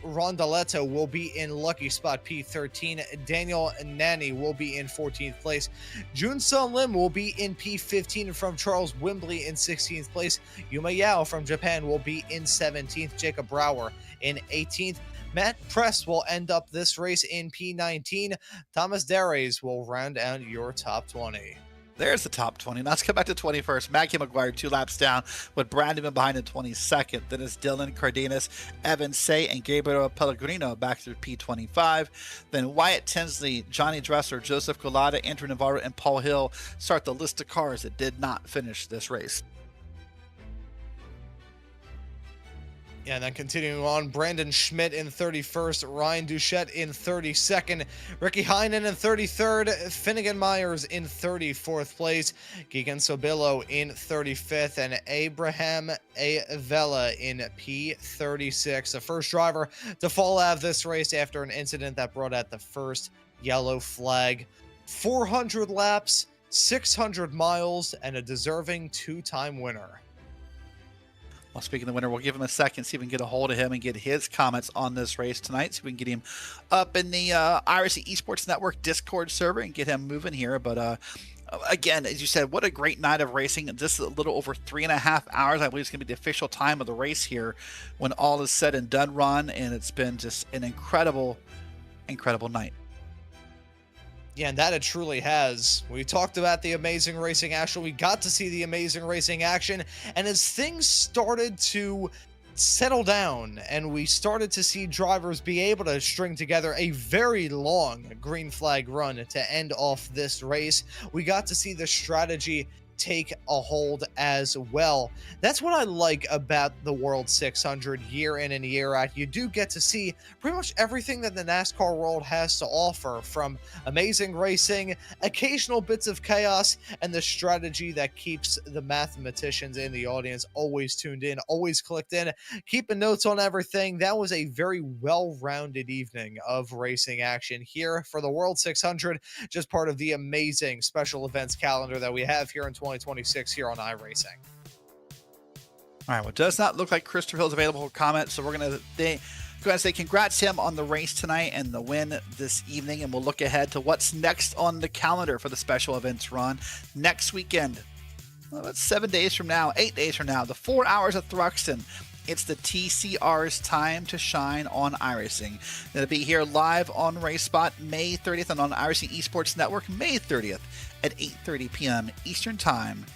Rondaletto will be in lucky spot P13. Daniel Nani will be in 14th place. Jun Sun Lim will be in P15 from Charles Wimbley in 16th place. Yuma Yao from Japan will be in 17th. Jacob Brower in 18th. Matt Press will end up this race in P19. Thomas Darays will round out your top 20. There's the top 20. Now let's come back to 21st. Maggie McGuire 2 laps down with Brandon behind in 22nd. Then it's Dylan Cardenas, Evan Say, and Gabriel Pellegrino back through P25. Then Wyatt Tinsley, Johnny Dresser, Joseph Collada, Andrew Navarro, and Paul Hill start the list of cars that did not finish this race. Yeah, and then continuing on, Brandon Schmidt in 31st, Ryan Duchette in 32nd, Ricky Heinen in 33rd, Finnegan Myers in 34th place, Gigan Sobillo in 35th, and Abraham Avella in P36. The first driver to fall out of this race after an incident that brought out the first yellow flag. 400 laps, 600 miles, and a deserving two-time winner. Well, speaking of the winner, we'll give him a second, see if we can get a hold of him and get his comments on this race tonight. See if we can get him up in the iRacing Esports Network Discord server and get him moving here. But again, as you said, what a great night of racing. Just a little over 3.5 hours. I believe it's going to be the official time of the race here when all is said and done, Ron. And it's been just an incredible, incredible night. Yeah, and that it truly has. We talked about the amazing racing action. We got to see the amazing racing action. And as things started to settle down and we started to see drivers be able to string together a very long green flag run to end off this race, we got to see the strategy take a hold as well. That's what I like about the World 600 year in and year out. You do get to see pretty much everything that the NASCAR world has to offer, from amazing racing, occasional bits of chaos, and the strategy that keeps the mathematicians in the audience always tuned in, always clicked in, keeping notes on everything. That was a very well-rounded evening of racing action here for the World 600, just part of the amazing special events calendar that we have here in 2026 here on iRacing. All right, well, it does not look like Christopher Hill is available for comment, so we're going to say congrats to him on the race tonight and the win this evening, and we'll look ahead to what's next on the calendar for the special events run next weekend. Well, that's 7 days from now, 8 days from now, the 4 hours of Thruxton. It's the TCR's time to shine on iRacing. It'll be here live on Racespot May 30th and on iRacing Esports Network May 30th at 8:30 p.m. Eastern Time,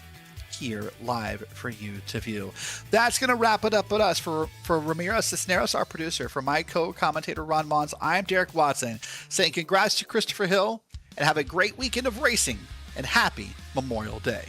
here live for you to view. That's going to wrap it up with us. For Ramiro Cisneros, our producer, for my co-commentator Ron Mons, I'm Derek Watson, saying congrats to Christopher Hill and have a great weekend of racing and happy Memorial Day.